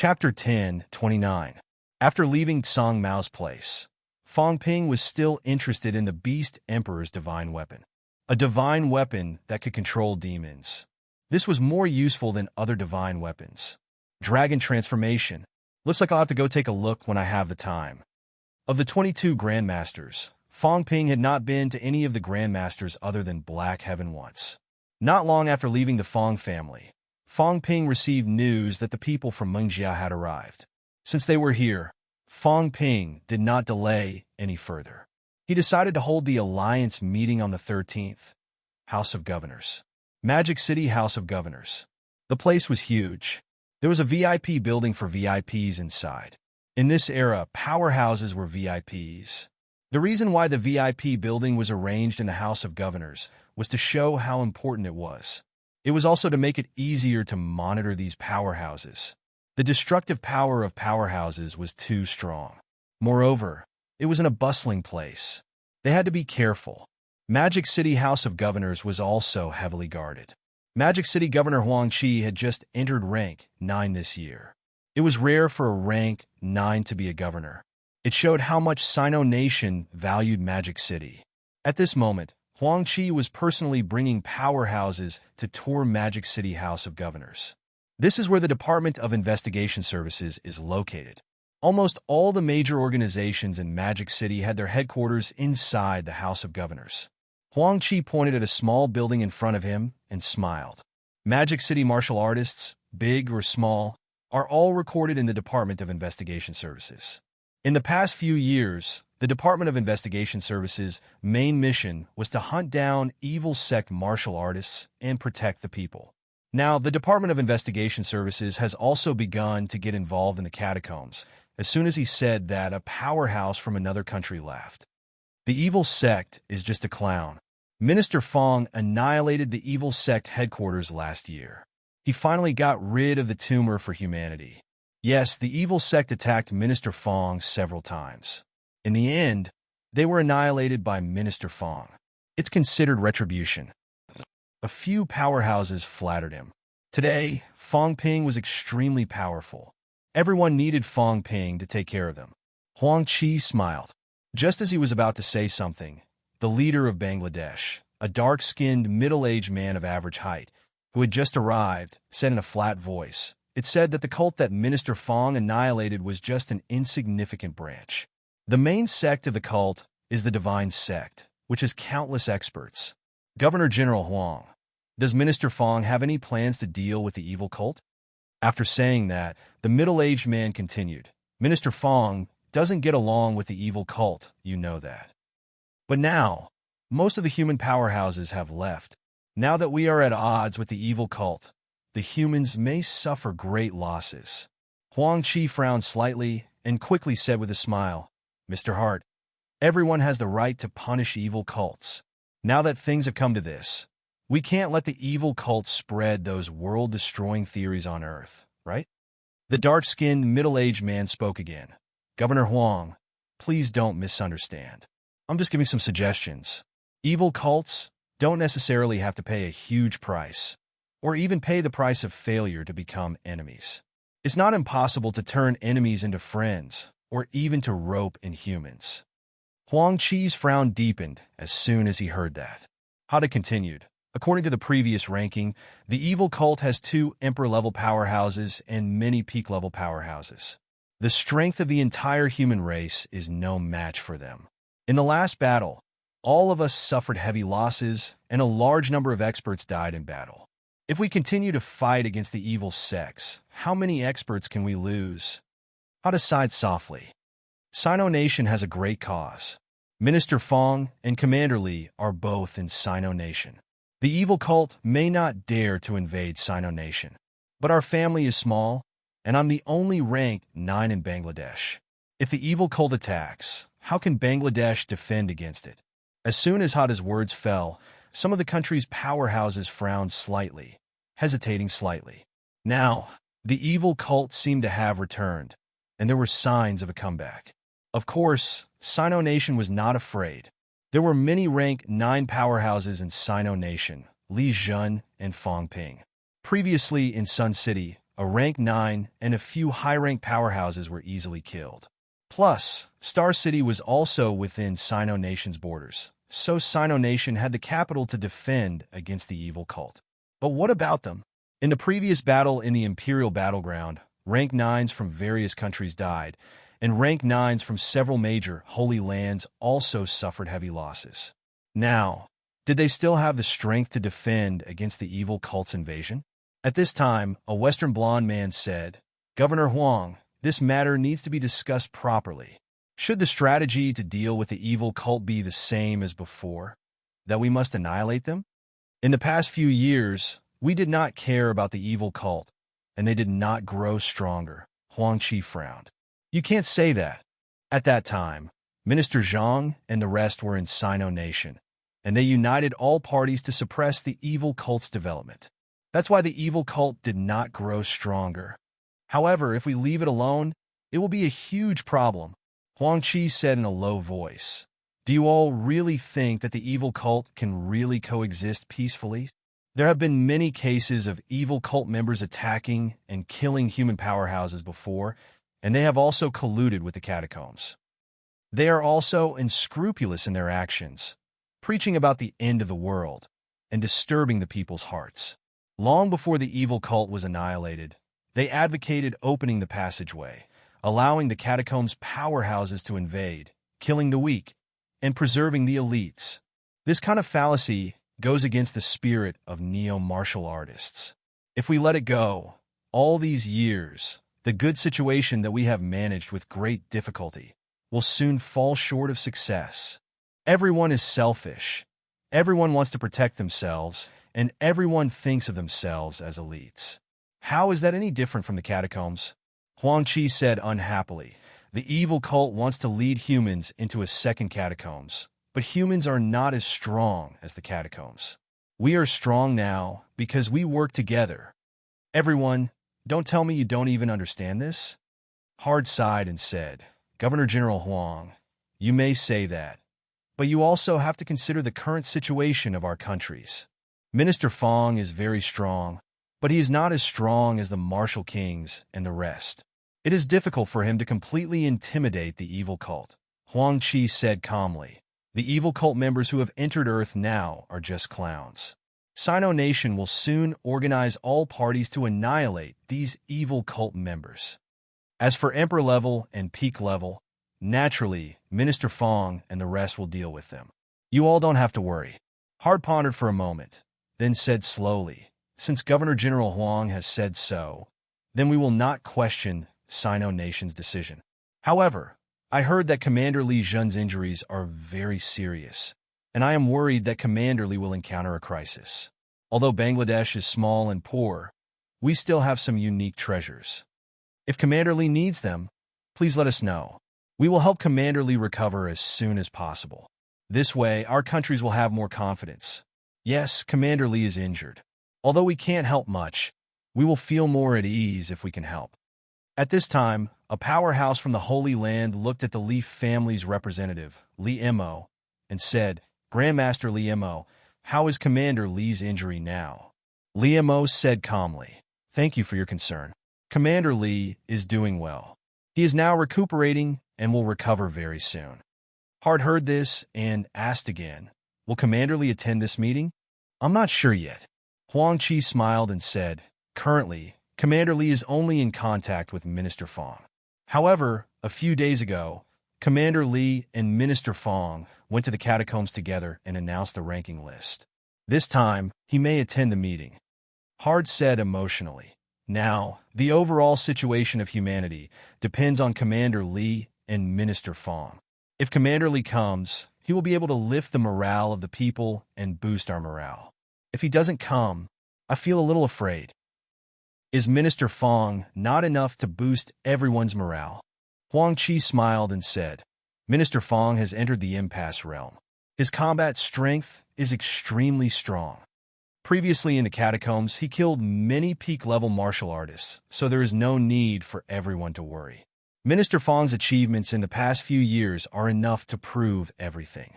Chapter 10:29. After leaving Tsang Mao's place, Fang Ping was still interested in the Beast Emperor's divine weapon. A divine weapon that could control demons. This was more useful than other divine weapons. Dragon transformation. Looks like I'll have to go take a look when I have the time. Of the 22 Grandmasters, Fang Ping had not been to any of the Grandmasters other than Black Heaven once. Not long after leaving the Fang family, Fang Ping received news that the people from Mengjia had arrived. Since they were here, Fang Ping did not delay any further. He decided to hold the Alliance meeting on the 13th. House of Governors. Magic City House of Governors. The place was huge. There was a VIP building for VIPs inside. In this era, powerhouses were VIPs. The reason why the VIP building was arranged in the House of Governors was to show how important it was. It was also to make it easier to monitor these powerhouses. The destructive power of powerhouses was too strong. Moreover, it was in a bustling place. They had to be careful. Magic City House of Governors was also heavily guarded. Magic City Governor Huang Qi had just entered rank 9 this year. It was rare for a rank 9 to be a governor. It showed how much Sino Nation valued Magic City. At this moment, Huang Qi was personally bringing powerhouses to tour Magic City House of Governors. This is where the Department of Investigation Services is located. Almost all the major organizations in Magic City had their headquarters inside the House of Governors. Huang Qi pointed at a small building in front of him and smiled. Magic City martial artists, big or small, are all recorded in the Department of Investigation Services. In the past few years, the Department of Investigation Services' main mission was to hunt down evil sect martial artists and protect the people. Now, the Department of Investigation Services has also begun to get involved in the catacombs as soon as he said that a powerhouse from another country left. The evil sect is just a clown. Minister Fang annihilated the evil sect headquarters last year. He finally got rid of the tumor for humanity. Yes, the evil sect attacked Minister Fang several times. In the end, they were annihilated by Minister Fang. It's considered retribution. A few powerhouses flattered him. Today, Fang Ping was extremely powerful. Everyone needed Fang Ping to take care of them. Huang Qi smiled. Just as he was about to say something, the leader of Bangladesh, a dark-skinned, middle-aged man of average height, who had just arrived, said in a flat voice, it said that the cult that Minister Fang annihilated was just an insignificant branch. The main sect of the cult is the Divine Sect, which has countless experts. Governor General Huang, does Minister Fang have any plans to deal with the evil cult? After saying that, the middle-aged man continued, Minister Fang doesn't get along with the evil cult, you know that. But now, most of the human powerhouses have left. Now that we are at odds with the evil cult, the humans may suffer great losses. Huang Qi frowned slightly and quickly said with a smile, Mr. Hart, everyone has the right to punish evil cults. Now that things have come to this, we can't let the evil cult spread those world-destroying theories on Earth, right? The dark-skinned, middle-aged man spoke again. Governor Huang, please don't misunderstand. I'm just giving some suggestions. Evil cults don't necessarily have to pay a huge price, or even pay the price of failure to become enemies. It's not impossible to turn enemies into friends, or even to rope in humans. Huang Qi's frown deepened as soon as he heard that. Hada continued, according to the previous ranking, the evil cult has 2 emperor-level powerhouses and many peak-level powerhouses. The strength of the entire human race is no match for them. In the last battle, all of us suffered heavy losses, and a large number of experts died in battle. If we continue to fight against the evil sects, how many experts can we lose? Hada sighed softly. Sino Nation has a great cause. Minister Fang and Commander Li are both in Sino Nation. The evil cult may not dare to invade Sino Nation, but our family is small, and I'm the only rank 9 in Bangladesh. If the evil cult attacks, how can Bangladesh defend against it? As soon as Hada's words fell, some of the country's powerhouses frowned slightly, hesitating slightly. Now, the evil cult seemed to have returned, and there were signs of a comeback. Of course, Sino Nation was not afraid. There were many rank 9 powerhouses in Sino Nation, Li Jun and Fang Ping. Previously in Sun City, a rank 9, and a few high-rank powerhouses were easily killed. Plus, Star City was also within Sino Nation's borders, so Sino Nation had the capital to defend against the evil cult. But what about them? In the previous battle in the Imperial Battleground, rank 9s from various countries died, and rank 9s from several major Holy Lands also suffered heavy losses. Now, did they still have the strength to defend against the evil cult's invasion? At this time, a Western blonde man said, "Governor Huang, this matter needs to be discussed properly. Should the strategy to deal with the evil cult be the same as before, that we must annihilate them? In the past few years, we did not care about the evil cult, and they did not grow stronger." Huang Qi frowned. "You can't say that." At that time, Minister Zhang and the rest were in Sino Nation, and they united all parties to suppress the evil cult's development. That's why the evil cult did not grow stronger. However, if we leave it alone, it will be a huge problem, Huang Qi said in a low voice. "Do you all really think that the evil cult can really coexist peacefully? There have been many cases of evil cult members attacking and killing human powerhouses before, and they have also colluded with the catacombs. They are also unscrupulous in their actions, preaching about the end of the world and disturbing the people's hearts. Long before the evil cult was annihilated, they advocated opening the passageway, allowing the catacombs' powerhouses to invade, killing the weak, and preserving the elites. This kind of fallacy goes against the spirit of neo-martial artists. If we let it go, all these years, the good situation that we have managed with great difficulty will soon fall short of success. Everyone is selfish. Everyone wants to protect themselves, and everyone thinks of themselves as elites. How is that any different from the catacombs?" Huang Qi said unhappily. "The evil cult wants to lead humans into a second catacombs, but humans are not as strong as the catacombs. We are strong now because we work together. Everyone, don't tell me you don't even understand this?" Hard sighed and said, "Governor General Huang, you may say that, but you also have to consider the current situation of our countries. Minister Fong is very strong, but he is not as strong as the martial kings and the rest. It is difficult for him to completely intimidate the evil cult," Huang Qi said calmly. "The evil cult members who have entered Earth now are just clowns. Sino Nation will soon organize all parties to annihilate these evil cult members. As for Emperor level and peak level, naturally, Minister Fong and the rest will deal with them. You all don't have to worry." Hard pondered for a moment, then said slowly, "Since Governor General Huang has said so, then we will not question Sino Nation's decision. However, I heard that Commander Li Jun's injuries are very serious, and I am worried that Commander Li will encounter a crisis. Although Bangladesh is small and poor, we still have some unique treasures. If Commander Li needs them, please let us know. We will help Commander Li recover as soon as possible. This way, our countries will have more confidence. Yes, Commander Li is injured. Although we can't help much, we will feel more at ease if we can help." At this time, a powerhouse from the Holy Land looked at the Li family's representative, Li Mo, and said, "Grandmaster Li Mo, how is Commander Li's injury now?" Li Mo said calmly, "Thank you for your concern. Commander Li is doing well. He is now recuperating and will recover very soon." Hard heard this and asked again, "Will Commander Li attend this meeting?" "I'm not sure yet." Huang Qi smiled and said, "Currently, Commander Li is only in contact with Minister Fong. However, a few days ago, Commander Li and Minister Fong went to the catacombs together and announced the ranking list. This time, he may attend the meeting." Hard said emotionally, "Now, the overall situation of humanity depends on Commander Li and Minister Fong. If Commander Li comes, he will be able to lift the morale of the people and boost our morale. If he doesn't come, I feel a little afraid. Is Minister Fong not enough to boost everyone's morale?" Huang Qi smiled and said, "Minister Fong has entered the impasse realm. His combat strength is extremely strong. Previously in the catacombs, he killed many peak-level martial artists, so there is no need for everyone to worry. Minister Fong's achievements in the past few years are enough to prove everything."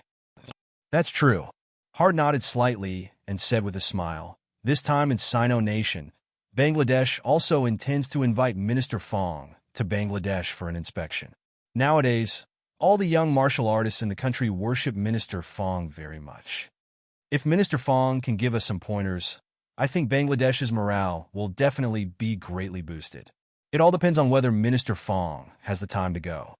"That's true." Hard nodded slightly and said with a smile, "This time in Sino Nation, Bangladesh also intends to invite Minister Fong to Bangladesh for an inspection. Nowadays, all the young martial artists in the country worship Minister Fong very much. If Minister Fong can give us some pointers, I think Bangladesh's morale will definitely be greatly boosted. It all depends on whether Minister Fong has the time to go.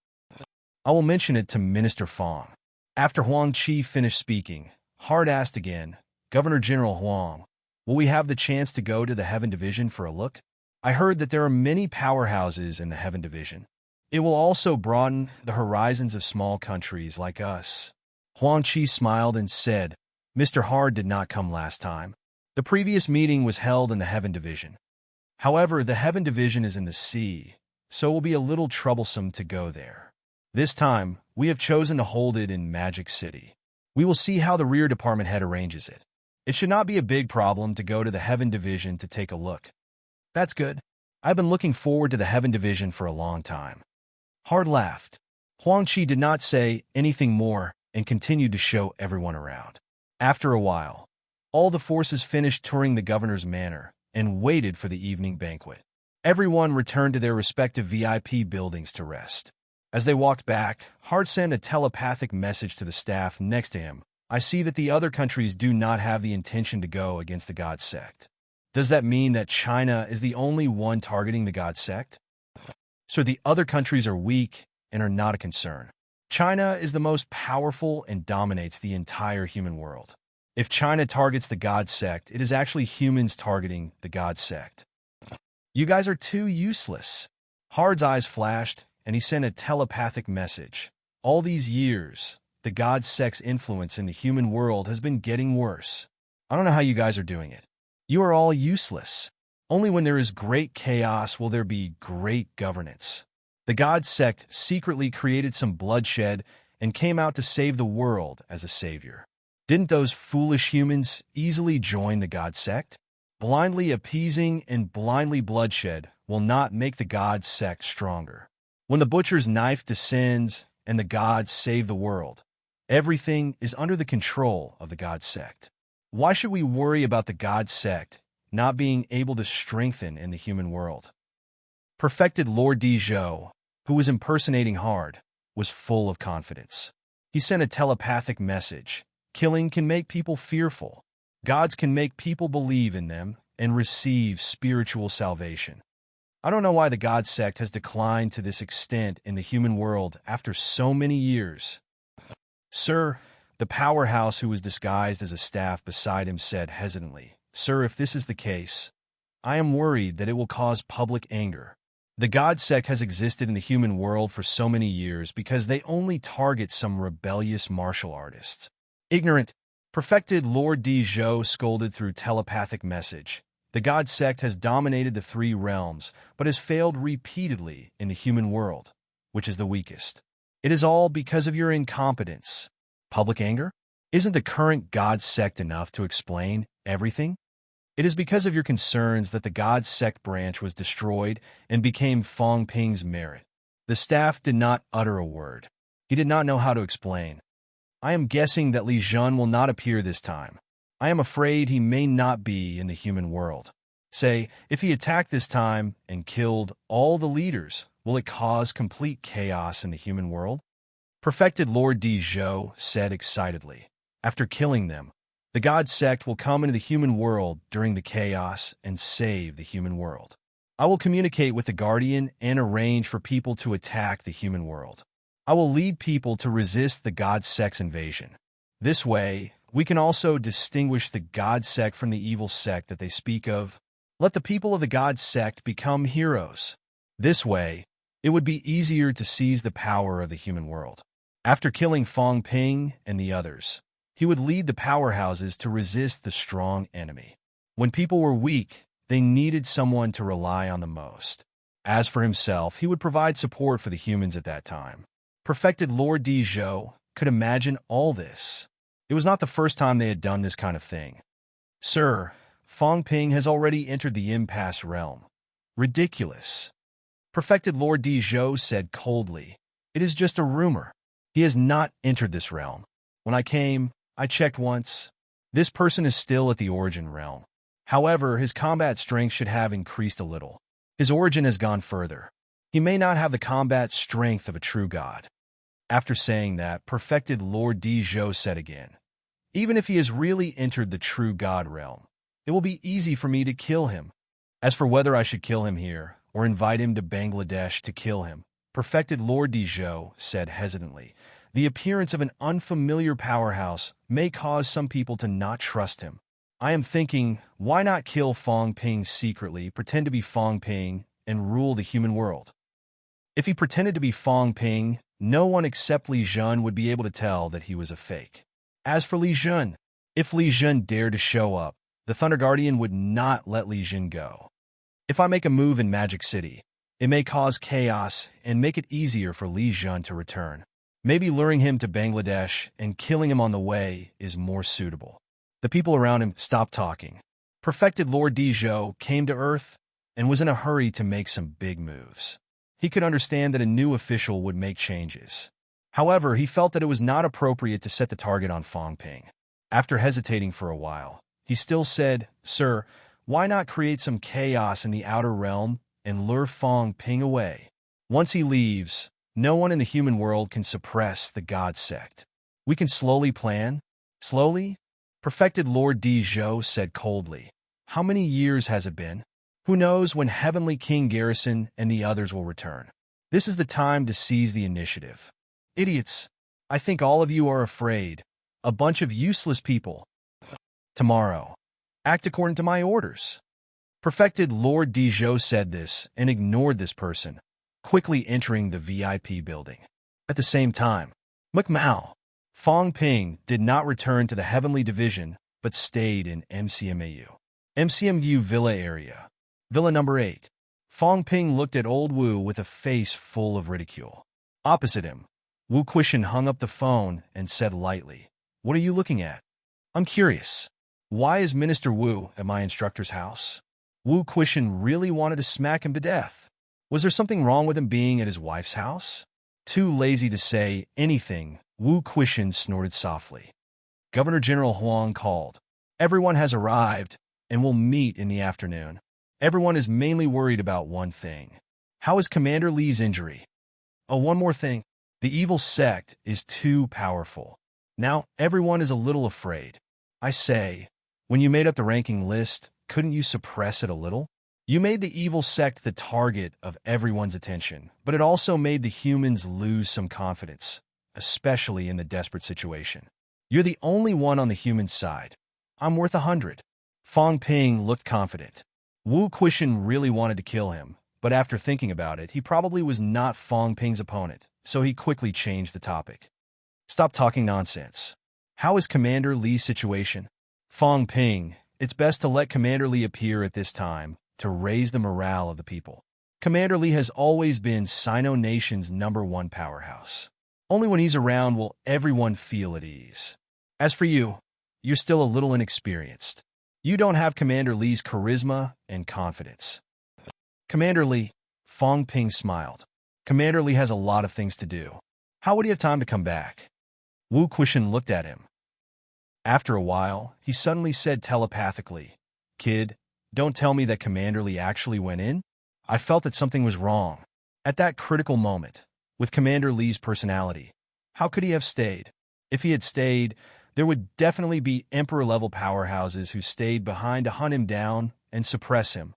I will mention it to Minister Fong. After Huang Chi finished speaking, Hard asked again, Governor General Huang, will we have the chance to go to the Heaven Division for a look? I heard that there are many powerhouses in the Heaven Division. It will also broaden the horizons of small countries like us. Huang Chi smiled and said, Mr. Hard did not come last time. The previous meeting was held in the Heaven Division. However, the Heaven Division is in the sea, so it will be a little troublesome to go there. This time, we have chosen to hold it in Magic City. We will see how the rear department head arranges it. It should not be a big problem to go to the Heaven Division to take a look. That's good. I've been looking forward to the Heaven Division for a long time. Hard laughed. Huang Chi did not say anything more and continued to show everyone around. After a while, all the forces finished touring the governor's manor and waited for the evening banquet. Everyone returned to their respective VIP buildings to rest. As they walked back, Hard sent a telepathic message to the staff next to him. I see that the other countries do not have the intention to go against the God sect. Does that mean that China is the only one targeting the God sect? So the other countries are weak and are not a concern. China is the most powerful and dominates the entire human world. If China targets the God sect, it is actually humans targeting the God sect. You guys are too useless. Hard's eyes flashed, and he sent a telepathic message. All these years, the God sect's influence in the human world has been getting worse. I don't know how you guys are doing it. You are all useless. Only when there is great chaos will there be great governance. The God sect secretly created some bloodshed and came out to save the world as a savior. Didn't those foolish humans easily join the God sect? Blindly appeasing and blindly bloodshed will not make the God sect stronger. When the butcher's knife descends and the gods save the world, everything is under the control of the God sect. Why should we worry about the God sect not being able to strengthen in the human world? Perfected Lord Dizhou, who was impersonating Hard, was full of confidence. He sent a telepathic message. Killing can make people fearful. Gods can make people believe in them and receive spiritual salvation. I don't know why the God sect has declined to this extent in the human world after so many years. Sir, the powerhouse who was disguised as a staff beside him said hesitantly, Sir, if this is the case, I am worried that it will cause public anger. The God sect has existed in the human world for so many years because they only target some rebellious martial artists. Ignorant, perfected Lord Dizhou scolded through telepathic message. The God sect has dominated the three realms, but has failed repeatedly in the human world, which is the weakest. It is all because of your incompetence. Public anger? Isn't the current God sect enough to explain everything? It is because of your concerns that the God sect branch was destroyed and became Fong Ping's merit. The staff did not utter a word. He did not know how to explain. I am guessing that Li Jun will not appear this time. I am afraid he may not be in the human world. Say, if he attacked this time and killed all the leaders, will it cause complete chaos in the human world? Perfected Lord Dizhou said excitedly. After killing them, the God sect will come into the human world during the chaos and save the human world. I will communicate with the Guardian and arrange for people to attack the human world. I will lead people to resist the God sect's invasion. This way, we can also distinguish the God sect from the evil sect that they speak of. Let the people of the God sect become heroes. This way, it would be easier to seize the power of the human world. After killing Fong Ping and the others, he would lead the powerhouses to resist the strong enemy. When people were weak, they needed someone to rely on the most. As for himself, he would provide support for the humans at that time. Perfected Lord Dizhou could imagine all this. It was not the first time they had done this kind of thing. Sir, Fong Ping has already entered the impasse realm. Ridiculous. Perfected Lord Dizhou said coldly, It is just a rumor. He has not entered this realm. When I came, I checked once. This person is still at the origin realm. However, his combat strength should have increased a little. His origin has gone further. He may not have the combat strength of a true god. After saying that, perfected Lord Di said again, even if he has really entered the true god realm, it will be easy for me to kill him. As for whether I should kill him here, or invite him to Bangladesh to kill him, perfected Lord Di said hesitantly, the appearance of an unfamiliar powerhouse may cause some people to not trust him. I am thinking, why not kill Fong Ping secretly, pretend to be Fong Ping, and rule the human world? If he pretended to be Fong Ping, no one except Li Jun would be able to tell that he was a fake. As for Li Jun, if Li Jun dared to show up, the Thunder Guardian would not let Li Jun go. If I make a move in Magic City, it may cause chaos and make it easier for Li Jun to return. Maybe luring him to Bangladesh and killing him on the way is more suitable. The people around him stopped talking. Perfected Lord Di came to Earth and was in a hurry to make some big moves. He could understand that a new official would make changes. However, he felt that it was not appropriate to set the target on Fong Ping. After hesitating for a while, he still said, Sir, why not create some chaos in the outer realm and lure Fong Ping away? Once he leaves, no one in the human world can suppress the God sect. We can slowly plan. Slowly? Perfected Lord Di said coldly. How many years has it been? Who knows when Heavenly King Garrison and the others will return? This is the time to seize the initiative. Idiots! I think all of you are afraid. A bunch of useless people. Tomorrow. Act according to my orders. Perfected Lord Di said this and ignored this person, quickly entering the VIP building. At the same time, Mao, Fong Ping did not return to the Heavenly Division, but stayed in MCMU Villa area. Villa number 8. Fong Ping looked at old Wu with a face full of ridicule. Opposite him, Wu Quishan hung up the phone and said lightly, What are you looking at? I'm curious. Why is Minister Wu at my instructor's house? Wu Quishan really wanted to smack him to death. Was there something wrong with him being at his wife's house? Too lazy to say anything, Wu Quishan snorted softly. Governor General Huang called. Everyone has arrived and will meet in the afternoon. Everyone is mainly worried about one thing. How is Commander Li's injury? Oh, one more thing. The evil sect is too powerful. Now, everyone is a little afraid. I say, when you made up the ranking list, couldn't you suppress it a little? You made the evil sect the target of everyone's attention, but it also made the humans lose some confidence, especially in the desperate situation. You're the only one on the human side. I'm worth 100. Fong Ping looked confident. Wu Quishan really wanted to kill him, but after thinking about it, he probably was not Fong Ping's opponent, so he quickly changed the topic. Stop talking nonsense. How is Commander Li's situation? Fong Ping, it's best to let Commander Li appear at this time to raise the morale of the people. Commander Li has always been Sino Nation's #1 powerhouse. Only when he's around will everyone feel at ease. As for you, you're still a little inexperienced. You don't have Commander Li's charisma and confidence. Commander Li, Fong Ping smiled. Commander Li has a lot of things to do. How would he have time to come back? Wu Quishan looked at him. After a while, he suddenly said telepathically, Kid, don't tell me that Commander Li actually went in? I felt that something was wrong. At that critical moment, with Commander Li's personality, how could he have stayed? If he had stayed, there would definitely be Emperor-level powerhouses who stayed behind to hunt him down and suppress him.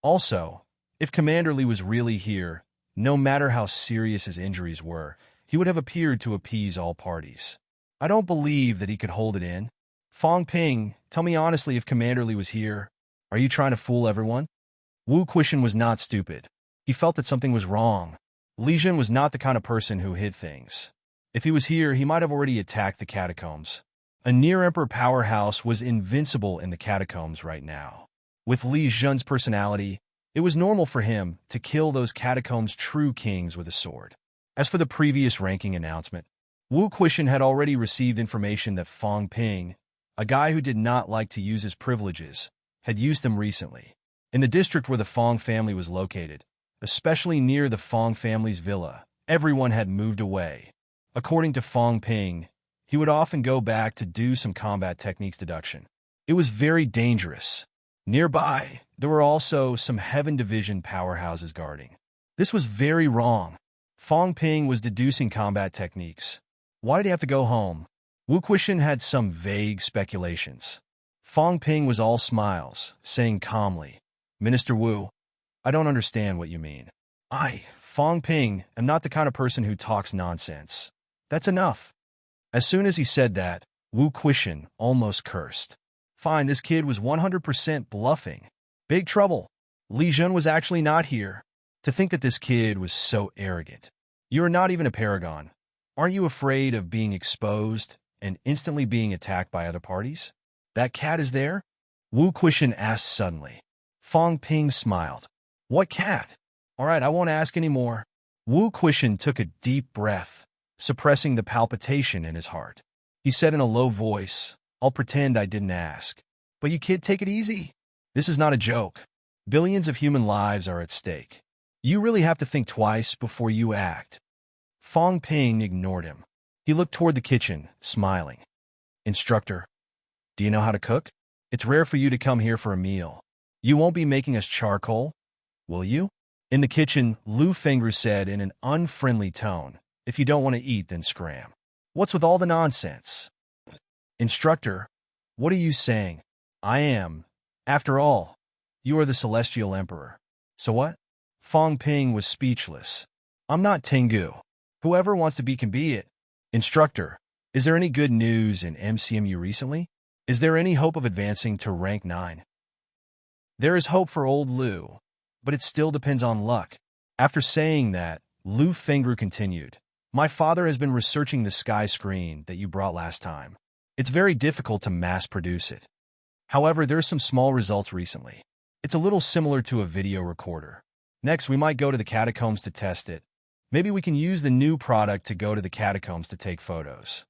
Also, if Commander Li was really here, no matter how serious his injuries were, he would have appeared to appease all parties. I don't believe that he could hold it in. Fong Ping, tell me honestly if Commander Li was here. Are you trying to fool everyone? Wu Quishan was not stupid. He felt that something was wrong. Li Jun was not the kind of person who hid things. If he was here, he might have already attacked the catacombs. A near-emperor powerhouse was invincible in the catacombs right now. With Li Jun's personality, it was normal for him to kill those catacombs' true kings with a sword. As for the previous ranking announcement, Wu Quishan had already received information that Fong Ping, a guy who did not like to use his privileges, had used them recently. In the district where the Fong family was located, especially near the Fong family's villa, everyone had moved away. According to Fong Ping, he would often go back to do some combat techniques deduction. It was very dangerous. Nearby, there were also some Heaven Division powerhouses guarding. This was very wrong. Fong Ping was deducing combat techniques. Why did he have to go home? Wu Quishan had some vague speculations. Fong Ping was all smiles, saying calmly, Minister Wu, I don't understand what you mean. I, Fong Ping, am not the kind of person who talks nonsense. That's enough. As soon as he said that, Wu Quishan almost cursed. Fine, this kid was 100% bluffing. Big trouble. Li Jun was actually not here. To think that this kid was so arrogant. You are not even a paragon. Aren't you afraid of being exposed and instantly being attacked by other parties? That cat is there? Wu Quishan asked suddenly. Fong Ping smiled. What cat? All right, I won't ask any more. Wu Quishan took a deep breath, suppressing the palpitation in his heart. He said in a low voice, I'll pretend I didn't ask. But you kid, take it easy. This is not a joke. Billions of human lives are at stake. You really have to think twice before you act. Fong Ping ignored him. He looked toward the kitchen, smiling. Instructor, do you know how to cook? It's rare for you to come here for a meal. You won't be making us charcoal, will you? In the kitchen, Lu Fengru said in an unfriendly tone, if you don't want to eat, then scram. What's with all the nonsense? Instructor, what are you saying? I am. After all, you are the Celestial Emperor. So what? Fong Ping was speechless. I'm not Tengu. Whoever wants to be can be it. Instructor, is there any good news in MCMU recently? Is there any hope of advancing to rank 9? There is hope for old Lu, but it still depends on luck. After saying that, Lu Fengru continued. My father has been researching the sky screen that you brought last time. It's very difficult to mass produce it. However, there are some small results recently. It's a little similar to a video recorder. Next, we might go to the catacombs to test it. Maybe we can use the new product to go to the catacombs to take photos.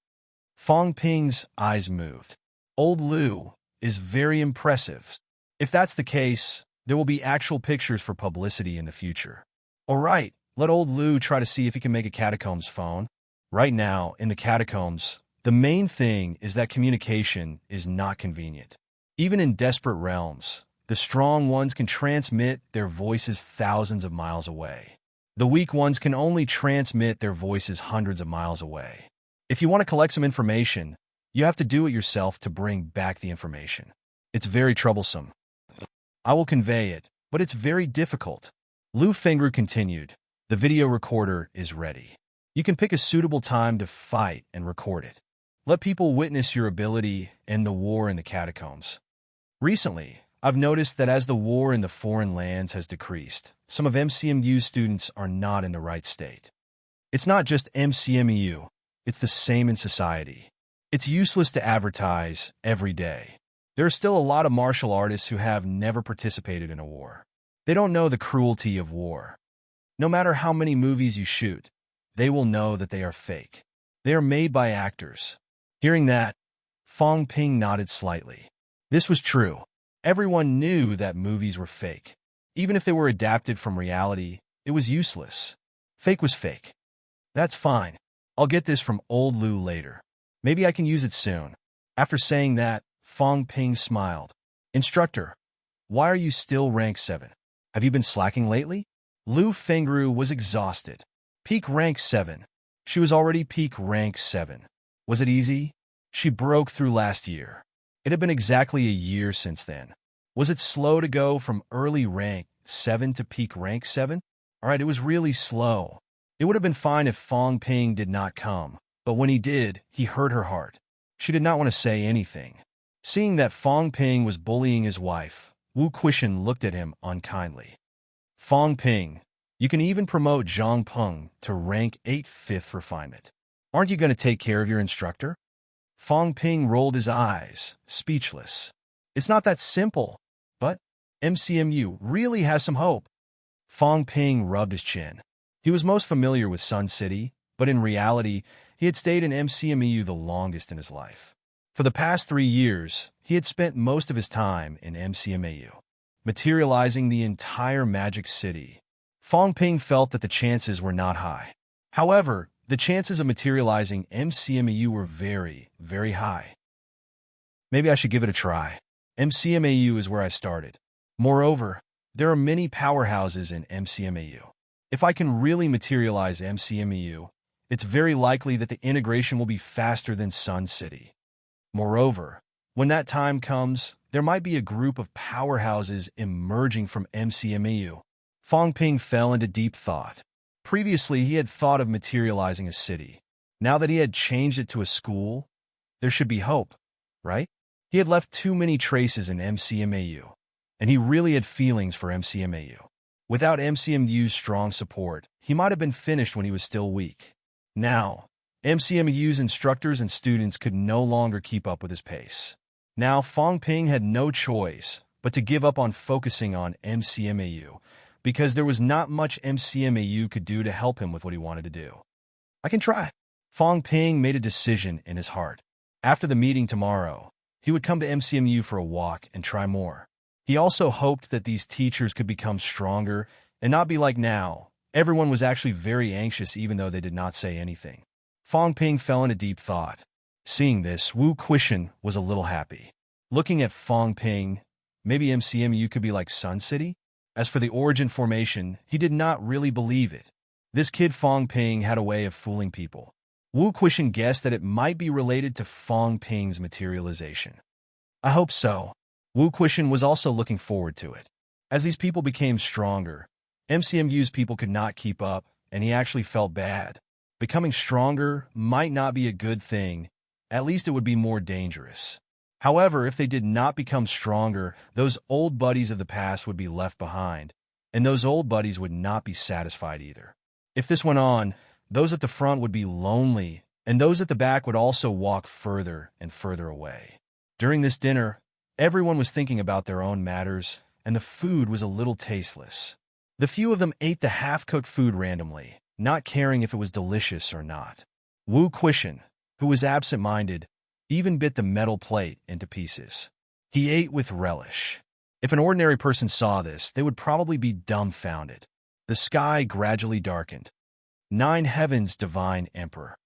Fong Ping's eyes moved. Old Lu is very impressive. If that's the case, there will be actual pictures for publicity in the future. All right, let old Lu try to see if he can make a catacombs phone. Right now, in the catacombs, the main thing is that communication is not convenient. Even in desperate realms, the strong ones can transmit their voices thousands of miles away. The weak ones can only transmit their voices hundreds of miles away. If you want to collect some information, you have to do it yourself to bring back the information. It's very troublesome. I will convey it, but it's very difficult. Lu Fengru continued, the video recorder is ready. You can pick a suitable time to fight and record it. Let people witness your ability and the war in the catacombs. Recently, I've noticed that as the war in the foreign lands has decreased, some of MCMU's students are not in the right state. It's not just MCMU, it's the same in society. It's useless to advertise every day. There are still a lot of martial artists who have never participated in a war. They don't know the cruelty of war. No matter how many movies you shoot, they will know that they are fake. They are made by actors. Hearing that, Fong Ping nodded slightly. This was true. Everyone knew that movies were fake. Even if they were adapted from reality, it was useless. Fake was fake. That's fine. I'll get this from old Lu later. Maybe I can use it soon. After saying that, Fong Ping smiled. Instructor, why are you still rank 7? Have you been slacking lately? Lu Fengru was exhausted. Peak rank 7. She was already peak rank 7. Was it easy? She broke through last year. It had been exactly a year since then. Was it slow to go from early rank 7 to peak rank 7? Alright, it was really slow. It would have been fine if Fong Ping did not come, but when he did, he hurt her heart. She did not want to say anything. Seeing that Fong Ping was bullying his wife, Wu Quishan looked at him unkindly. Fong Ping, you can even promote Zhang Peng to rank 8 5th refinement. Aren't you going to take care of your instructor? Fong Ping rolled his eyes, speechless. It's not that simple, but MCMU really has some hope. Fong Ping rubbed his chin. He was most familiar with Sun City, but in reality, he had stayed in MCMU the longest in his life. For the past 3 years, he had spent most of his time in MCMU, materializing the entire Magic City. Fong Ping felt that the chances were not high. However, the chances of materializing MCMU were very, very high. Maybe I should give it a try. MCMAU is where I started. Moreover, there are many powerhouses in MCMAU. If I can really materialize MCMAU, it's very likely that the integration will be faster than Sun City. Moreover, when that time comes, there might be a group of powerhouses emerging from MCMAU. Fong Ping fell into deep thought. Previously, he had thought of materializing a city. Now that he had changed it to a school, there should be hope, right? He had left too many traces in MCMAU, and he really had feelings for MCMAU. Without MCMU's strong support, he might have been finished when he was still weak. Now, MCMU's instructors and students could no longer keep up with his pace. Now, Fong Ping had no choice but to give up on focusing on MCMAU, because there was not much MCMAU could do to help him with what he wanted to do. I can try. Fong Ping made a decision in his heart. After the meeting tomorrow, he would come to MCMU for a walk and try more. He also hoped that these teachers could become stronger and not be like now. Everyone was actually very anxious even though they did not say anything. Fong Ping fell into deep thought. Seeing this, Wu Quishan was a little happy. Looking at Fong Ping, maybe MCMU could be like Sun City? As for the origin formation, he did not really believe it. This kid Fong Ping had a way of fooling people. Wu Quishan guessed that it might be related to Fong Ping's materialization. I hope so. Wu Quishan was also looking forward to it. As these people became stronger, MCMU's people could not keep up, and he actually felt bad. Becoming stronger might not be a good thing. At least it would be more dangerous. However, if they did not become stronger, those old buddies of the past would be left behind, and those old buddies would not be satisfied either. If this went on, those at the front would be lonely, and those at the back would also walk further and further away. During this dinner, everyone was thinking about their own matters, and the food was a little tasteless. The few of them ate the half-cooked food randomly, not caring if it was delicious or not. Wu Quishan, who was absent-minded, even bit the metal plate into pieces. He ate with relish. If an ordinary person saw this, they would probably be dumbfounded. The sky gradually darkened. 9 Heavens Divine Emperor.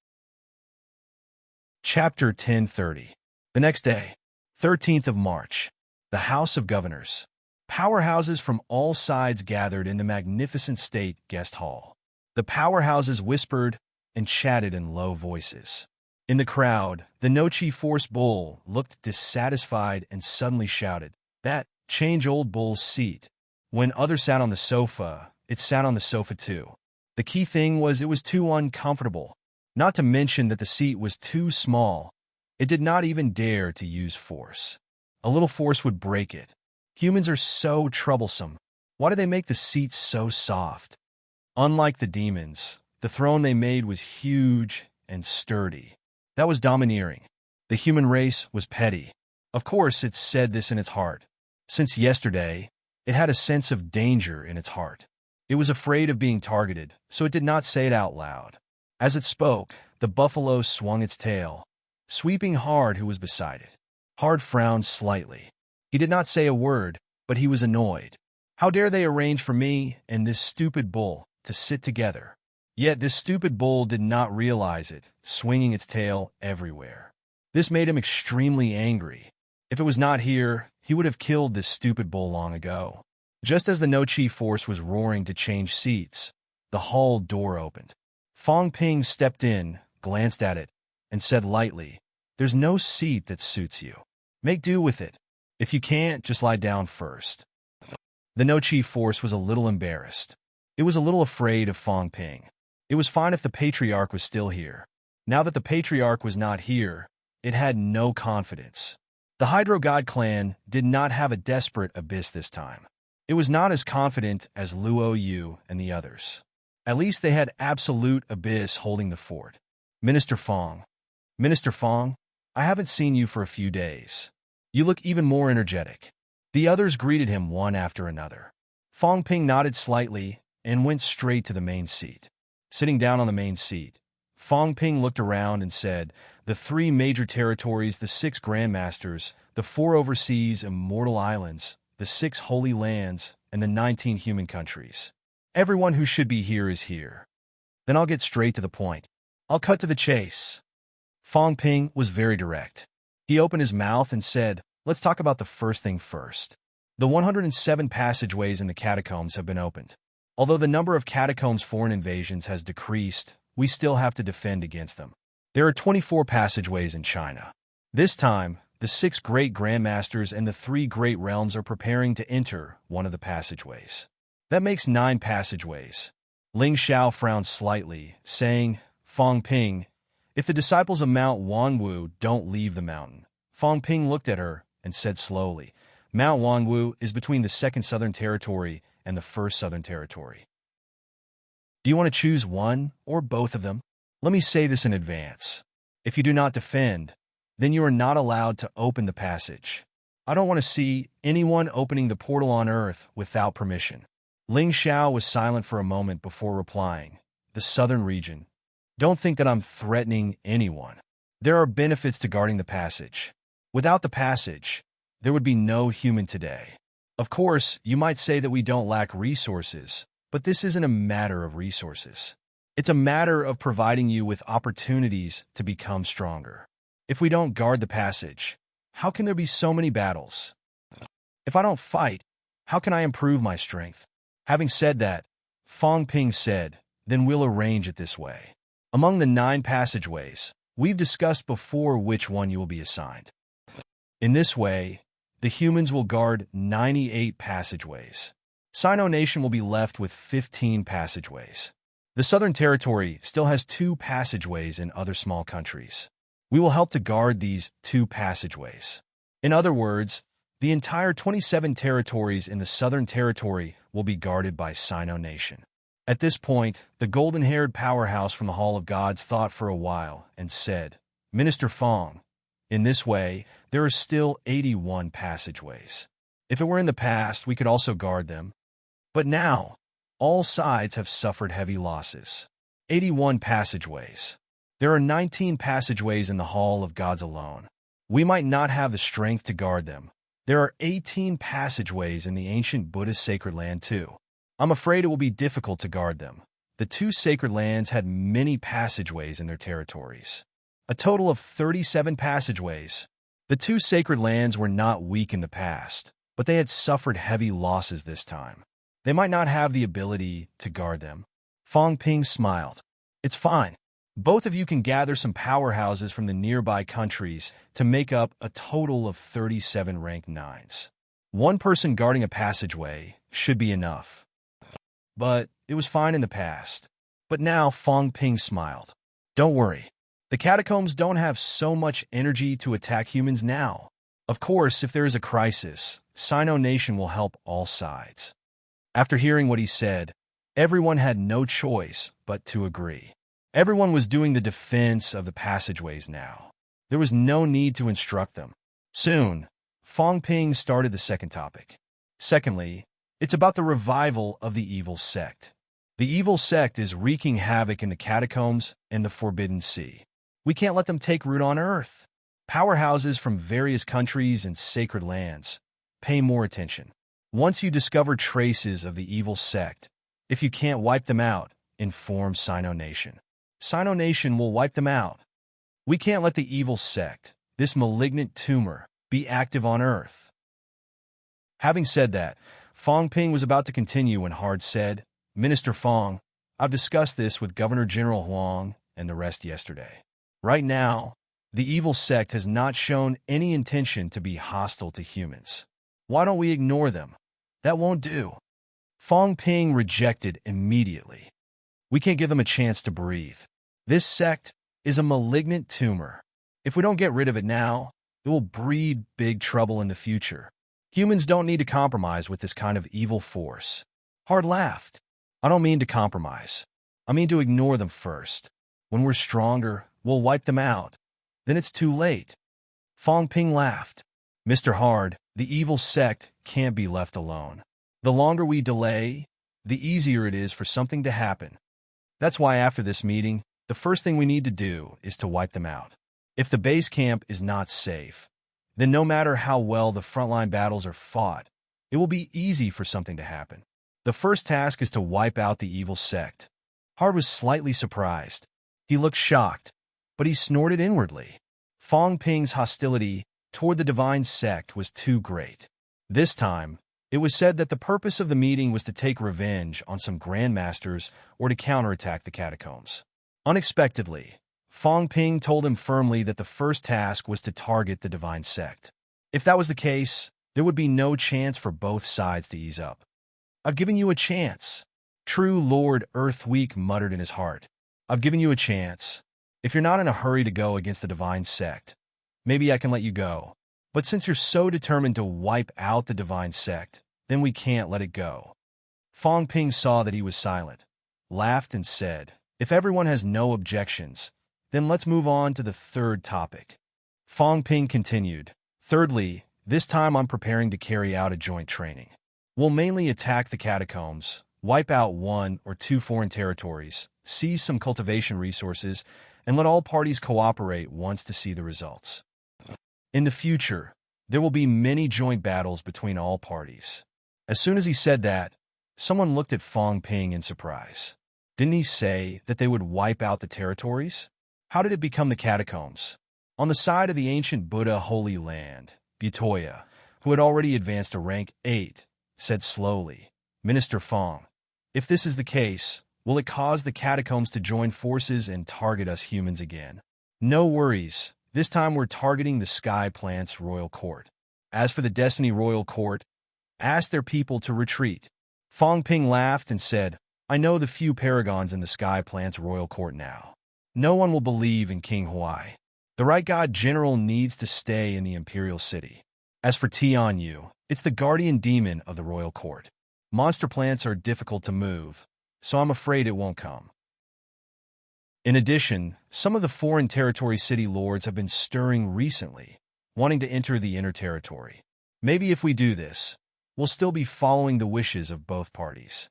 Chapter 1030. The next day, 13th of March, the House of Governors. Powerhouses from all sides gathered in the magnificent state guest hall. The powerhouses whispered and chatted in low voices. In the crowd, the No-Chi Force Bull looked dissatisfied and suddenly shouted, "That, change old Bull's seat." When others sat on the sofa, it sat on the sofa too. The key thing was it was too uncomfortable. Not to mention that the seat was too small. It did not even dare to use force. A little force would break it. Humans are so troublesome. Why do they make the seats so soft? Unlike the demons, the throne they made was huge and sturdy. That was domineering. The human race was petty. Of course, it said this in its heart. Since yesterday, it had a sense of danger in its heart. It was afraid of being targeted, so it did not say it out loud. As it spoke, the buffalo swung its tail, sweeping Hard, who was beside it. Hard frowned slightly. He did not say a word, but he was annoyed. How dare they arrange for me and this stupid bull to sit together? Yet this stupid bull did not realize it, swinging its tail everywhere. This made him extremely angry. If it was not here, he would have killed this stupid bull long ago. Just as the No-Chi Force was roaring to change seats, the hall door opened. Fong Ping stepped in, glanced at it, and said lightly, "There's no seat that suits you. Make do with it. If you can't, just lie down first." The No-Chi Force was a little embarrassed. It was a little afraid of Fong Ping. It was fine if the Patriarch was still here. Now that the Patriarch was not here, it had no confidence. The Hydro God clan did not have a desperate abyss this time. It was not as confident as Luo Yu and the others. At least they had absolute abyss holding the fort. Minister Fong. Minister Fong, I haven't seen you for a few days. You look even more energetic. The others greeted him one after another. Fong Ping nodded slightly and went straight to the main seat. Sitting down on the main seat, Fong Ping looked around and said, "The 3 major territories, the 6 grandmasters, the 4 overseas immortal islands, the 6 holy lands, and the 19 human countries. Everyone who should be here is here. Then I'll get straight to the point. I'll cut to the chase." Fong Ping was very direct. He opened his mouth and said, Let's talk about the first thing first. The 107 passageways in the catacombs have been opened. Although the number of catacombs foreign invasions has decreased, we still have to defend against them. There are 24 passageways in China. This time, the 6 great grandmasters and the 3 great realms are preparing to enter one of the passageways. That makes 9 passageways. Ling Xiao frowned slightly, saying, Fong Ping, if the disciples of Mount Wanwu don't leave the mountain. Fong Ping looked at her and said slowly, Mount Wanwu is between the 2nd Southern Territory and the 1st Southern Territory. Do you want to choose one or both of them? Let me say this in advance. If you do not defend, then you are not allowed to open the passage. I don't want to see anyone opening the portal on Earth without permission. Ling Xiao was silent for a moment before replying. The southern region. Don't think that I'm threatening anyone. There are benefits to guarding the passage. Without the passage, there would be no human today. Of course, you might say that we don't lack resources, but this isn't a matter of resources. It's a matter of providing you with opportunities to become stronger. If we don't guard the passage, how can there be so many battles? If I don't fight, how can I improve my strength? Having said that, Fong Ping said, then we'll arrange it this way. Among the 9 passageways, we've discussed before which one you will be assigned. In this way, the humans will guard 98 passageways. Sino Nation will be left with 15 passageways. The Southern Territory still has 2 passageways in other small countries. We will help to guard these 2 passageways. In other words, the entire 27 territories in the Southern Territory will be guarded by Sino Nation. At this point, the golden-haired powerhouse from the Hall of Gods thought for a while and said, Minister Fong, in this way, there are still 81 passageways. If it were in the past, we could also guard them. But now, all sides have suffered heavy losses. 81 passageways. There are 19 passageways in the Hall of Gods alone. We might not have the strength to guard them. There are 18 passageways in the ancient Buddhist sacred land too. I'm afraid it will be difficult to guard them. The 2 sacred lands had many passageways in their territories. A total of 37 passageways. The 2 sacred lands were not weak in the past, but they had suffered heavy losses this time. They might not have the ability to guard them. Fong Ping smiled. It's fine. Both of you can gather some powerhouses from the nearby countries to make up a total of 37 rank 9s. One person guarding a passageway should be enough. But it was fine in the past. But now Fong Ping smiled. Don't worry. The catacombs don't have so much energy to attack humans now. Of course, if there is a crisis, Sino Nation will help all sides. After hearing what he said, everyone had no choice but to agree. Everyone was doing the defense of the passageways now. There was no need to instruct them. Soon, Fong Ping started the second topic. Secondly, it's about the revival of the evil sect. The evil sect is wreaking havoc in the catacombs and the Forbidden Sea. We can't let them take root on Earth. Powerhouses from various countries and sacred lands. Pay more attention. Once you discover traces of the evil sect, if you can't wipe them out, inform Sino Nation. Sino Nation will wipe them out. We can't let the evil sect, this malignant tumor, be active on Earth. Having said that, Fong Ping was about to continue when Hard said, Minister Fong, I've discussed this with Governor General Huang and the rest yesterday. Right now, the evil sect has not shown any intention to be hostile to humans. Why don't we ignore them? That won't do. Fong Ping rejected immediately. We can't give them a chance to breathe. This sect is a malignant tumor. If we don't get rid of it now, it will breed big trouble in the future. Humans don't need to compromise with this kind of evil force. Hard laughed. I don't mean to compromise. I mean to ignore them first. When we're stronger, we'll wipe them out. Then it's too late. Fong Ping laughed. Mr. Hard, the evil sect can't be left alone. The longer we delay, the easier it is for something to happen. That's why after this meeting, the first thing we need to do is to wipe them out. If the base camp is not safe, then no matter how well the frontline battles are fought, it will be easy for something to happen. The first task is to wipe out the evil sect. Hard was slightly surprised. He looked shocked, but he snorted inwardly. Fong Ping's hostility toward the divine sect was too great. This time, it was said that the purpose of the meeting was to take revenge on some grandmasters or to counterattack the catacombs. Unexpectedly, Fong Ping told him firmly that the first task was to target the divine sect. If that was the case, there would be no chance for both sides to ease up. "I've given you a chance," True Lord Earthweek muttered in his heart. "I've given you a chance. If you're not in a hurry to go against the divine sect, maybe I can let you go. But since you're so determined to wipe out the divine sect, then we can't let it go." Fong Ping saw that he was silent, laughed and said, "If everyone has no objections, then let's move on to the third topic." Fong Ping continued, "Thirdly, this time I'm preparing to carry out a joint training. We'll mainly attack the catacombs, wipe out 1 or 2 foreign territories, seize some cultivation resources, and let all parties cooperate once to see the results. In the future, there will be many joint battles between all parties." As soon as he said that, someone looked at Fong Ping in surprise. Didn't he say that they would wipe out the territories? How did it become the catacombs? On the side of the ancient Buddha Holy Land, Butoya, who had already advanced to rank 8, said slowly, "Minister Fong, if this is the case, will it cause the catacombs to join forces and target us humans again?" "No worries. This time we're targeting the Sky Plant's royal court. As for the Destiny royal court, ask their people to retreat." Fong Ping laughed and said, "I know the few paragons in the Sky Plant's royal court now. No one will believe in King Huai. The Right God General needs to stay in the Imperial City. As for Tian Yu, it's the guardian demon of the royal court. Monster plants are difficult to move, so I'm afraid it won't come." In addition, some of the foreign territory city lords have been stirring recently, wanting to enter the inner territory. Maybe if we do this, we'll still be following the wishes of both parties.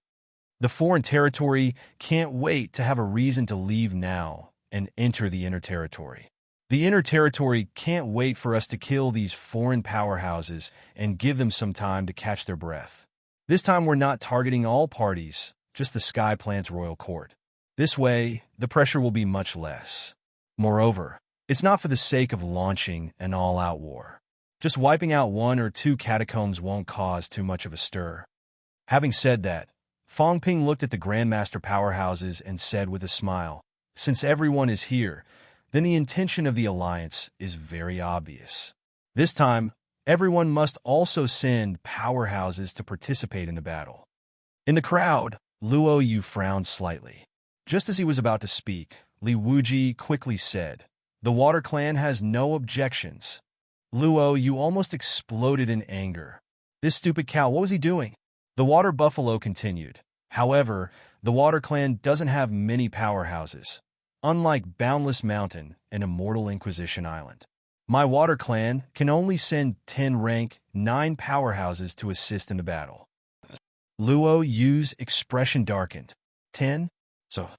The foreign territory can't wait to have a reason to leave now and enter the inner territory. The inner territory can't wait for us to kill these foreign powerhouses and give them some time to catch their breath. This time we're not targeting all parties, just the Sky Plant's royal court. This way, the pressure will be much less. Moreover, it's not for the sake of launching an all-out war. Just wiping out 1 or 2 catacombs won't cause too much of a stir. Having said that, Fong Ping looked at the Grandmaster powerhouses and said with a smile, "Since everyone is here, then the intention of the alliance is very obvious. This time, everyone must also send powerhouses to participate in the battle." In the crowd, Luo Yu frowned slightly. Just as he was about to speak, Li Wuji quickly said, "The Water Clan has no objections." Luo Yu almost exploded in anger. This stupid cow, what was he doing? The Water Buffalo continued, "However, the Water Clan doesn't have many powerhouses, unlike Boundless Mountain and Immortal Inquisition Island. My Water Clan can only send 10 rank 9 powerhouses to assist in the battle." Luo Yu's expression darkened. 10? So,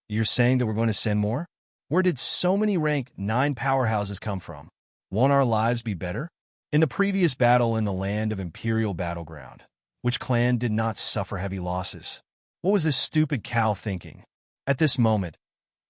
you're saying that we're going to send more? Where did so many rank 9 powerhouses come from? Won't our lives be better? In the previous battle in the land of Imperial Battleground, which clan did not suffer heavy losses? What was this stupid cow thinking? At this moment,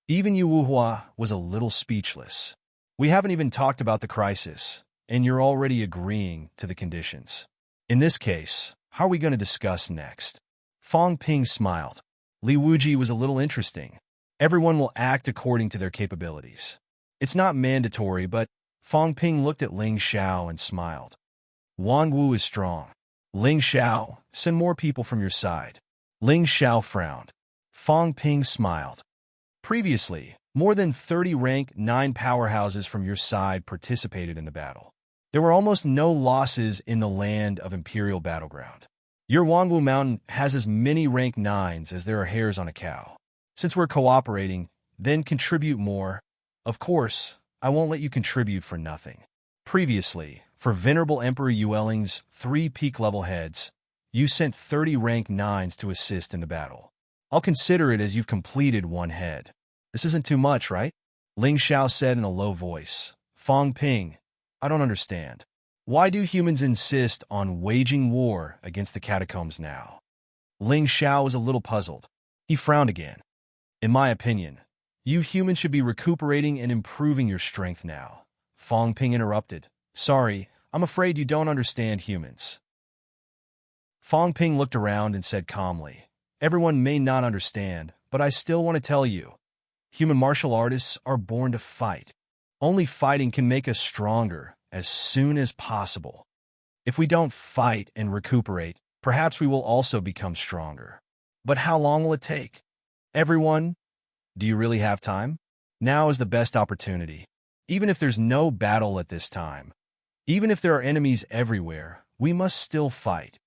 even Yu Wuhua was a little speechless. We haven't even talked about the crisis, and you're already agreeing to the conditions. In this case, how are we going to discuss next? Fong Ping smiled. Li Wuji was a little interesting. Everyone will act according to their capabilities. It's not mandatory, but Fong Ping looked at Ling Xiao and smiled. Wang Wu is strong. Ling Xiao, send more people from your side. Ling Xiao frowned. Fong Ping smiled. Previously, more than 30 rank 9 powerhouses from your side participated in the battle. There were almost no losses in the land of Imperial Battleground. Your Wangwu Mountain has as many rank 9s as there are hairs on a cow. Since we're cooperating, then contribute more. Of course, I won't let you contribute for nothing. Previously, for Venerable Emperor Yueling's 3 peak-level heads, you sent 30 rank 9s to assist in the battle. I'll consider it as you've completed 1 head. This isn't too much, right? Ling Xiao said in a low voice. Fong Ping, I don't understand. Why do humans insist on waging war against the catacombs now? Ling Xiao was a little puzzled. He frowned again. In my opinion, you humans should be recuperating and improving your strength now. Fong Ping interrupted. Sorry, I'm afraid you don't understand humans. Fong Ping looked around and said calmly, everyone may not understand, but I still want to tell you. Human martial artists are born to fight. Only fighting can make us stronger as soon as possible. If we don't fight and recuperate, perhaps we will also become stronger. But how long will it take? Everyone, do you really have time? Now is the best opportunity. Even if there's no battle at this time, even if there are enemies everywhere, we must still fight.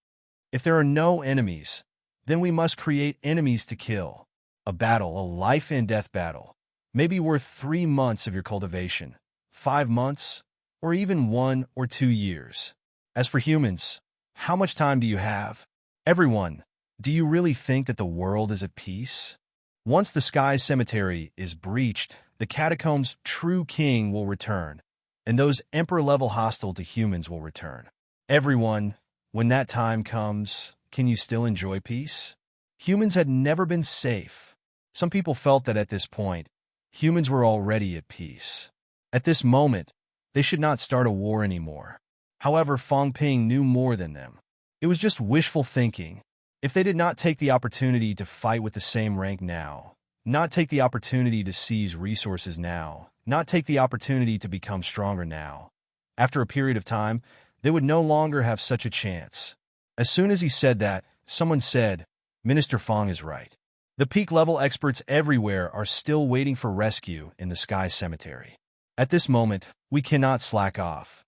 If there are no enemies, then we must create enemies to kill. A battle, a life and death battle, may be worth 3 months of your cultivation, 5 months, or even 1 or 2 years. As for humans, how much time do you have? Everyone, do you really think that the world is at peace? Once the sky cemetery is breached, the catacombs' true king will return, and those emperor-level hostile to humans will return. Everyone, when that time comes, can you still enjoy peace? Humans had never been safe. Some people felt that at this point, humans were already at peace. At this moment, they should not start a war anymore. However, Fong Ping knew more than them. It was just wishful thinking. If they did not take the opportunity to fight with the same rank now, not take the opportunity to seize resources now, not take the opportunity to become stronger now, after a period of time, they would no longer have such a chance. As soon as he said that, someone said, Minister Fong is right. The peak-level experts everywhere are still waiting for rescue in the Sky Cemetery. At this moment, we cannot slack off.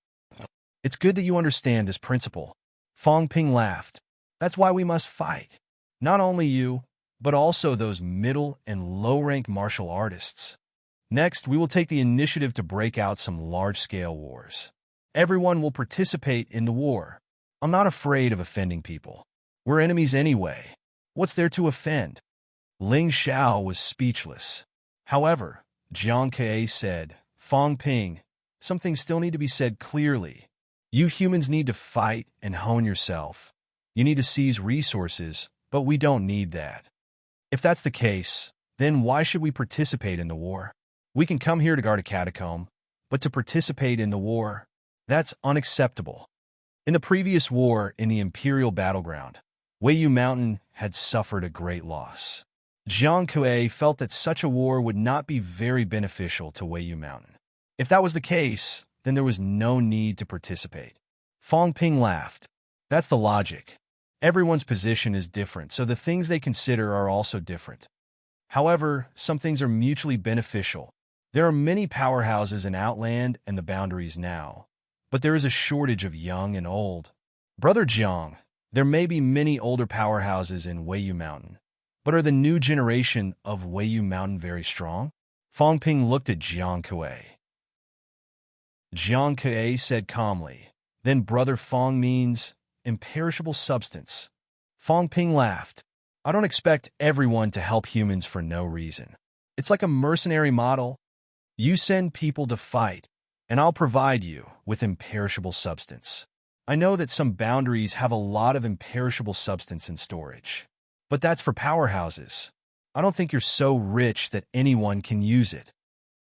It's good that you understand this principle. Fong Ping laughed. That's why we must fight. Not only you, but also those middle and low-rank martial artists. Next, we will take the initiative to break out some large-scale wars. Everyone will participate in the war. I'm not afraid of offending people. We're enemies anyway. What's there to offend? Ling Xiao was speechless. However, Jiang Ke said, Fong Ping, some things still need to be said clearly. You humans need to fight and hone yourself. You need to seize resources, but we don't need that. If that's the case, then why should we participate in the war? We can come here to guard a catacomb, but to participate in the war, that's unacceptable. In the previous war in the Imperial Battleground, Weiyu Mountain had suffered a great loss. Jiang Ke felt that such a war would not be very beneficial to Weiyu Mountain. If that was the case, then there was no need to participate. Fong Ping laughed. That's the logic. Everyone's position is different, so the things they consider are also different. However, some things are mutually beneficial. There are many powerhouses in Outland and the Boundaries now, but there is a shortage of young and old. Brother Jiang, there may be many older powerhouses in Weiyu Mountain, but are the new generation of Weiyu Mountain very strong? Fong Ping looked at Jiang Ke. Jiang Ke said calmly, then Brother Fong means imperishable substance. Fong Ping laughed. I don't expect everyone to help humans for no reason. It's like a mercenary model. You send people to fight, and I'll provide you with imperishable substance. I know that some boundaries have a lot of imperishable substance in storage, but that's for powerhouses. I don't think you're so rich that anyone can use it.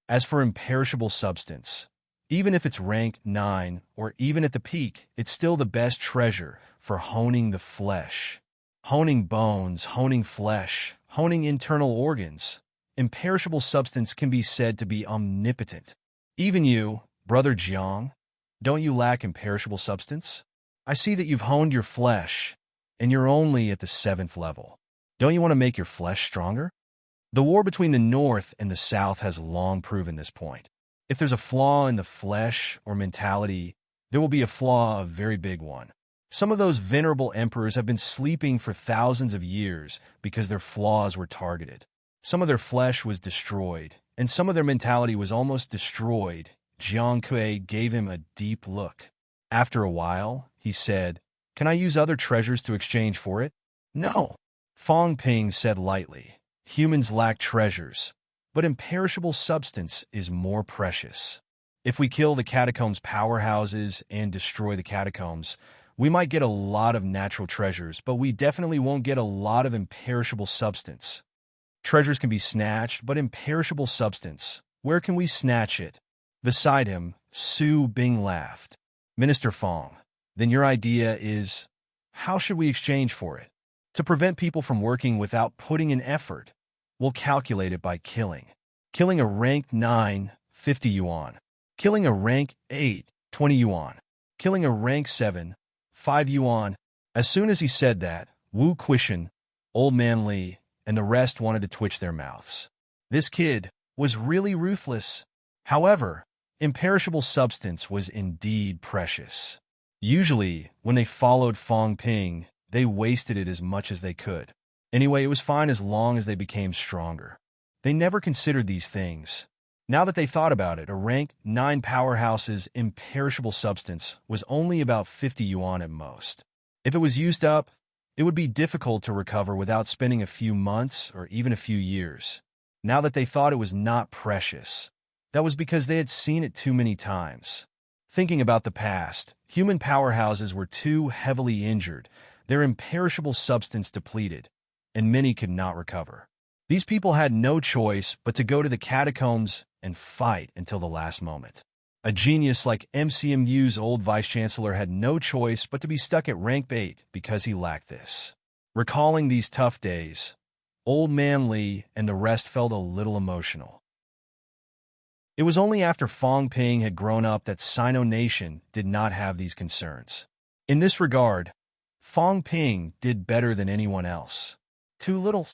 As for imperishable substance, even if it's rank 9 or even at the peak, it's still the best treasure for honing the flesh. Honing bones, honing flesh, honing internal organs. Imperishable substance can be said to be omnipotent. Even you, Brother Jiang, don't you lack imperishable substance? I see that you've honed your flesh, and you're only at the 7th level. Don't you want to make your flesh stronger? The war between the North and the South has long proven this point. If there's a flaw in the flesh or mentality, there will be a flaw, a very big one. Some of those venerable emperors have been sleeping for thousands of years because their flaws were targeted. Some of their flesh was destroyed, and some of their mentality was almost destroyed. Jiang Ke gave him a deep look. After a while, he said, Can I use other treasures to exchange for it? No. Fong Ping said lightly, Humans lack treasures, but imperishable substance is more precious. If we kill the catacombs' powerhouses and destroy the catacombs, we might get a lot of natural treasures, but we definitely won't get a lot of imperishable substance. Treasures can be snatched, but imperishable substance, where can we snatch it? Beside him, Su Bing laughed. Minister Fong, then your idea is, how should we exchange for it? To prevent people from working without putting in effort, we'll calculate it by killing. Killing a rank 9, 50 yuan. Killing a rank 8, 20 yuan. Killing a rank 7, 5 yuan. As soon as he said that, Wu Quishan, Old Man Li, and the rest wanted to twitch their mouths. This kid was really ruthless. However, imperishable substance was indeed precious. Usually, when they followed Fong Ping, they wasted it as much as they could. Anyway, it was fine as long as they became stronger. They never considered these things. Now that they thought about it, a rank 9 powerhouse's imperishable substance was only about 50 yuan at most. If it was used up, it would be difficult to recover without spending a few months or even a few years. Now that they thought it was not precious, that was because they had seen it too many times. Thinking about the past, human powerhouses were too heavily injured, their imperishable substance depleted, and many could not recover. These people had no choice but to go to the catacombs and fight until the last moment. A genius like MCMU's old vice-chancellor had no choice but to be stuck at rank 8 because he lacked this. Recalling these tough days, Old Man Li and the rest felt a little emotional. It was only after Fong Ping had grown up that Sino Nation did not have these concerns. In this regard, Fong Ping did better than anyone else. Too little.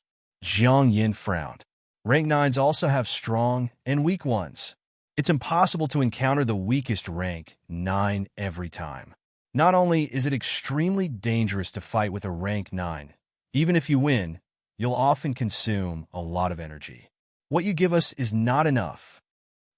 Jiang Yin frowned. Rank 9s also have strong and weak ones. It's impossible to encounter the weakest rank 9 every time. Not only is it extremely dangerous to fight with a rank 9, even if you win, you'll often consume a lot of energy. What you give us is not enough.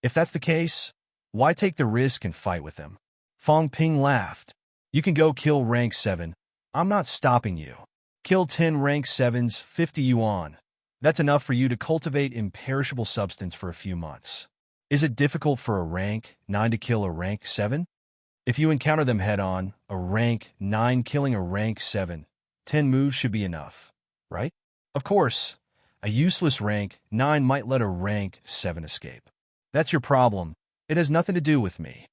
If that's the case, why take the risk and fight with them? Fong Ping laughed. You can go kill rank 7. I'm not stopping you. Kill 10 rank 7s, 50 yuan. That's enough for you to cultivate imperishable substance for a few months. Is it difficult for a rank 9 to kill a rank 7? If you encounter them head-on, a rank 9 killing a rank 7, 10 moves should be enough, right? Of course, a useless rank 9 might let a rank 7 escape. That's your problem. It has nothing to do with me.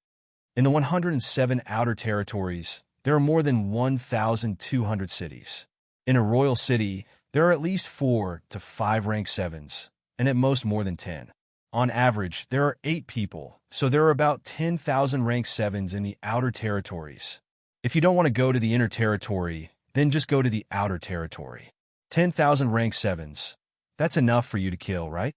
In the 107 outer territories, there are more than 1,200 cities. In a royal city, there are at least 4 to 5 rank 7s, and at most more than 10. On average, there are 8 people, so there are about 10,000 rank 7s in the outer territories. If you don't want to go to the inner territory, then just go to the outer territory. 10,000 rank 7s. That's enough for you to kill, right?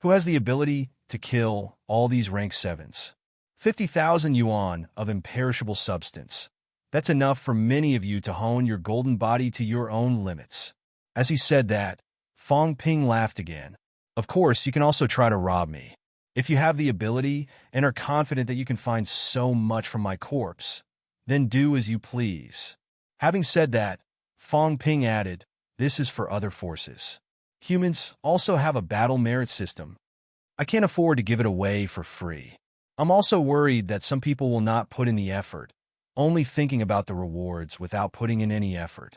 Who has the ability to kill all these rank 7s? 50,000 yuan of imperishable substance. That's enough for many of you to hone your golden body to your own limits. As he said that, Fong Ping laughed again. Of course, you can also try to rob me. If you have the ability and are confident that you can find so much from my corpse, then do as you please. Having said that, Fong Ping added, this is for other forces. Humans also have a battle merit system. I can't afford to give it away for free. I'm also worried that some people will not put in the effort, only thinking about the rewards without putting in any effort.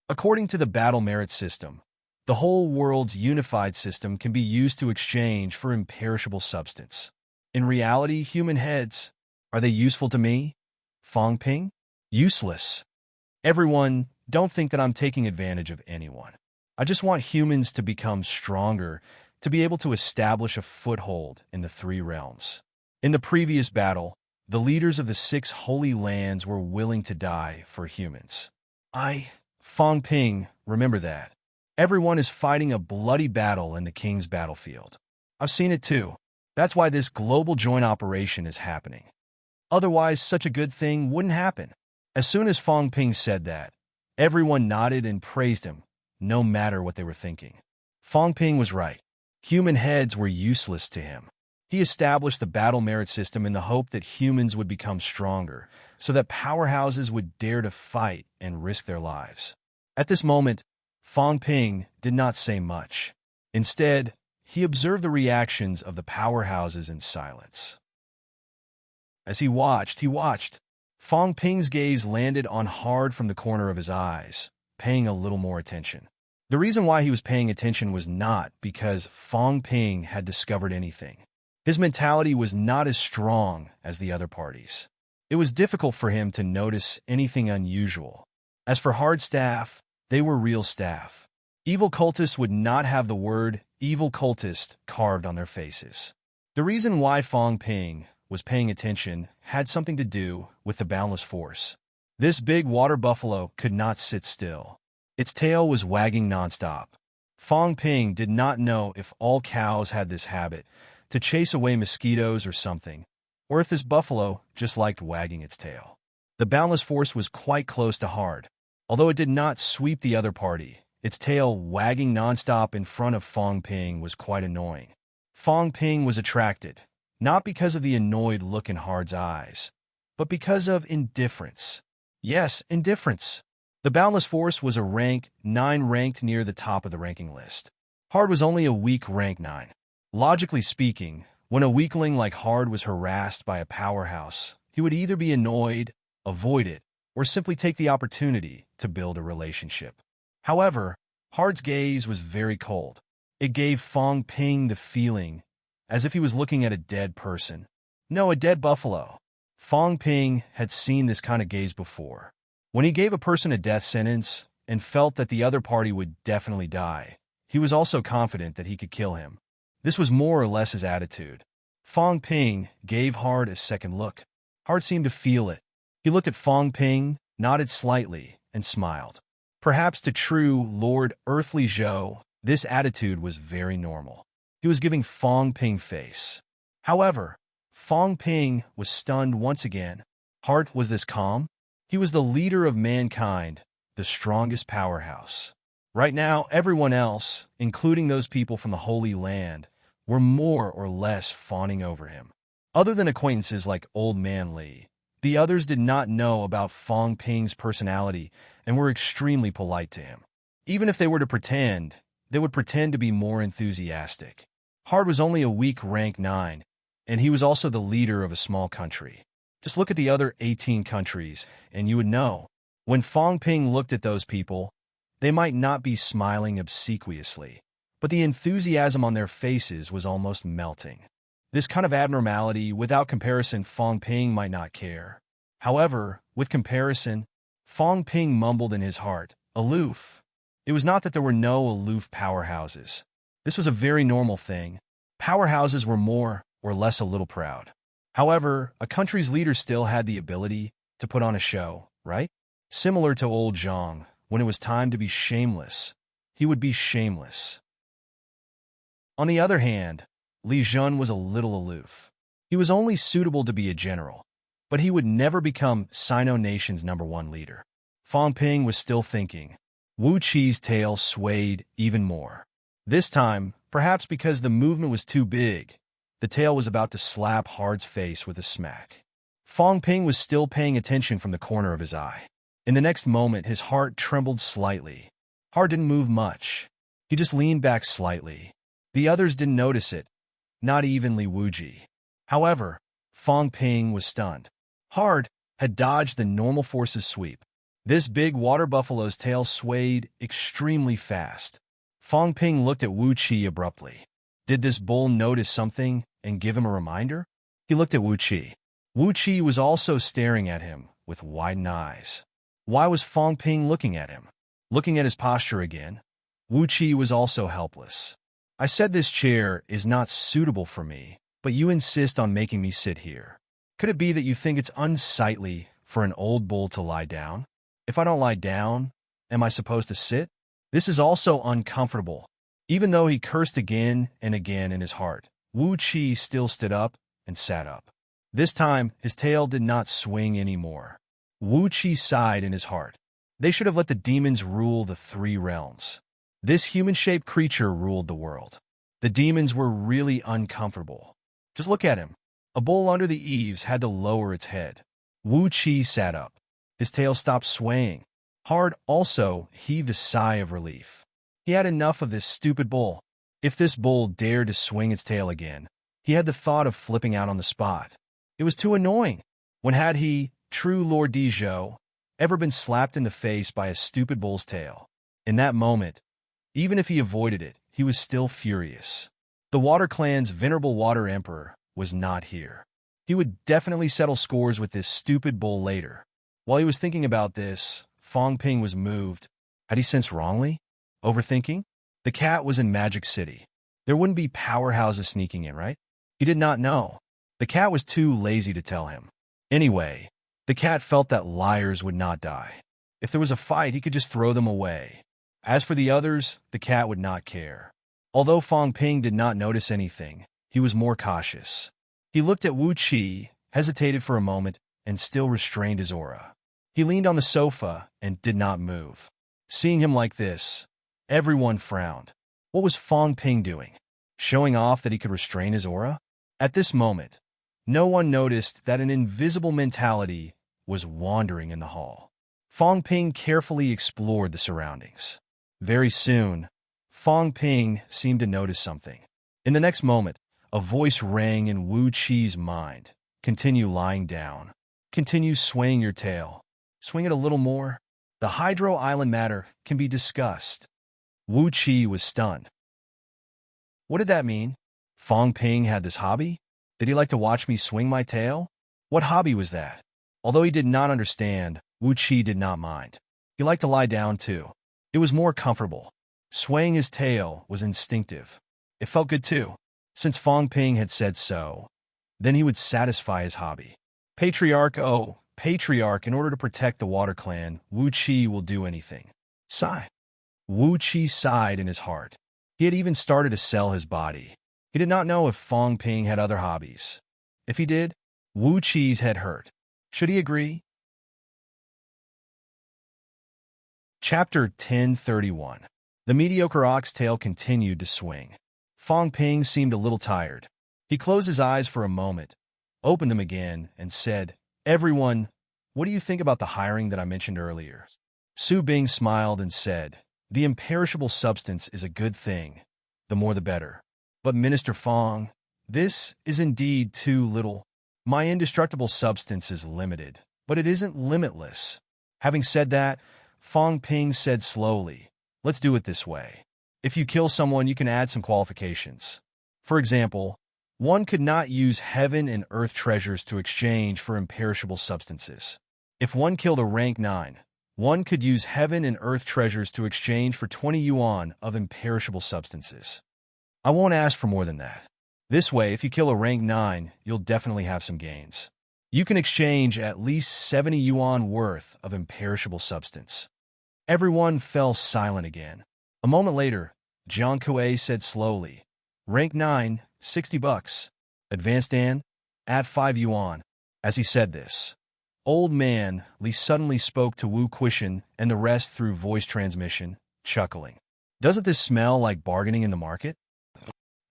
According to the battle merit system, the whole world's unified system can be used to exchange for imperishable substance. In reality, human heads, are they useful to me? Fong Ping? Useless. Everyone, don't think that I'm taking advantage of anyone. I just want humans to become stronger, to be able to establish a foothold in the 3 realms. In the previous battle, the leaders of the 6 holy lands were willing to die for humans. Fong Ping, remember that. Everyone is fighting a bloody battle in the king's battlefield. I've seen it too. That's why this global joint operation is happening. Otherwise, such a good thing wouldn't happen. As soon as Fong Ping said that, everyone nodded and praised him, no matter what they were thinking. Fong Ping was right. Human heads were useless to him. He established the battle merit system in the hope that humans would become stronger, so that powerhouses would dare to fight and risk their lives. At this moment, Fong Ping did not say much. Instead, he observed the reactions of the powerhouses in silence. As he watched. Fong Ping's gaze landed on Hard from the corner of his eyes, paying a little more attention. The reason why he was paying attention was not because Fong Ping had discovered anything. His mentality was not as strong as the other parties. It was difficult for him to notice anything unusual. As for hard staff, they were real staff. Evil cultists would not have the word evil cultist carved on their faces. The reason why Fong Ping was paying attention had something to do with the boundless force. This big water buffalo could not sit still. Its tail was wagging nonstop. Fong Ping did not know if all cows had this habit, to chase away mosquitoes or something, or if this buffalo just liked wagging its tail. The boundless force was quite close to Hard. Although it did not sweep the other party, its tail wagging nonstop in front of Fong Ping was quite annoying. Fong Ping was attracted, not because of the annoyed look in Hard's eyes, but because of indifference. Yes, indifference. The boundless force was a rank 9 ranked near the top of the ranking list. Hard was only a weak rank 9. Logically speaking, when a weakling like Hard was harassed by a powerhouse, he would either be annoyed, avoid it, or simply take the opportunity to build a relationship. However, Hard's gaze was very cold. It gave Fong Ping the feeling as if he was looking at a dead person. No, a dead buffalo. Fong Ping had seen this kind of gaze before. When he gave a person a death sentence and felt that the other party would definitely die, he was also confident that he could kill him. This was more or less his attitude. Fong Ping gave Hard a second look. Hard seemed to feel it. He looked at Fong Ping, nodded slightly, and smiled. Perhaps to true Lord Earthly Zhou, this attitude was very normal. He was giving Fong Ping face. However, Fong Ping was stunned once again. Hard was this calm? He was the leader of mankind, the strongest powerhouse. Right now, everyone else, including those people from the Holy Land, were more or less fawning over him. Other than acquaintances like Old Man Li, the others did not know about Fong Ping's personality and were extremely polite to him. Even if they were to pretend, they would pretend to be more enthusiastic. Hard was only a weak rank 9, and he was also the leader of a small country. Just look at the other 18 countries, and you would know. When Fong Ping looked at those people, they might not be smiling obsequiously, but the enthusiasm on their faces was almost melting. This kind of abnormality, without comparison, Fong Ping might not care. However, with comparison, Fong Ping mumbled in his heart, aloof. It was not that there were no aloof powerhouses. This was a very normal thing. Powerhouses were more or less a little proud. However, a country's leader still had the ability to put on a show, right? Similar to old Zhang, when it was time to be shameless, he would be shameless. On the other hand, Li Jun was a little aloof. He was only suitable to be a general, but he would never become Sino Nation's #1 leader. Fong Ping was still thinking. Wu Qi's tail swayed even more. This time, perhaps because the movement was too big, the tail was about to slap Hard's face with a smack. Fong Ping was still paying attention from the corner of his eye. In the next moment, his heart trembled slightly. Hard didn't move much. He just leaned back slightly. The others didn't notice it, not even Li Wuji. However, Fong Ping was stunned. Hard had dodged the normal force's sweep. This big water buffalo's tail swayed extremely fast. Fong Ping looked at Wu Qi abruptly. Did this bull notice something and give him a reminder? He looked at Wu Qi. Wu Qi was also staring at him with widened eyes. Why was Fong Ping looking at him? Looking at his posture again, Wu Qi was also helpless. I said this chair is not suitable for me, but you insist on making me sit here. Could it be that you think it's unsightly for an old bull to lie down? If I don't lie down, am I supposed to sit? This is also uncomfortable. Even though he cursed again and again in his heart, Wu Qi still stood up and sat up. This time, his tail did not swing anymore. Wu Qi sighed in his heart. They should have let the demons rule the 3 realms. This human-shaped creature ruled the world. The demons were really uncomfortable. Just look at him. A bull under the eaves had to lower its head. Wu Qi sat up. His tail stopped swaying. Hard also heaved a sigh of relief. He had enough of this stupid bull. If this bull dared to swing its tail again, he had the thought of flipping out on the spot. It was too annoying. When had he, true Lord Dizhou, ever been slapped in the face by a stupid bull's tail? In that moment, even if he avoided it, he was still furious. The Water Clan's venerable Water Emperor was not here. He would definitely settle scores with this stupid bull later. While he was thinking about this, Fong Ping was moved. Had he sensed wrongly? Overthinking? The cat was in Magic City. There wouldn't be powerhouses sneaking in, right? He did not know. The cat was too lazy to tell him. Anyway, the cat felt that liars would not die. If there was a fight, he could just throw them away. As for the others, the cat would not care. Although Fong Ping did not notice anything, he was more cautious. He looked at Wu Qi, hesitated for a moment, and still restrained his aura. He leaned on the sofa and did not move. Seeing him like this, everyone frowned. What was Fong Ping doing? Showing off that he could restrain his aura? At this moment, no one noticed that an invisible mentality was wandering in the hall. Fong Ping carefully explored the surroundings. Very soon, Fong Ping seemed to notice something. In the next moment, a voice rang in Wu Qi's mind. Continue lying down. Continue swaying your tail. Swing it a little more. The Hydro Island matter can be discussed. Wu Qi was stunned. What did that mean? Fong Ping had this hobby? Did he like to watch me swing my tail? What hobby was that? Although he did not understand, Wu Qi did not mind. He liked to lie down too. It was more comfortable. Swaying his tail was instinctive. It felt good too. Since Fong Ping had said so, then he would satisfy his hobby. Patriarch, in order to protect the Water Clan, Wu Qi will do anything. Sigh. Wu Qi sighed in his heart. He had even started to sell his body. He did not know if Fong Ping had other hobbies. If he did, Wu Qi's head hurt. Should he agree? Chapter 1031. The mediocre oxtail continued to swing. Fong Ping seemed a little tired. He closed his eyes for a moment, opened them again, and said, Everyone, what do you think about the hiring that I mentioned earlier? Su Bing smiled and said, The imperishable substance is a good thing. The more the better. But Minister Fong, this is indeed too little. My indestructible substance is limited, but it isn't limitless. Having said that, Fong Ping said slowly, Let's do it this way. If you kill someone, you can add some qualifications. For example, one could not use heaven and earth treasures to exchange for imperishable substances. If one killed a rank 9, one could use heaven and earth treasures to exchange for 20 yuan of imperishable substances. I won't ask for more than that. This way, if you kill a rank 9, you'll definitely have some gains. You can exchange at least 70 yuan worth of imperishable substance. Everyone fell silent again. A moment later, Jiang Kuei said slowly, Rank 9, 60 bucks. Advanced Dan, add 5 yuan. As he said this, Old Man Li suddenly spoke to Wu Quishan and the rest through voice transmission, chuckling. Doesn't this smell like bargaining in the market?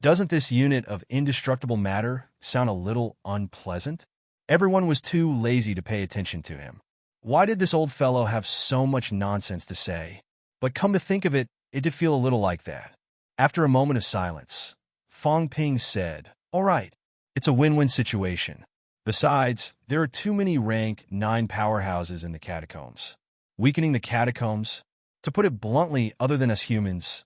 Doesn't this unit of indestructible matter sound a little unpleasant? Everyone was too lazy to pay attention to him. Why did this old fellow have so much nonsense to say? But come to think of it, it did feel a little like that. After a moment of silence, Fong Ping said, All right, it's a win-win situation. Besides, there are too many rank 9 powerhouses in the catacombs. Weakening the catacombs? To put it bluntly, other than us humans,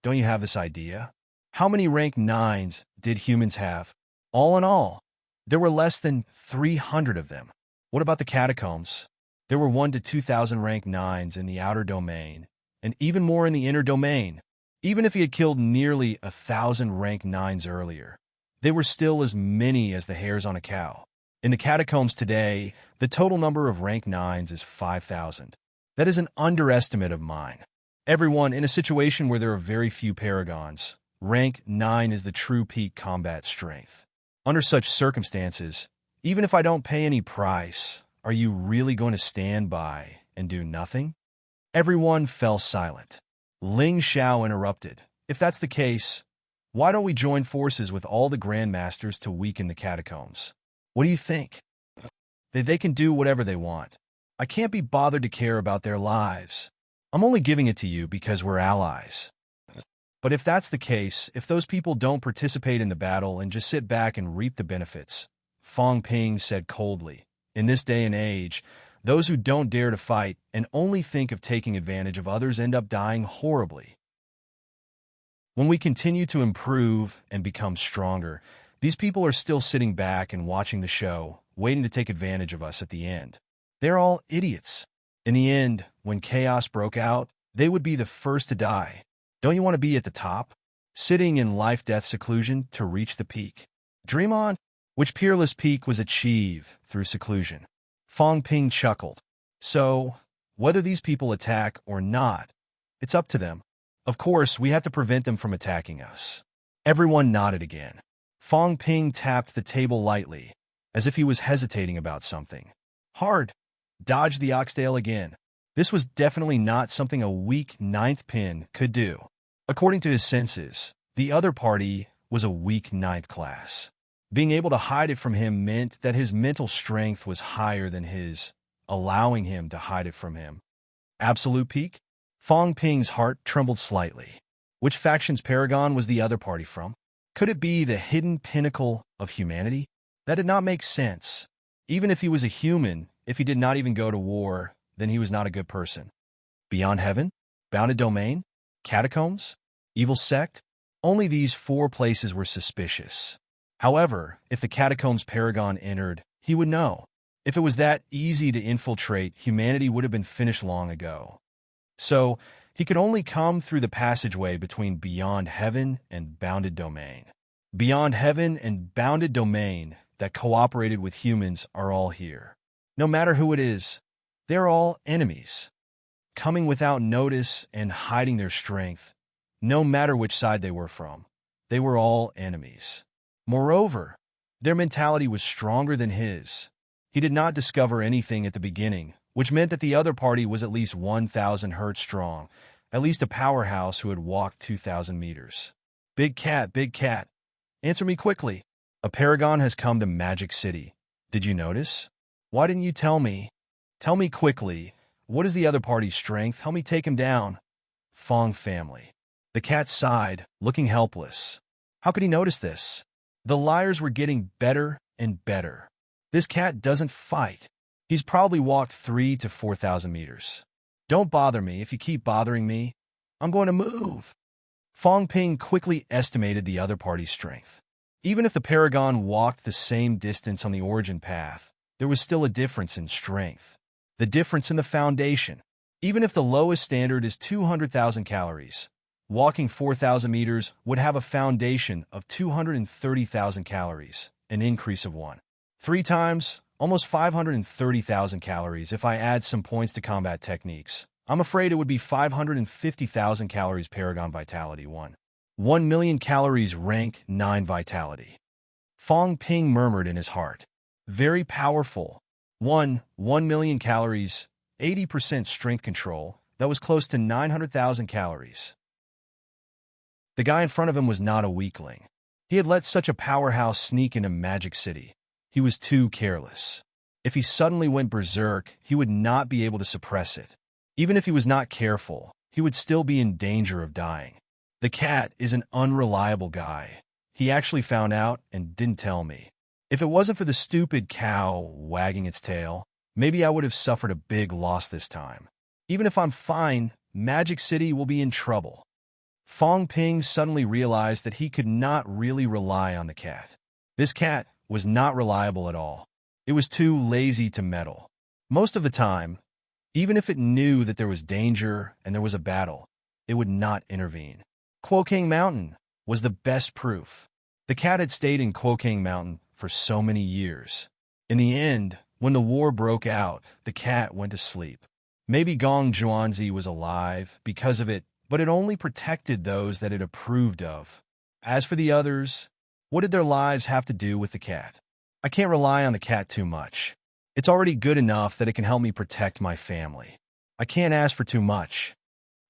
don't you have this idea? How many rank 9s did humans have? All in all, there were less than 300 of them. What about the catacombs? There were 1 to 2,000 rank 9s in the outer domain, and even more in the inner domain. Even if he had killed nearly 1,000 rank 9s earlier, they were still as many as the hairs on a cow. In the catacombs today, the total number of rank 9s is 5,000. That is an underestimate of mine. Everyone, in a situation where there are very few paragons, rank 9 is the true peak combat strength. Under such circumstances, even if I don't pay any price, are you really going to stand by and do nothing? Everyone fell silent. Ling Xiao interrupted. If that's the case, why don't we join forces with all the grandmasters to weaken the catacombs? What do you think? They can do whatever they want. I can't be bothered to care about their lives. I'm only giving it to you because we're allies. But if that's the case, if those people don't participate in the battle and just sit back and reap the benefits, Fong Ping said coldly, in this day and age, those who don't dare to fight and only think of taking advantage of others end up dying horribly. When we continue to improve and become stronger, These people are still sitting back and watching the show, waiting to take advantage of us at the end. They're all idiots. In the end, when chaos broke out, they would be the first to die. Don't you want to be at the top? Sitting in life-death seclusion to reach the peak. Dream on? Which peerless peak was achieved through seclusion? Fong Ping chuckled. So, whether these people attack or not, it's up to them. Of course, we have to prevent them from attacking us. Everyone nodded again. Fong Ping tapped the table lightly, as if he was hesitating about something. Hard. Dodged the oxtail again. This was definitely not something a weak ninth pin could do. According to his senses, the other party was a weak ninth class. Being able to hide it from him meant that his mental strength was higher than his, allowing him to hide it from him. Absolute peak? Fong Ping's heart trembled slightly. Which faction's paragon was the other party from? Could it be the hidden pinnacle of humanity? That did not make sense. Even if he was a human, if he did not even go to war, then he was not a good person. Beyond heaven? Bounded domain? Catacombs? Evil sect? Only these 4 places were suspicious. However, if the catacombs paragon entered, he would know. If it was that easy to infiltrate, humanity would have been finished long ago. So, he could only come through the passageway between beyond heaven and bounded domain. Beyond heaven and bounded domain that cooperated with humans are all here. No matter who it is, they're all enemies. Coming without notice and hiding their strength, no matter which side they were from, they were all enemies. Moreover, their mentality was stronger than his. He did not discover anything at the beginning, which meant that the other party was at least 1,000 hertz strong, at least a powerhouse who had walked 2,000 meters. Big cat, answer me quickly. A paragon has come to Magic City. Did you notice? Why didn't you tell me? Tell me quickly. What is the other party's strength? Help me take him down. Fong family. The cat sighed, looking helpless. How could he notice this? The liars were getting better and better. This cat doesn't fight. He's probably walked 3,000 to 4,000 meters. Don't bother me. If you keep bothering me, I'm going to move. Fong Ping quickly estimated the other party's strength. Even if the paragon walked the same distance on the origin path, there was still a difference in strength. The difference in the foundation. Even if the lowest standard is 200,000 calories, walking 4,000 meters would have a foundation of 230,000 calories, an increase of 3 times, almost 530,000 calories if I add some points to combat techniques. I'm afraid it would be 550,000 calories paragon vitality 1 million calories rank 9 vitality. Fong Ping murmured in his heart. Very powerful. 1 million calories, 80% strength control, that was close to 900,000 calories. The guy in front of him was not a weakling. He had let such a powerhouse sneak into Magic City. He was too careless. If he suddenly went berserk, he would not be able to suppress it. Even if he was not careful, he would still be in danger of dying. The cat is an unreliable guy. He actually found out and didn't tell me. If it wasn't for the stupid cow wagging its tail, maybe I would have suffered a big loss this time. Even if I'm fine, Magic City will be in trouble. Fong Ping suddenly realized that he could not really rely on the cat. This cat was not reliable at all. It was too lazy to meddle. Most of the time, even if it knew that there was danger and there was a battle, it would not intervene. Quokang Mountain was the best proof. The cat had stayed in Quokang Mountain for so many years. In the end, when the war broke out, the cat went to sleep. Maybe Gong Zhuanzi was alive because of it, but it only protected those that it approved of. As for the others, what did their lives have to do with the cat? I can't rely on the cat too much. It's already good enough that it can help me protect my family. I can't ask for too much.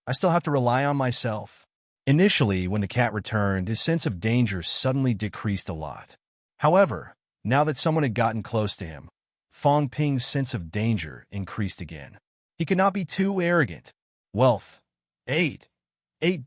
I still have to rely on myself. Initially, when the cat returned, his sense of danger suddenly decreased a lot. However, now that someone had gotten close to him, Fong Ping's sense of danger increased again. He could not be too arrogant. Wealth. 8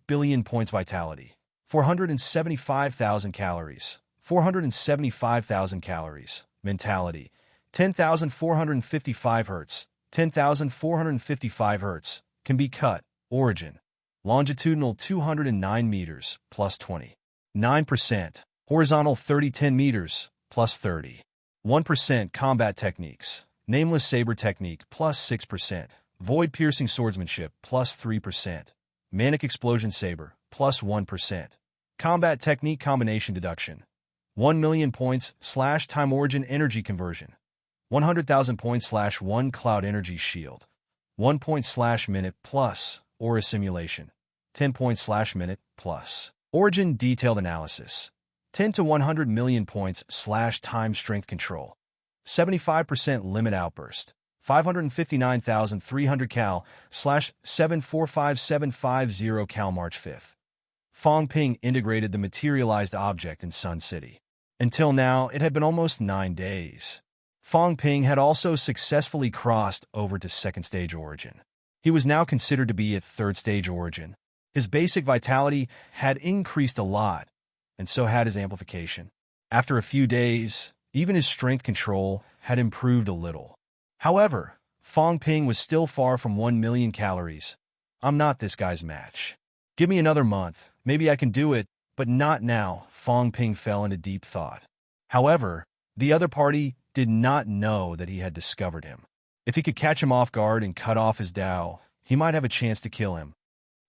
billion points vitality. 475,000 calories. 475,000 calories. Mentality. 10,455 hertz. 10,455 hertz. Can be cut. Origin. Longitudinal 209 meters, plus 20. 9%. Horizontal 30-10 meters, plus 30. 1% combat techniques. Nameless saber technique, plus 6%. Void piercing swordsmanship, plus 3%. Manic explosion saber, plus 1%. Combat technique combination deduction. 1,000,000 points / time origin energy conversion. 100,000 points / 1 cloud energy shield. 1 point / minute plus aura simulation. 10 points / minute plus origin detailed analysis. 10 to 100 million points / time strength control. 75% limit outburst. 559,300 cal / 745750 cal March 5th. Fong Ping integrated the materialized object in Sun City. Until now, it had been almost 9 days. Fong Ping had also successfully crossed over to second stage origin. He was now considered to be at third stage origin. His basic vitality had increased a lot, and so had his amplification. After a few days, even his strength control had improved a little. However, Fong Ping was still far from 1,000,000 calories. I'm not this guy's match. Give me another month, maybe I can do it, but not now. Fong Ping fell into deep thought. However, the other party did not know that he had discovered him. If he could catch him off guard and cut off his Dao, he might have a chance to kill him.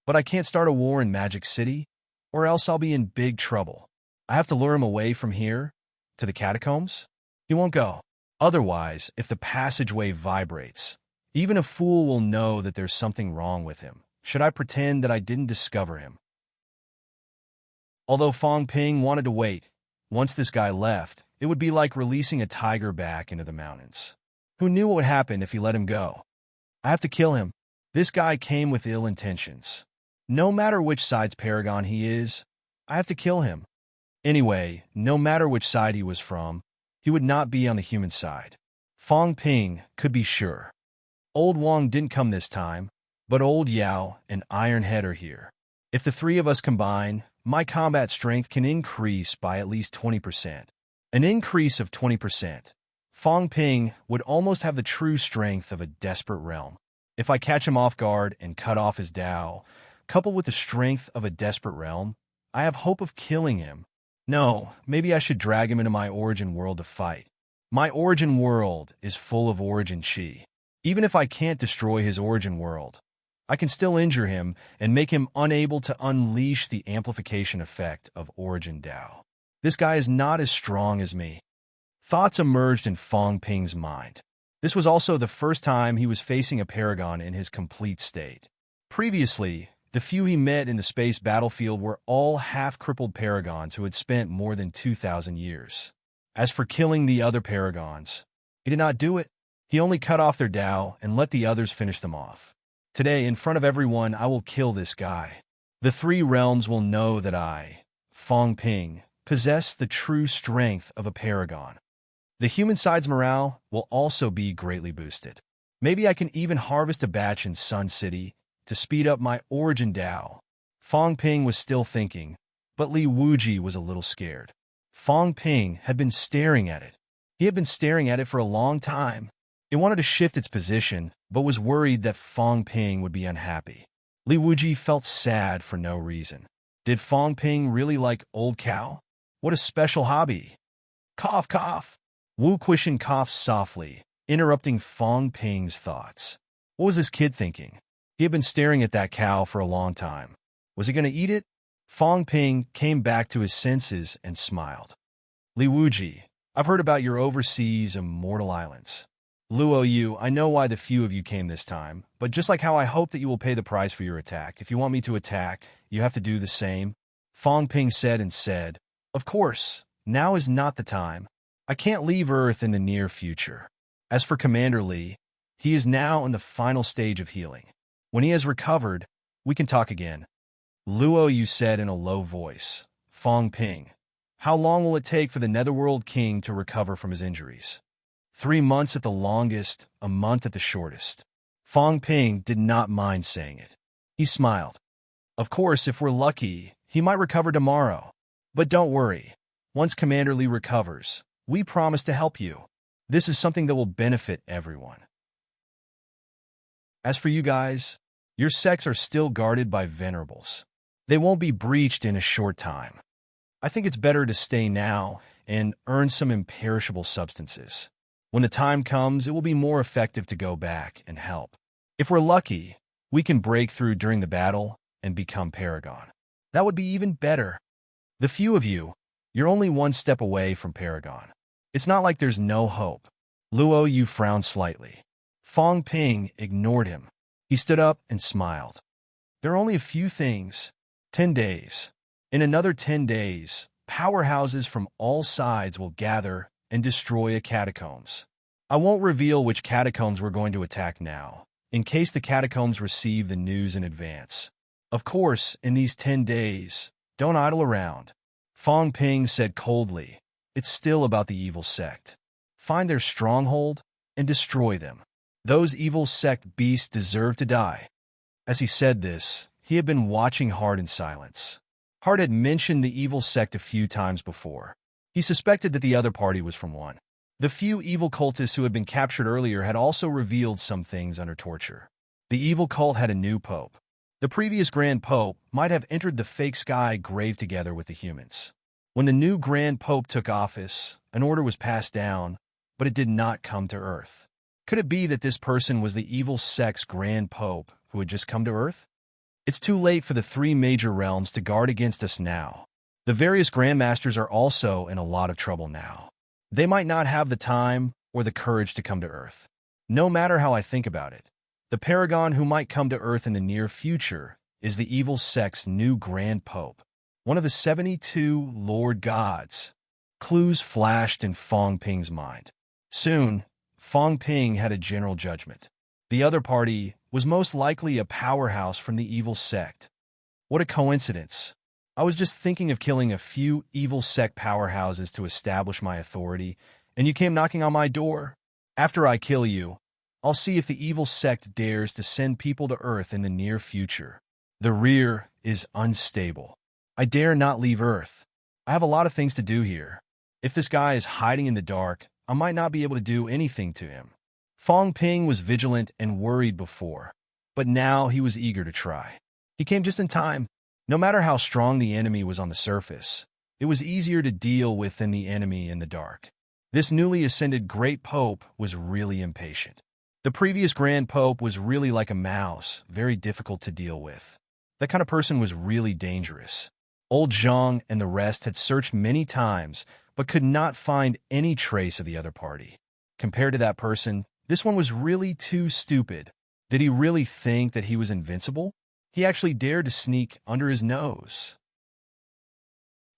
But I can't start a war in Magic City, or else I'll be in big trouble. I have to lure him away from here, to the catacombs? He won't go. Otherwise, if the passageway vibrates, even a fool will know that there's something wrong with him. Should I pretend that I didn't discover him? Although Fong Ping wanted to wait, once this guy left, it would be like releasing a tiger back into the mountains. Who knew what would happen if he let him go? I have to kill him. This guy came with ill intentions. No matter which side's paragon he is, I have to kill him. Anyway, no matter which side he was from, he would not be on the human side. Fong Ping could be sure. Old Wang didn't come this time, but Old Yao and Iron Head are here. If the three of us combine, my combat strength can increase by at least 20%. An increase of 20%. Fong Ping would almost have the true strength of a desperate realm. If I catch him off guard and cut off his Dao, coupled with the strength of a desperate realm, I have hope of killing him. No, maybe I should drag him into my origin world to fight. My origin world is full of origin chi. Even if I can't destroy his origin world, I can still injure him and make him unable to unleash the amplification effect of origin Dao. This guy is not as strong as me. Thoughts emerged in Fong Ping's mind. This was also the first time he was facing a paragon in his complete state. Previously, the few he met in the space battlefield were all half-crippled paragons who had spent more than 2,000 years. As for killing the other paragons, he did not do it. He only cut off their Dao and let the others finish them off. Today, in front of everyone, I will kill this guy. The three realms will know that I, Fong Ping, possess the true strength of a paragon. The human side's morale will also be greatly boosted. Maybe I can even harvest a batch in Sun City to speed up my origin Dao. Fong Ping was still thinking, but Li Wuji was a little scared. Fong Ping had been staring at it. He had been staring at it for a long time. It wanted to shift its position, but was worried that Fong Ping would be unhappy. Li Wuji felt sad for no reason. Did Fong Ping really like old cow? What a special hobby. Cough, cough. Wu Quishan coughed softly, interrupting Fong Ping's thoughts. What was this kid thinking? He had been staring at that cow for a long time. Was he going to eat it? Fong Ping came back to his senses and smiled. Li Wuji, I've heard about your overseas immortal islands. Luo Yu, I know why the few of you came this time, but just like how I hope that you will pay the price for your attack, if you want me to attack, you have to do the same. Fong Ping said, of course, now is not the time. I can't leave Earth in the near future. As for Commander Li, he is now in the final stage of healing. When he has recovered, we can talk again. Luo Yu said in a low voice. Fong Ping, how long will it take for the Netherworld King to recover from his injuries? 3 months at the longest, a month at the shortest. Fong Ping did not mind saying it. He smiled. Of course, if we're lucky, he might recover tomorrow. But don't worry. Once Commander Li recovers, we promise to help you. This is something that will benefit everyone. As for you guys, your sects are still guarded by venerables. They won't be breached in a short time. I think it's better to stay now and earn some imperishable substances. When the time comes, it will be more effective to go back and help. If we're lucky, we can break through during the battle and become Paragon. That would be even better. The few of you, you're only one step away from Paragon. It's not like there's no hope. Luo Yu frowned slightly. Fong Ping ignored him. He stood up and smiled. There are only a few things. 10 days. In another 10 days, powerhouses from all sides will gather and destroy a catacombs. I won't reveal which catacombs we're going to attack now, in case the catacombs receive the news in advance. Of course, in these 10 days, don't idle around. Fong Ping said coldly, it's still about the evil sect. Find their stronghold and destroy them. Those evil sect beasts deserve to die. As he said this, he had been watching Hart in silence. Hart had mentioned the evil sect a few times before. He suspected that the other party was from one. The few evil cultists who had been captured earlier had also revealed some things under torture. The evil cult had a new pope. The previous Grand Pope might have entered the fake sky grave together with the humans. When the new Grand Pope took office, an order was passed down, but it did not come to Earth. Could it be that this person was the evil sect's Grand Pope who had just come to Earth? It's too late for the three major realms to guard against us now. The various Grandmasters are also in a lot of trouble now. They might not have the time or the courage to come to Earth. No matter how I think about it, the Paragon who might come to Earth in the near future is the evil sect's new Grand Pope, one of the 72 Lord Gods. Clues flashed in Fong Ping's mind. Soon, Fong Ping had a general judgment. The other party was most likely a powerhouse from the evil sect. What a coincidence. I was just thinking of killing a few evil sect powerhouses to establish my authority, and you came knocking on my door. After I kill you, I'll see if the evil sect dares to send people to Earth in the near future. The rear is unstable. I dare not leave Earth. I have a lot of things to do here. If this guy is hiding in the dark, I might not be able to do anything to him. Fong Ping was vigilant and worried before, but now he was eager to try. He came just in time. No matter how strong the enemy was on the surface, it was easier to deal with than the enemy in the dark. This newly ascended Great Pope was really impatient. The previous Grand Pope was really like a mouse, very difficult to deal with. That kind of person was really dangerous. Old Zhang and the rest had searched many times, but could not find any trace of the other party. Compared to that person, this one was really too stupid. Did he really think that he was invincible? He actually dared to sneak under his nose.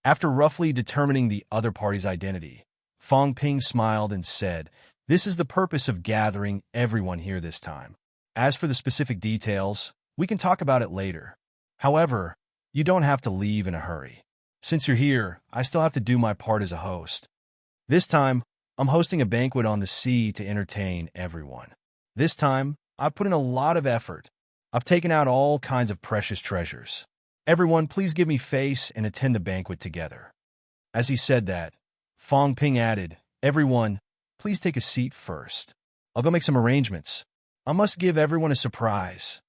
After roughly determining the other party's identity, Fong Ping smiled and said, "This is the purpose of gathering everyone here this time. As for the specific details, we can talk about it later. However, you don't have to leave in a hurry. Since you're here, I still have to do my part as a host. This time, I'm hosting a banquet on the sea to entertain everyone. This time, I've put in a lot of effort. I've taken out all kinds of precious treasures. Everyone, please give me face and attend the banquet together." As he said that, Fong Ping added, "Everyone, please take a seat first. I'll go make some arrangements. I must give everyone a surprise.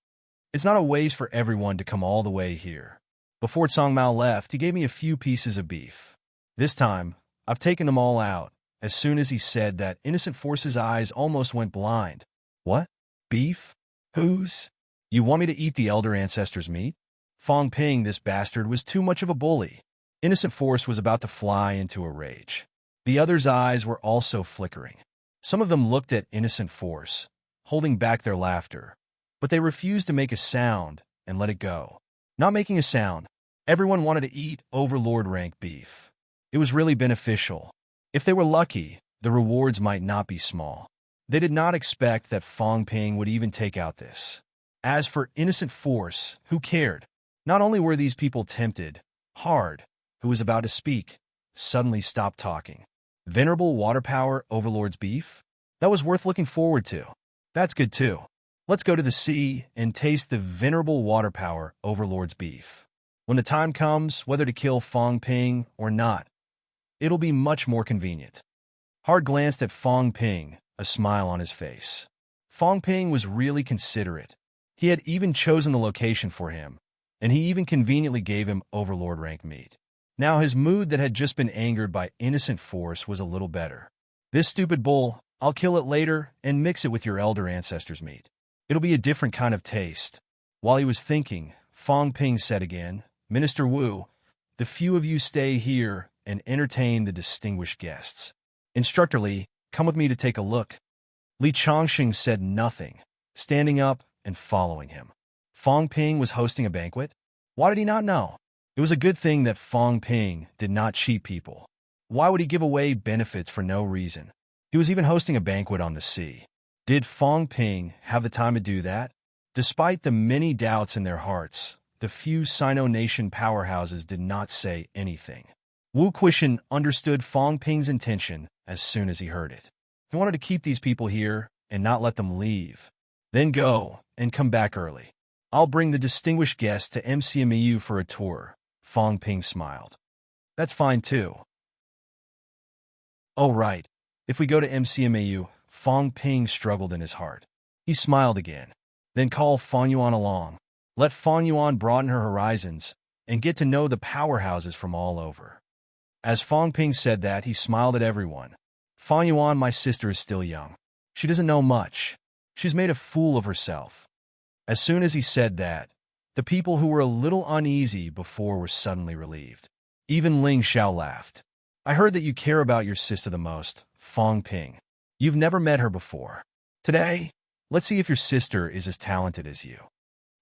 It's not a waste for everyone to come all the way here." Before Tsang Mao left, he gave me a few pieces of beef. This time, I've taken them all out. As soon as he said that, Innocent Force's eyes almost went blind. "What? Beef? Whose? You want me to eat the elder ancestors' meat?" Fong Ping, this bastard, was too much of a bully. Innocent Force was about to fly into a rage. The others' eyes were also flickering. Some of them looked at Innocent Force, holding back their laughter, but they refused to make a sound and let it go. Not making a sound, everyone wanted to eat Overlord rank beef. It was really beneficial. If they were lucky, the rewards might not be small. They did not expect that Fong Ping would even take out this. As for Innocent Force, who cared? Not only were these people tempted, Hard, who was about to speak, suddenly stopped talking. Venerable Water Power Overlord's beef? That was worth looking forward to. That's good too. Let's go to the sea and taste the Venerable Water Power Overlord's beef. When the time comes, whether to kill Fong Ping or not, it'll be much more convenient. Hard glanced at Fong Ping, a smile on his face. Fong Ping was really considerate. He had even chosen the location for him, and he even conveniently gave him Overlord rank meat. Now his mood that had just been angered by innocent force was a little better. This stupid bull, I'll kill it later and mix it with your elder ancestors' meat. It'll be a different kind of taste. While he was thinking, Fong Ping said again, Minister Wu, the few of you stay here and entertain the distinguished guests. Instructor Li, come with me to take a look. Li Chongqing said nothing, standing up and following him. Fong Ping was hosting a banquet? Why did he not know? It was a good thing that Fong Ping did not cheat people. Why would he give away benefits for no reason? He was even hosting a banquet on the sea. Did Fong Ping have the time to do that? Despite the many doubts in their hearts, the few Sino nation powerhouses did not say anything. Wu Quishan understood Fong Ping's intention as soon as he heard it. He wanted to keep these people here and not let them leave. Then go and come back early. I'll bring the distinguished guests to MCMEU for a tour. Fong Ping smiled. That's fine too. Oh right, if we go to MCMEU, Fong Ping struggled in his heart. He smiled again. Then call Fong Yuan along. Let Fong Yuan broaden her horizons and get to know the powerhouses from all over. As Fong Ping said that, he smiled at everyone. Fong Yuan, my sister, is still young. She doesn't know much. She's made a fool of herself. As soon as he said that, the people who were a little uneasy before were suddenly relieved. Even Ling Xiao laughed. I heard that you care about your sister the most, Fong Ping. You've never met her before. Today, let's see if your sister is as talented as you.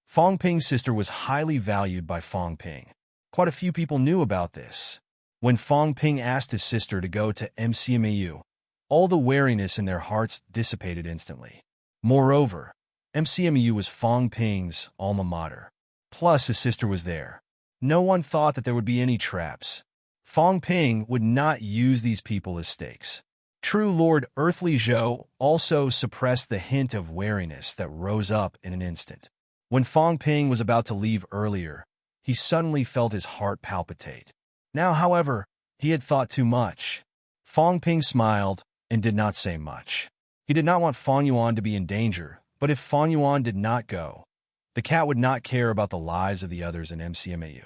Fong Ping's sister was highly valued by Fong Ping. Quite a few people knew about this. When Fong Ping asked his sister to go to MCMEU, all the wariness in their hearts dissipated instantly. Moreover, MCMEU was Fong Ping's alma mater. Plus, his sister was there. No one thought that there would be any traps. Fong Ping would not use these people as stakes. True Lord Earthly Zhou also suppressed the hint of wariness that rose up in an instant. When Fong Ping was about to leave earlier, he suddenly felt his heart palpitate. Now, however, he had thought too much. Fong Ping smiled and did not say much. He did not want Fong Yuan to be in danger, but if Fong Yuan did not go, the cat would not care about the lives of the others in MCMEU.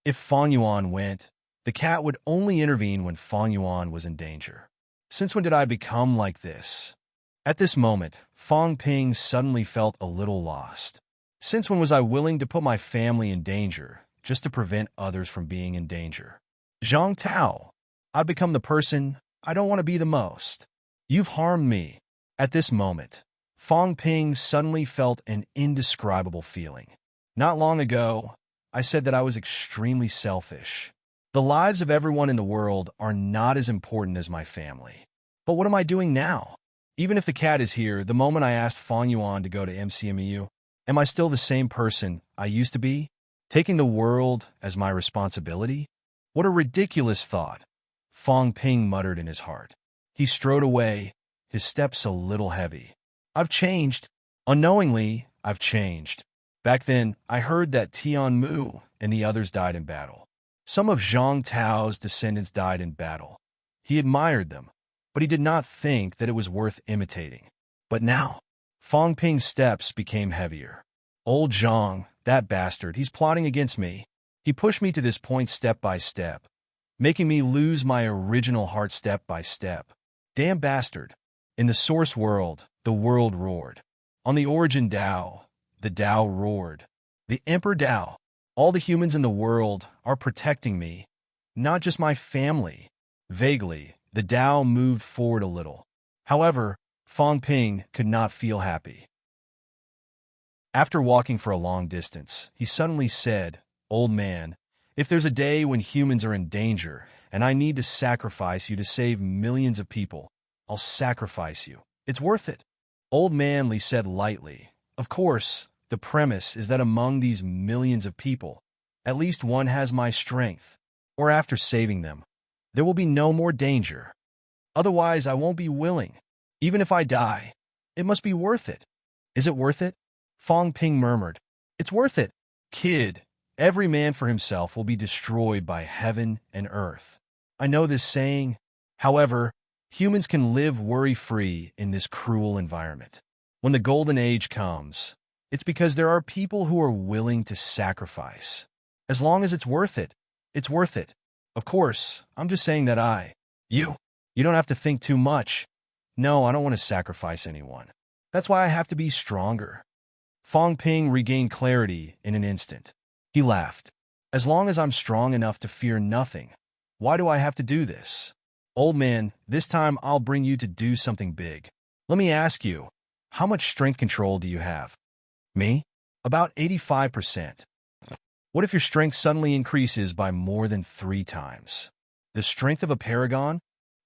If Fong Yuan went, the cat would only intervene when Fong Yuan was in danger. Since when did I become like this? At this moment, Fong Ping suddenly felt a little lost. Since when was I willing to put my family in danger just to prevent others from being in danger? Zhang Tao, I've become the person I don't want to be the most. You've harmed me. At this moment, Fong Ping suddenly felt an indescribable feeling. Not long ago, I said that I was extremely selfish. The lives of everyone in the world are not as important as my family. But what am I doing now? Even if the cat is here, the moment I asked Fong Yuan to go to MCMEU, am I still the same person I used to be? Taking the world as my responsibility? What a ridiculous thought, Fong Ping muttered in his heart. He strode away, his steps a little heavy. I've changed. Unknowingly, I've changed. Back then, I heard that Tian Mu and the others died in battle. Some of Zhang Tao's descendants died in battle. He admired them, but he did not think that it was worth imitating. But now, Fong Ping's steps became heavier. Old Zhang, that bastard, he's plotting against me. He pushed me to this point step by step, making me lose my original heart step by step. Damn bastard. In the source world, the world roared. On the origin Tao, the Tao roared. The Emperor Tao, all the humans in the world are protecting me, not just my family. Vaguely, the Tao moved forward a little. However, Fong Ping could not feel happy. After walking for a long distance, he suddenly said, Old man, if there's a day when humans are in danger and I need to sacrifice you to save millions of people, I'll sacrifice you. It's worth it. Old man Li said lightly, Of course, the premise is that among these millions of people, at least one has my strength, or after saving them, there will be no more danger. Otherwise, I won't be willing. Even if I die, it must be worth it. Is it worth it? Fong Ping murmured. It's worth it. Kid, every man for himself will be destroyed by heaven and earth. I know this saying. However, humans can live worry-free in this cruel environment. When the golden age comes, it's because there are people who are willing to sacrifice. As long as it's worth it, it's worth it. Of course, I'm just saying that You. You don't have to think too much. No, I don't want to sacrifice anyone. That's why I have to be stronger. Fong Ping regained clarity in an instant. He laughed. As long as I'm strong enough to fear nothing, why do I have to do this? Old man, this time I'll bring you to do something big. Let me ask you, how much strength control do you have? Me? About 85%. What if your strength suddenly increases by more than 3 times? The strength of a paragon?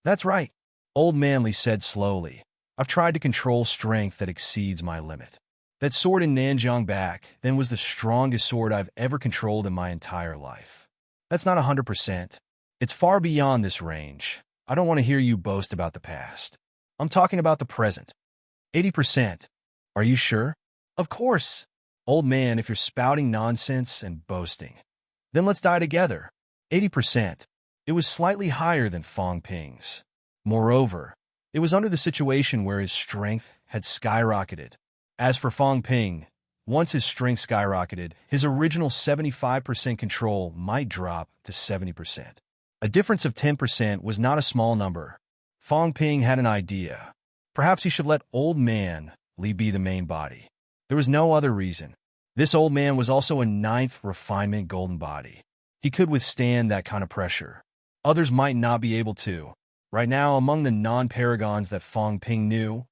That's right, Old Manly said slowly. I've tried to control strength that exceeds my limit. That sword in Nanjiang back then was the strongest sword I've ever controlled in my entire life. That's not 100%. It's far beyond this range. I don't want to hear you boast about the past. I'm talking about the present. 80%. Are you sure? Of course. Old man, if you're spouting nonsense and boasting, then let's die together. 80%. It was slightly higher than Fong Ping's. Moreover, it was under the situation where his strength had skyrocketed. As for Fong Ping, once his strength skyrocketed, his original 75% control might drop to 70%. A difference of 10% was not a small number. Fong Ping had an idea. Perhaps he should let Old Man Li be the main body. There was no other reason. This old man was also a 9th refinement golden body. He could withstand that kind of pressure. Others might not be able to. Right now, among the non-paragons that Fong Ping knew,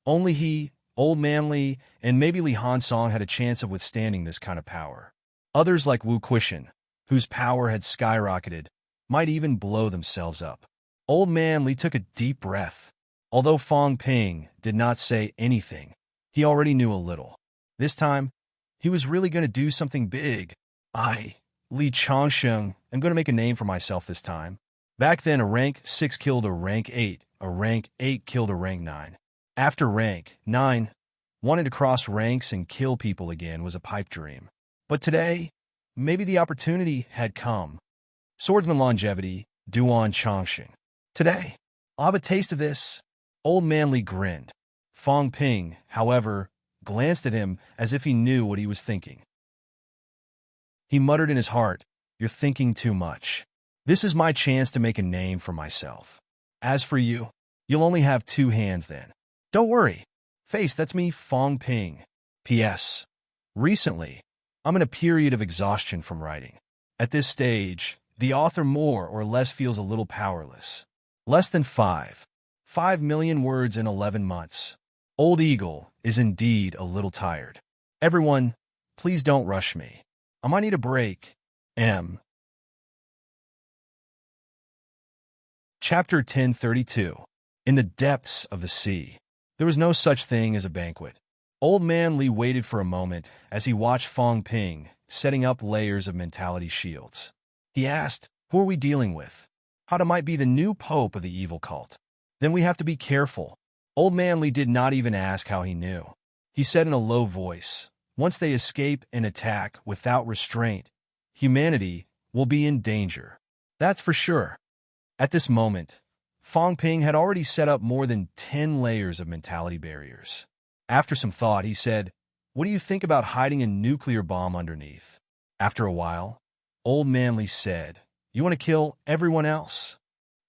only he, Old Man Li, and maybe Li Hansong had a chance of withstanding this kind of power. Others like Wu Quishan, whose power had skyrocketed, might even blow themselves up. Old Man Li took a deep breath. Although Fong Ping did not say anything, he already knew a little. This time, he was really going to do something big. I, Li Changsheng, am going to make a name for myself this time. Back then, a rank 6 killed a rank 8, a rank 8 killed a rank 9. After rank 9, wanting to cross ranks and kill people again was a pipe dream. But today, maybe the opportunity had come. Swordsman longevity, Duan Changsheng. Today, I'll have a taste of this. Old Man Li grinned. Fong Ping, however, glanced at him as if he knew what he was thinking. He muttered in his heart, "You're thinking too much. This is my chance to make a name for myself. As for you, you'll only have 2 hands then. Don't worry. Face, that's me, Fong Ping. P.S. Recently, I'm in a period of exhaustion from writing. At this stage, the author more or less feels a little powerless. Less than 5 million words in 11 months. Old Eagle is indeed a little tired. Everyone, please don't rush me. I might need a break. M. Chapter 1032. In the depths of the sea. There was no such thing as a banquet. Old Man Li waited for a moment as he watched Fong Ping setting up layers of mentality shields. He asked, "Who are we dealing with? Hada might be the new pope of the evil cult. Then we have to be careful." Old Man Li did not even ask how he knew. He said in a low voice, "Once they escape and attack without restraint, humanity will be in danger. That's for sure." At this moment, Fong Ping had already set up more than 10 layers of mentality barriers. After some thought, he said, "What do you think about hiding a nuclear bomb underneath?" After a while, Old Man Li said, "You want to kill everyone else?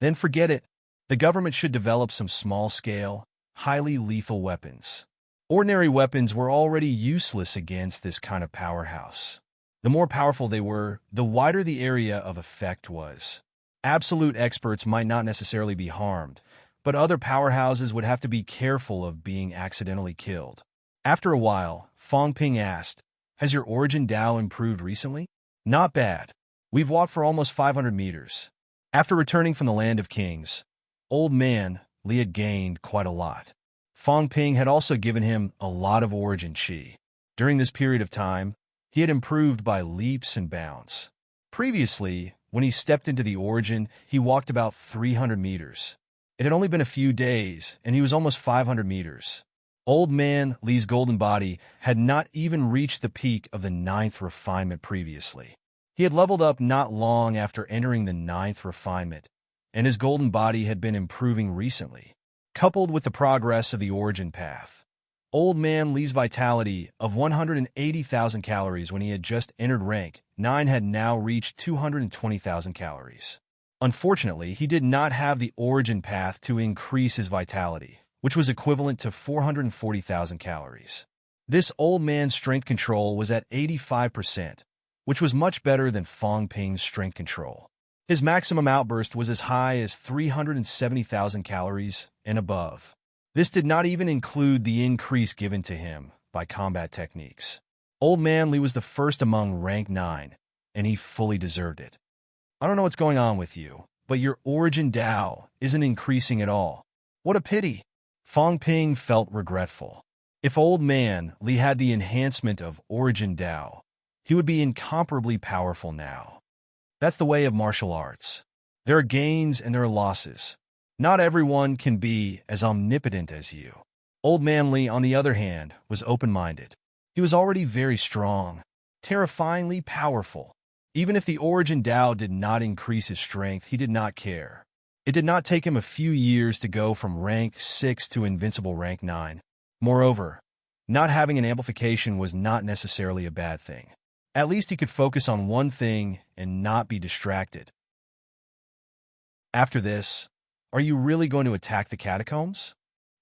Then forget it. The government should develop some small-scale, highly lethal weapons. Ordinary weapons were already useless against this kind of powerhouse. The more powerful they were, the wider the area of effect was. Absolute experts might not necessarily be harmed, but other powerhouses would have to be careful of being accidentally killed." After a while, Fong Ping asked, "Has your origin Dao improved recently?" "Not bad. We've walked for almost 500 meters. After returning from the Land of Kings, Old Man Li had gained quite a lot. Fong Ping had also given him a lot of origin chi. During this period of time, he had improved by leaps and bounds. Previously, when he stepped into the origin, he walked about 300 meters. It had only been a few days, and he was almost 500 meters. Old Man Li's golden body had not even reached the peak of the 9th refinement previously. He had leveled up not long after entering the 9th refinement, and his golden body had been improving recently. Coupled with the progress of the origin path, Old Man Li's vitality of 180,000 calories when he had just entered rank 9 had now reached 220,000 calories. Unfortunately, he did not have the origin path to increase his vitality, which was equivalent to 440,000 calories. This old man's strength control was at 85%, which was much better than Fong Ping's strength control. His maximum outburst was as high as 370,000 calories and above. This did not even include the increase given to him by combat techniques. Old Man Li was the first among rank 9, and he fully deserved it. I don't know what's going on with you, but your origin Dao isn't increasing at all. What a pity. Fong Ping felt regretful. If Old Man Li had the enhancement of origin Dao, he would be incomparably powerful now. That's the way of martial arts. There are gains and there are losses. Not everyone can be as omnipotent as you. Old Man Li, on the other hand, was open-minded. He was already very strong, terrifyingly powerful. Even if the origin Dao did not increase his strength, he did not care. It did not take him a few years to go from rank 6 to invincible rank 9. Moreover, not having an amplification was not necessarily a bad thing. At least he could focus on one thing and not be distracted. After this, are you really going to attack the catacombs?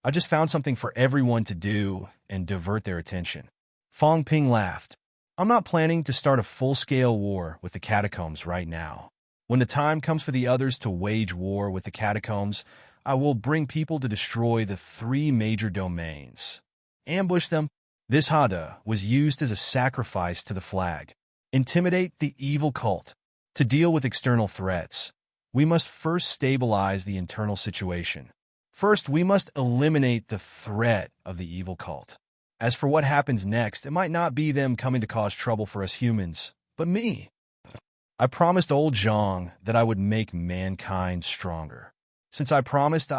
I just found something for everyone to do and divert their attention. Fong Ping laughed. I'm not planning to start a full-scale war with the catacombs right now. When the time comes for the others to wage war with the catacombs, I will bring people to destroy the 3 major domains. Ambush them. This Hada was used as a sacrifice to the flag. Intimidate the evil cult. To deal with external threats, we must first stabilize the internal situation. First, we must eliminate the threat of the evil cult. As for what happens next, it might not be them coming to cause trouble for us humans, but me. I promised old Zhang that I would make mankind stronger. Since I promised,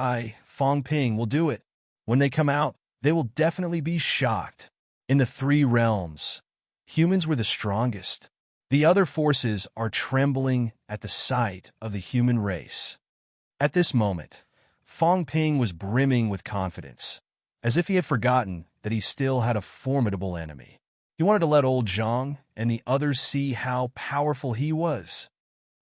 Fong Ping, will do it. When they come out, they will definitely be shocked. In the 3 realms, humans were the strongest. The other forces are trembling at the sight of the human race. At this moment, Fong Ping was brimming with confidence, as if he had forgotten that he still had a formidable enemy. He wanted to let old Zhang and the others see how powerful he was.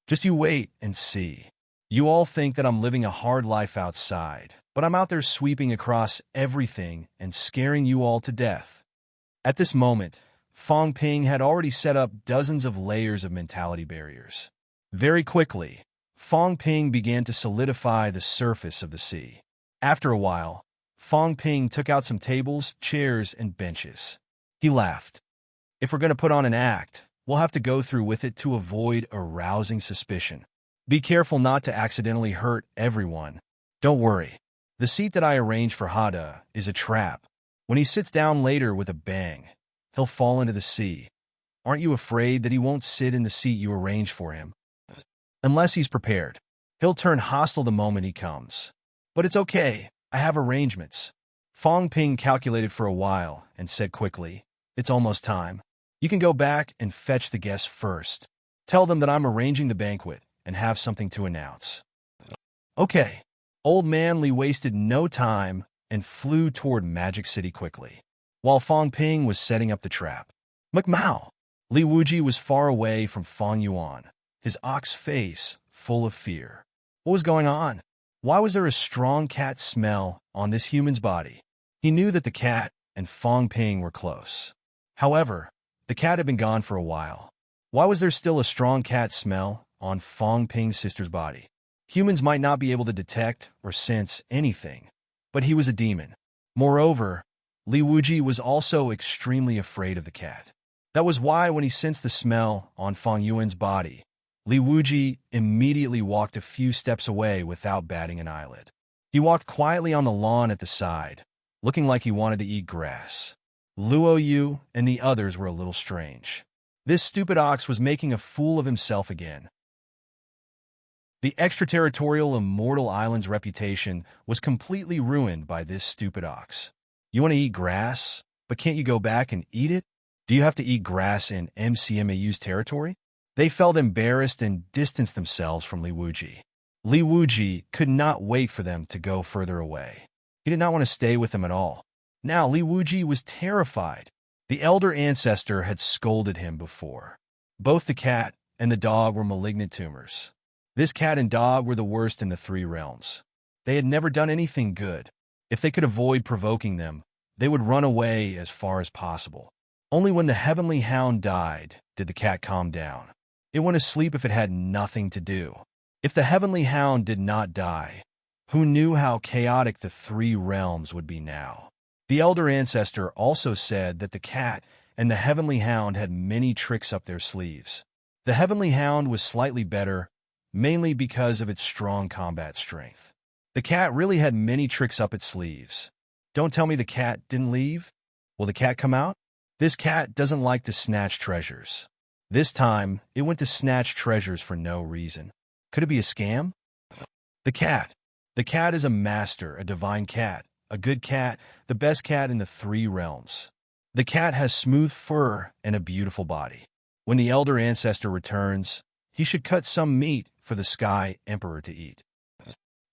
Just you wait and see. You all think that I'm living a hard life outside, but I'm out there sweeping across everything and scaring you all to death. At this moment, Fong Ping had already set up dozens of layers of mentality barriers. Very quickly, Fong Ping began to solidify the surface of the sea. After a while, Fong Ping took out some tables, chairs, and benches. He laughed. If we're going to put on an act, we'll have to go through with it to avoid arousing suspicion. Be careful not to accidentally hurt everyone. Don't worry. The seat that I arranged for Hada is a trap. When he sits down later with a bang, he'll fall into the sea. Aren't you afraid that he won't sit in the seat you arranged for him? Unless he's prepared. He'll turn hostile the moment he comes. But it's okay. I have arrangements. Fong Ping calculated for a while and said quickly, it's almost time. You can go back and fetch the guests first. Tell them that I'm arranging the banquet and have something to announce. Okay. Old Man Li wasted no time and flew toward Magic City quickly, while Fong Ping was setting up the trap. McMao! Li Wuji was far away from Fong Yuan, his ox face full of fear. What was going on? Why was there a strong cat smell on this human's body? He knew that the cat and Fong Ping were close. However, the cat had been gone for a while. Why was there still a strong cat smell on Fong Ping's sister's body? Humans might not be able to detect or sense anything, but he was a demon. Moreover, Li Wuji was also extremely afraid of the cat. That was why when he sensed the smell on Fong Yuan's body, Li Wuji immediately walked a few steps away without batting an eyelid. He walked quietly on the lawn at the side, looking like he wanted to eat grass. Luo Yu and the others were a little strange. This stupid ox was making a fool of himself again. The extraterritorial Immortal Island's reputation was completely ruined by this stupid ox. You want to eat grass, but can't you go back and eat it? Do you have to eat grass in MCMAU's territory? They felt embarrassed and distanced themselves from Li Wuji. Li Wuji could not wait for them to go further away. He did not want to stay with them at all. Now Li Wuji was terrified. The elder ancestor had scolded him before. Both the cat and the dog were malignant tumors. This cat and dog were the worst in the three realms. They had never done anything good. If they could avoid provoking them, they would run away as far as possible. Only when the heavenly hound died did the cat calm down. It went to sleep if it had nothing to do. If the heavenly hound did not die, who knew how chaotic the three realms would be now? The elder ancestor also said that the cat and the heavenly hound had many tricks up their sleeves. The heavenly hound was slightly better, mainly because of its strong combat strength. The cat really had many tricks up its sleeves. Don't tell me the cat didn't leave? Will the cat come out? This cat doesn't like to snatch treasures. This time, it went to snatch treasures for no reason. Could it be a scam? The cat. The cat is a master, a divine cat, a good cat, the best cat in the three realms. The cat has smooth fur and a beautiful body. When the elder ancestor returns, he should cut some meat for the Sky Emperor to eat.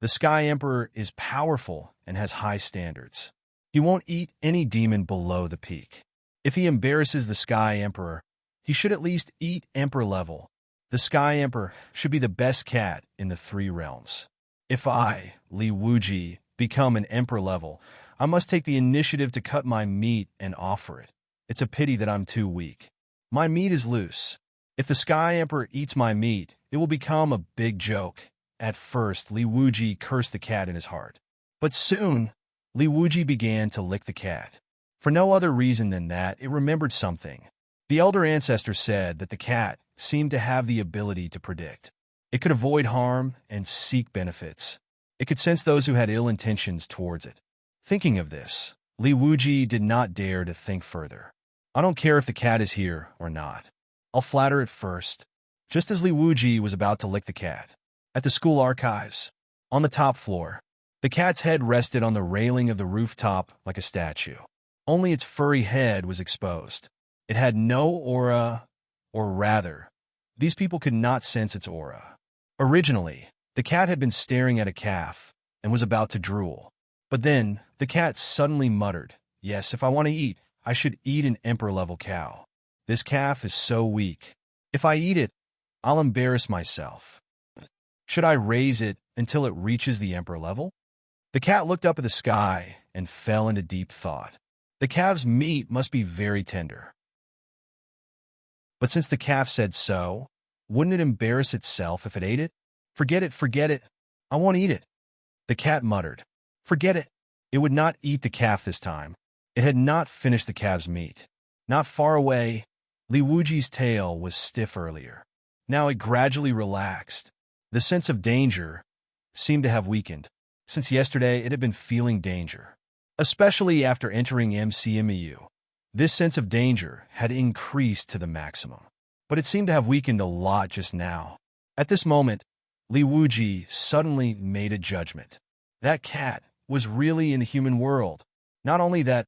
The Sky Emperor is powerful and has high standards. He won't eat any demon below the peak. If he embarrasses the Sky Emperor, he should at least eat Emperor level. The Sky Emperor should be the best cat in the three realms. If I, Li Wuji, become an Emperor level, I must take the initiative to cut my meat and offer it. It's a pity that I'm too weak. My meat is loose. If the Sky Emperor eats my meat, it will become a big joke. At first, Li Wuji cursed the cat in his heart. But soon, Li Wuji began to lick the cat. For no other reason than that, it remembered something. The elder ancestor said that the cat seemed to have the ability to predict. It could avoid harm and seek benefits. It could sense those who had ill intentions towards it. Thinking of this, Li Wuji did not dare to think further. I don't care if the cat is here or not. I'll flatter it first. Just as Li Wuji was about to lick the cat, at the school archives, on the top floor, the cat's head rested on the railing of the rooftop like a statue. Only its furry head was exposed. It had no aura, or rather, these people could not sense its aura. Originally, the cat had been staring at a calf and was about to drool. But then, the cat suddenly muttered, "Yes, if I want to eat, I should eat an emperor-level cow. This calf is so weak. If I eat it, I'll embarrass myself. Should I raise it until it reaches the emperor level?" The cat looked up at the sky and fell into deep thought. The calf's meat must be very tender. But since the calf said so, wouldn't it embarrass itself if it ate it? Forget it, forget it. I won't eat it. The cat muttered. Forget it. It would not eat the calf this time. It had not finished the calf's meat. Not far away, Li Wuji's tail was stiff earlier. Now it gradually relaxed. The sense of danger seemed to have weakened. Since yesterday, it had been feeling danger. Especially after entering MCMEU. This sense of danger had increased to the maximum. But it seemed to have weakened a lot just now. At this moment, Li Wuji suddenly made a judgment. That cat was really in the human world. Not only that,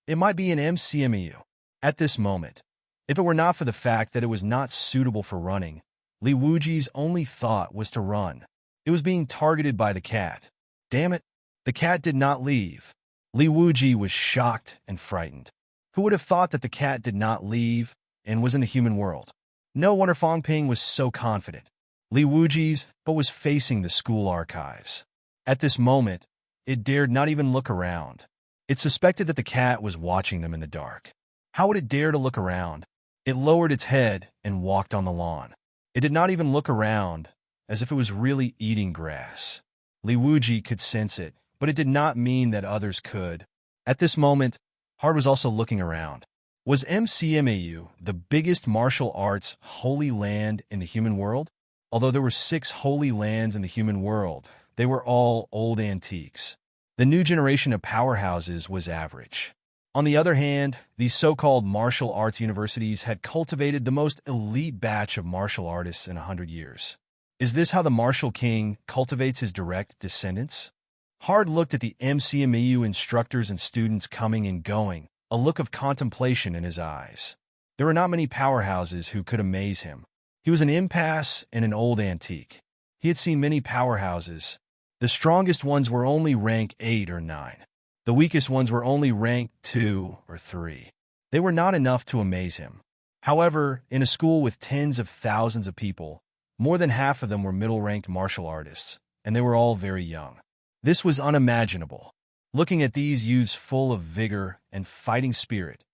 it might be an MCMEU. At this moment, if it were not for the fact that it was not suitable for running, Li Wuji's only thought was to run. It was being targeted by the cat. Damn it, the cat did not leave. Li Wuji was shocked and frightened. Who would have thought that the cat did not leave and was in the human world? No wonder Fong Ping was so confident. Li Wuji's but was facing the school archives. At this moment, it dared not even look around. It suspected that the cat was watching them in the dark. How would it dare to look around? It lowered its head and walked on the lawn. It did not even look around, as if it was really eating grass. Li Wuji could sense it, but it did not mean that others could. At this moment, Hard was also looking around. Was MCMAU the biggest martial arts holy land in the human world? Although there were 6 holy lands in the human world, they were all old antiques. The new generation of powerhouses was average. On the other hand, these so-called martial arts universities had cultivated the most elite batch of martial artists in 100 years. Is this how the martial king cultivates his direct descendants? Hard looked at the MCMEU instructors and students coming and going, a look of contemplation in his eyes. There were not many powerhouses who could amaze him. He was an impasse and an old antique. He had seen many powerhouses. The strongest ones were only rank 8 or 9. The weakest ones were only rank 2 or 3. They were not enough to amaze him. However, in a school with tens of thousands of people, More than half of them were middle-ranked martial artists, and they were all very young. This was unimaginable. Looking at these youths full of vigor and fighting spirit,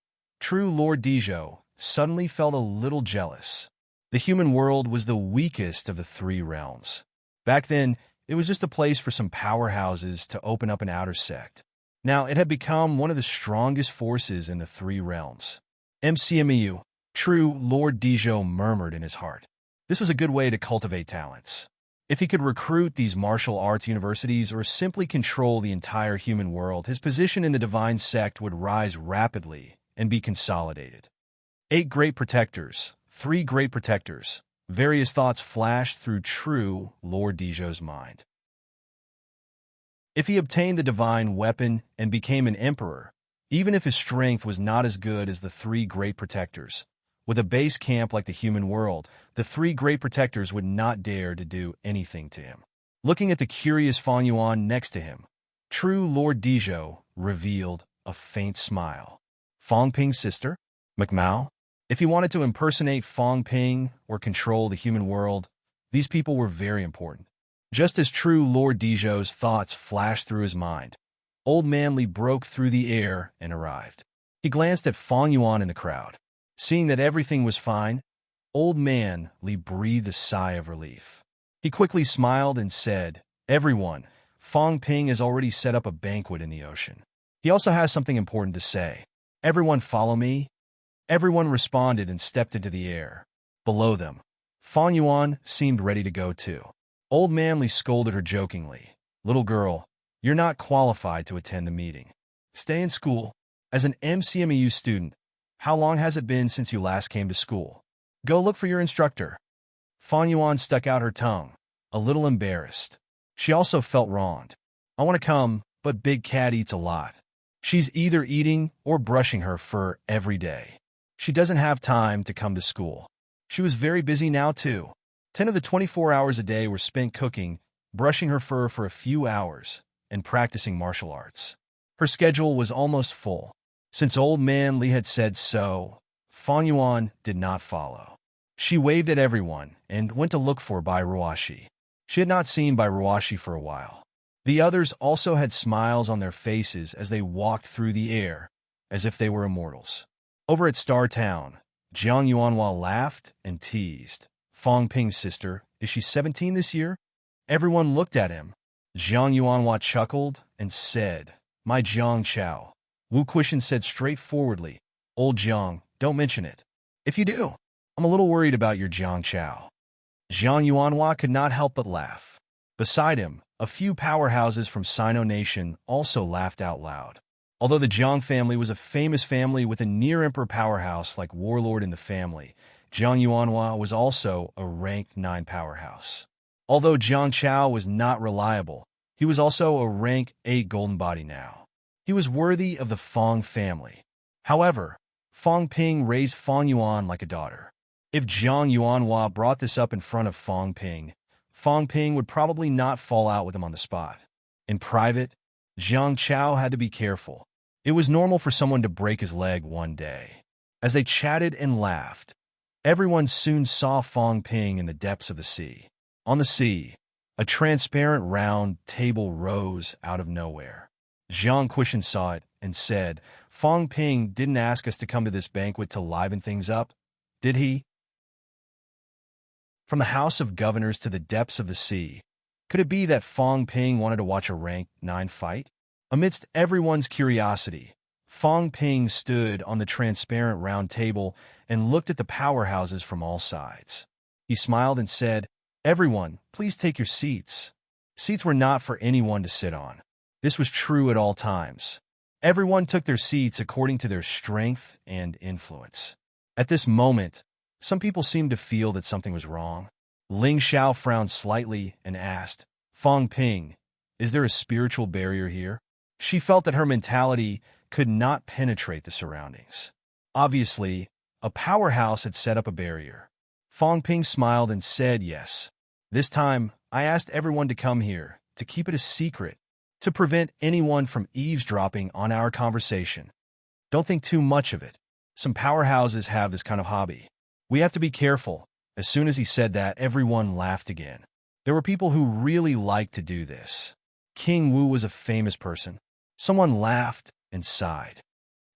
true Lord Dijo suddenly felt a little jealous. The human world was the weakest of the three realms. Back then, it was just a place for some powerhouses to open up an outer sect. Now, it had become one of the strongest forces in the three realms. MCMEU, true Lord Dijo murmured in his heart. This was a good way to cultivate talents. If he could recruit these martial arts universities or simply control the entire human world, his position in the divine sect would rise rapidly and be consolidated. 8 great protectors, 3 great protectors. Various thoughts flashed through true Lord Dijo's mind. If he obtained the divine weapon and became an emperor, even if his strength was not as good as the 3 great protectors, with a base camp like the human world, the 3 great protectors would not dare to do anything to him. Looking at the curious Fang Yuan next to him, true Lord Dijo revealed a faint smile. Fang Ping's sister? McMao? If he wanted to impersonate Fang Ping or control the human world, these people were very important. Just as true Lord Dijo's thoughts flashed through his mind, Old Man Li broke through the air and arrived. He glanced at Fang Yuan in the crowd. Seeing that everything was fine, Old Man Li breathed a sigh of relief. He quickly smiled and said, "Everyone, Fang Ping has already set up a banquet in the ocean. He also has something important to say. Everyone follow me." Everyone responded and stepped into the air. Below them, Fang Yuan seemed ready to go too. Old Man Li scolded her jokingly. "Little girl, you're not qualified to attend the meeting. Stay in school. As an MCMEU student, how long has it been since you last came to school? Go look for your instructor." Fang Yuan stuck out her tongue, a little embarrassed. She also felt wronged. "I want to come, but Big Cat eats a lot. She's either eating or brushing her fur every day. She doesn't have time to come to school." She was very busy now, too. 10 of the 24 hours a day were spent cooking, brushing her fur for a few hours, and practicing martial arts. Her schedule was almost full. Since Old Man Li had said so, Fang Yuan did not follow. She waved at everyone and went to look for Bai Ruoshi. She had not seen Bai Ruoshi for a while. The others also had smiles on their faces as they walked through the air, as if they were immortals. Over at Star Town, Jiang Yuanhua laughed and teased. "Fang Ping's sister, is she 17 this year?" Everyone looked at him. Jiang Yuanhua chuckled and said, "My Jiang Chao." Wu Quishan said straightforwardly, "Old Jiang, don't mention it. If you do, I'm a little worried about your Jiang Chao." Jiang Yuanhua could not help but laugh. Beside him, a few powerhouses from Sino Nation also laughed out loud. Although the Jiang family was a famous family with a near-emperor powerhouse like Warlord in the family, Jiang Yuanhua was also a rank 9 powerhouse. Although Jiang Chao was not reliable, he was also a rank 8 golden body now. He was worthy of the Fang family. However, Fang Ping raised Fang Yuan like a daughter. If Jiang Yuanhua brought this up in front of Fang Ping would probably not fall out with him on the spot. In private, Jiang Chao had to be careful. It was normal for someone to break his leg one day. As they chatted and laughed, everyone soon saw Fang Ping in the depths of the sea. On the sea, a transparent round table rose out of nowhere. Jiang Quishan saw it and said, "Fang Ping didn't ask us to come to this banquet to liven things up, did he?" From the House of Governors to the depths of the sea, could it be that Fang Ping wanted to watch a rank 9 fight? Amidst everyone's curiosity, Fang Ping stood on the transparent round table and looked at the powerhouses from all sides. He smiled and said, "Everyone, please take your seats." Seats were not for anyone to sit on. This was true at all times. Everyone took their seats according to their strength and influence. At this moment, some people seemed to feel that something was wrong. Ling Xiao frowned slightly and asked, "Fang Ping, is there a spiritual barrier here?" She felt that her mentality could not penetrate the surroundings. Obviously, a powerhouse had set up a barrier. Fang Ping smiled and said yes. "This time, I asked everyone to come here, to keep it a secret, to prevent anyone from eavesdropping on our conversation. Don't think too much of it. Some powerhouses have this kind of hobby. We have to be careful, As soon as he said that, everyone laughed again. There were people who really liked to do this. King Wu was a famous person. Someone laughed and sighed.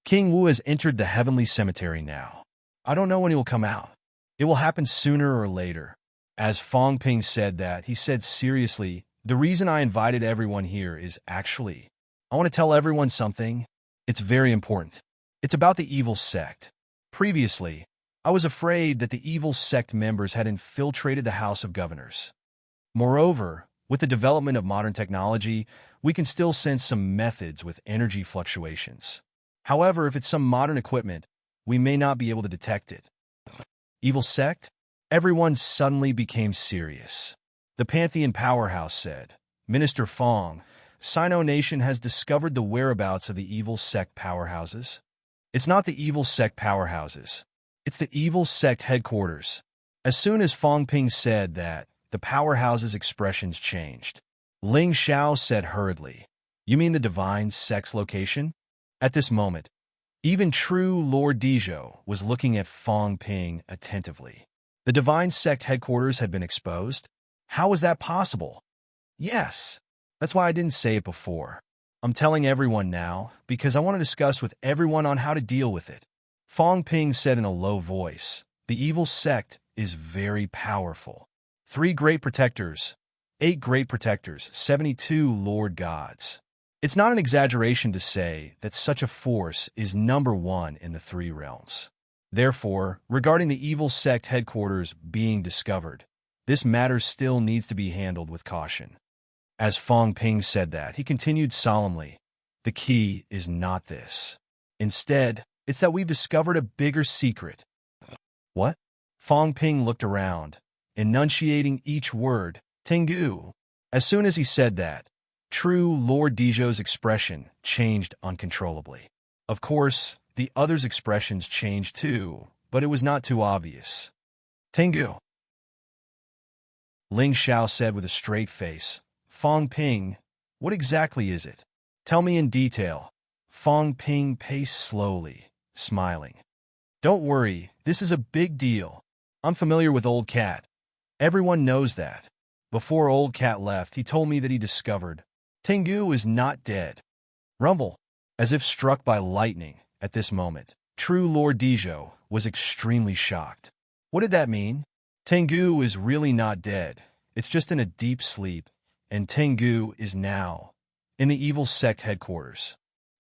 King Wu has entered the heavenly cemetery now. I don't know when he will come out. It will happen sooner or later. As Fong Ping said that, he said seriously, the reason I invited everyone here is actually, I want to tell everyone something. It's very important. It's about the evil sect. Previously, I was afraid that the evil sect members had infiltrated the House of Governors. Moreover, with the development of modern technology, we can still sense some methods with energy fluctuations. However, if it's some modern equipment, we may not be able to detect it. Evil sect? Everyone suddenly became serious. The Pantheon Powerhouse said, Minister Fong, Sino Nation has discovered the whereabouts of the evil sect powerhouses. It's not the evil sect powerhouses. It's the evil sect headquarters. As soon as Fong Ping said that, the powerhouse's expressions changed. Ling Xiao said hurriedly, You mean the divine sect's location? At this moment, even true Lord Dizhou was looking at Fong Ping attentively. The divine sect headquarters had been exposed? How was that possible? Yes. That's why I didn't say it before. I'm telling everyone now, because I want to discuss with everyone on how to deal with it. Fong Ping said in a low voice, The evil sect is very powerful. 3 great protectors, 8 great protectors, 72 Lord Gods. It's not an exaggeration to say that such a force is number 1 in the 3 realms. Therefore, regarding the evil sect headquarters being discovered, this matter still needs to be handled with caution. As Fong Ping said that, he continued solemnly, The key is not this. Instead, it's that we've discovered a bigger secret. What? Fong Ping looked around, enunciating each word, Tengu. As soon as he said that, true Lord Dizhou's expression changed uncontrollably. Of course, the others' expressions changed too, but it was not too obvious. Tengu. Ling Xiao said with a straight face, Fong Ping, what exactly is it? Tell me in detail. Fong Ping paced slowly, smiling. Don't worry, this is a big deal. I'm familiar with Old Cat. Everyone knows that. Before Old Cat left, he told me that he discovered Tengu is not dead. Rumble. As if struck by lightning at this moment, true Lord Dizhou was extremely shocked. What did that mean? Tengu is really not dead. It's just in a deep sleep, and Tengu is now in the evil sect headquarters.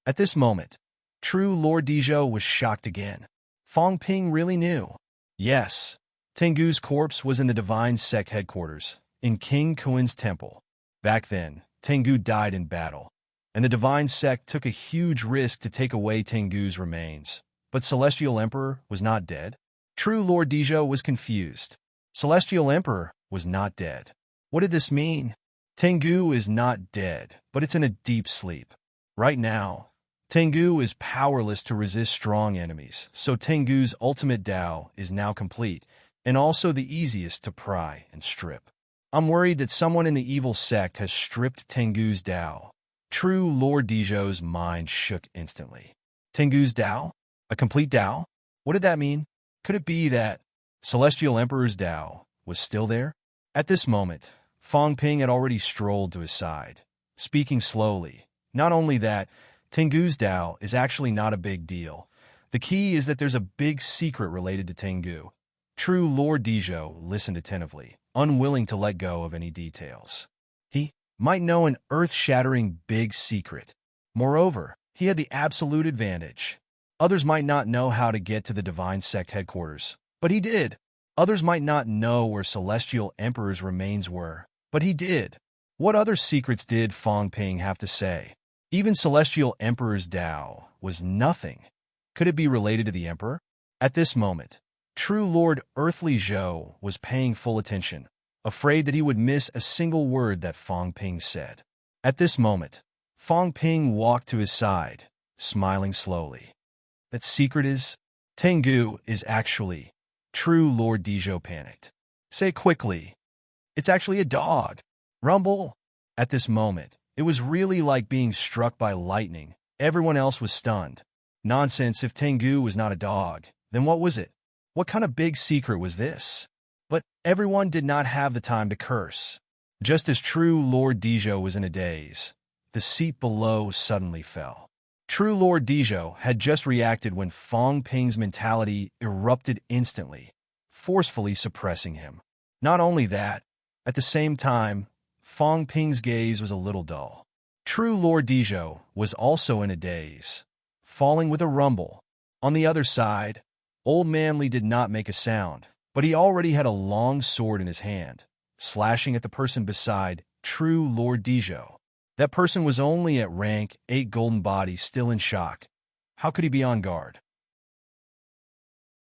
At this moment, true Lord Dizhou was shocked again. Fong Ping really knew. Yes, Tengu's corpse was in the divine sect headquarters, in King Kuin's temple. Back then, Tengu died in battle, and the divine sect took a huge risk to take away Tengu's remains. But Celestial Emperor was not dead. True Lord Dizhou was confused. Celestial Emperor was not dead. What did this mean? Tengu is not dead, but it's in a deep sleep. Right now, Tengu is powerless to resist strong enemies, so Tengu's ultimate Tao is now complete, and also the easiest to pry and strip. I'm worried that someone in the evil sect has stripped Tengu's Tao. True Lord Dizhou's mind shook instantly. Tengu's Tao? A complete Tao? What did that mean? Could it be that Celestial Emperor's Tao was still there? At this moment, Fong Ping had already strolled to his side, speaking slowly. Not only that, Tengu's Tao is actually not a big deal. The key is that there's a big secret related to Tengu. True Lord Dizhou listened attentively, unwilling to let go of any details. He might know an earth-shattering big secret. Moreover, he had the absolute advantage. Others might not know how to get to the divine sect headquarters, but he did. Others might not know where Celestial Emperor's remains were, but he did. What other secrets did Fong Ping have to say? Even Celestial Emperor's Tao was nothing. Could it be related to the Emperor? At this moment, true Lord Earthly Zhou was paying full attention, afraid that he would miss a single word that Fong Ping said. At this moment, Fong Ping walked to his side, smiling slowly. That secret is? Tengu is actually. True Lord Dizhou panicked. Say quickly. It's actually a dog. Rumble. At this moment, it was really like being struck by lightning. Everyone else was stunned. Nonsense, if Tengu was not a dog, then what was it? What kind of big secret was this? But everyone did not have the time to curse. Just as true Lord Dijo was in a daze, the seat below suddenly fell. True Lord Dijo had just reacted when Fong Ping's mentality erupted instantly, forcefully suppressing him. Not only that, at the same time, Fong Ping's gaze was a little dull. True Lord Dijo was also in a daze, falling with a rumble. On the other side, Old Man Li did not make a sound, but he already had a long sword in his hand, slashing at the person beside True Lord Dijo. That person was only at rank 8 golden body, still in shock. How could he be on guard?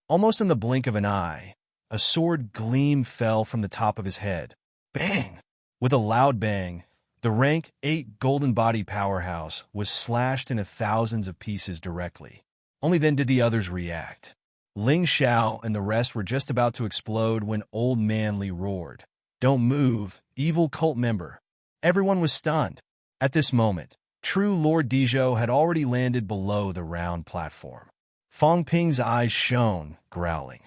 Almost in the blink of an eye, a sword gleam fell from the top of his head. Bang! With a loud bang, the rank 8 golden body powerhouse was slashed into thousands of pieces directly. Only then did the others react. Ling Xiao and the rest were just about to explode when Old Man Li roared. "Don't move, evil cult member." Everyone was stunned. At this moment, True Lord Dijo had already landed below the round platform. Fong Ping's eyes shone, growling.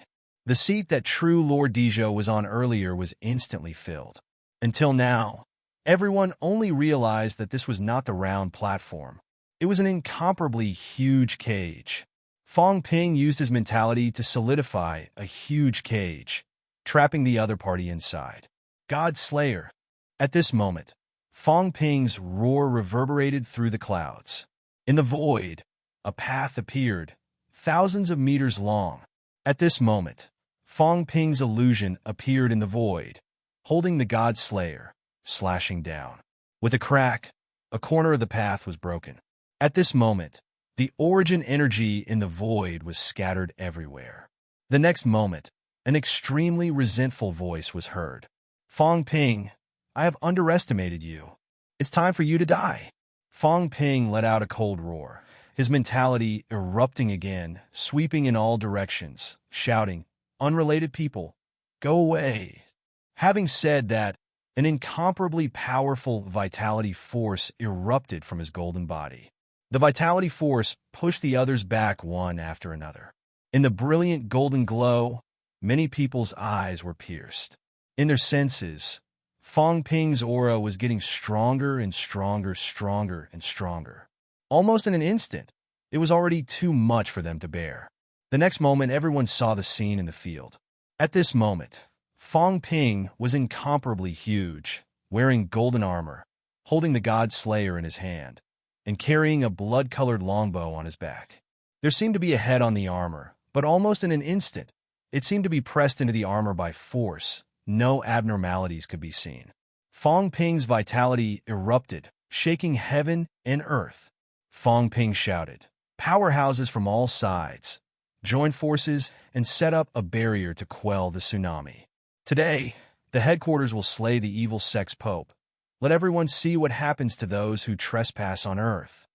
The seat that True Lord Dijo was on earlier was instantly filled. Until now, everyone only realized that this was not the round platform. It was an incomparably huge cage. Fong Ping used his mentality to solidify a huge cage, trapping the other party inside. God Slayer. At this moment, Fong Ping's roar reverberated through the clouds. In the void, a path appeared, thousands of meters long. At this moment, Fong Ping's illusion appeared in the void, holding the God Slayer, slashing down. With a crack, a corner of the path was broken. At this moment, the origin energy in the void was scattered everywhere. The next moment, an extremely resentful voice was heard. "Fong Ping, I have underestimated you. It's time for you to die." Fong Ping let out a cold roar, his mentality erupting again, sweeping in all directions, shouting, "Unrelated people, go away." Having said that, an incomparably powerful vitality force erupted from his golden body. The vitality force pushed the others back one after another. In the brilliant golden glow, many people's eyes were pierced. In their senses, Fong Ping's aura was getting stronger and stronger, stronger and stronger. Almost in an instant, it was already too much for them to bear. The next moment, everyone saw the scene in the field. At this moment, Fong Ping was incomparably huge, wearing golden armor, holding the God Slayer in his hand, and carrying a blood-colored longbow on his back. There seemed to be a head on the armor, but almost in an instant, it seemed to be pressed into the armor by force. No abnormalities could be seen. Fong Ping's vitality erupted, shaking heaven and earth. Fong Ping shouted, "Powerhouses from all sides, join forces and set up a barrier to quell the tsunami. Today, the headquarters will slay the evil sex pope. Let everyone see what happens to those who trespass on earth."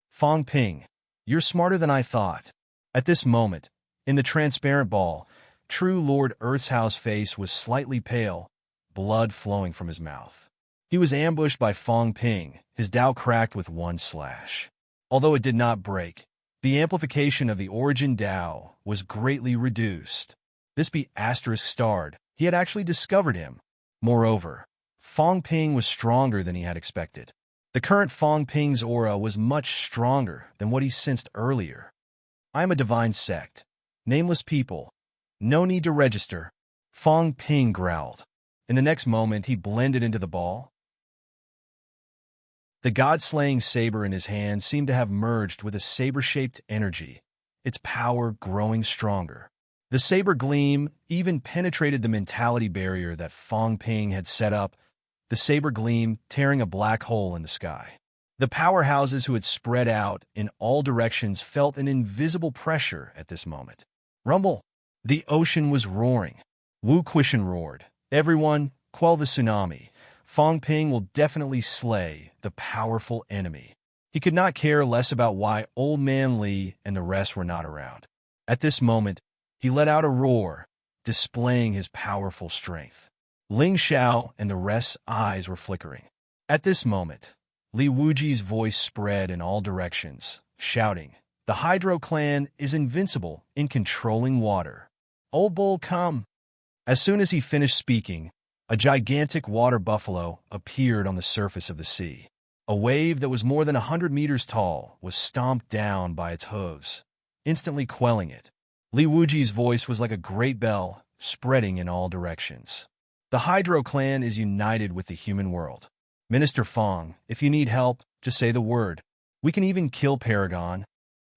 Fong Ping, you're smarter than I thought. At this moment, in the transparent ball, True Lord Earth's face was slightly pale, blood flowing from his mouth. He was ambushed by Fong Ping, his Dao cracked with one slash. Although it did not break, the amplification of the origin Dao was greatly reduced. This be asterisk starred, he had actually discovered him. Moreover, Fong Ping was stronger than he had expected. The current Fong Ping's aura was much stronger than what he sensed earlier. "I am a divine sect. Nameless people. No need to register," Fong Ping growled. In the next moment, he blended into the ball. The god-slaying saber in his hand seemed to have merged with a saber-shaped energy, its power growing stronger. The saber gleam even penetrated the mentality barrier that Fong Ping had set up, the saber gleam tearing a black hole in the sky. The powerhouses who had spread out in all directions felt an invisible pressure at this moment. Rumble! The ocean was roaring. Wu Quishan roared, "Everyone, quell the tsunami. Fong Ping will definitely slay the powerful enemy." He could not care less about why Old Man Li and the rest were not around. At this moment, he let out a roar, displaying his powerful strength. Ling Xiao and the rest's eyes were flickering. At this moment, Li Wuji's voice spread in all directions, shouting, "The Hydro clan is invincible in controlling water. Old Bull, come!" As soon as he finished speaking, a gigantic water buffalo appeared on the surface of the sea. A wave that was more than 100 meters tall was stomped down by its hooves, instantly quelling it. Li Wuji's voice was like a great bell, spreading in all directions. The Hydro clan is united with the human world. Minister Fong, if you need help, just say the word. We can even kill Paragon.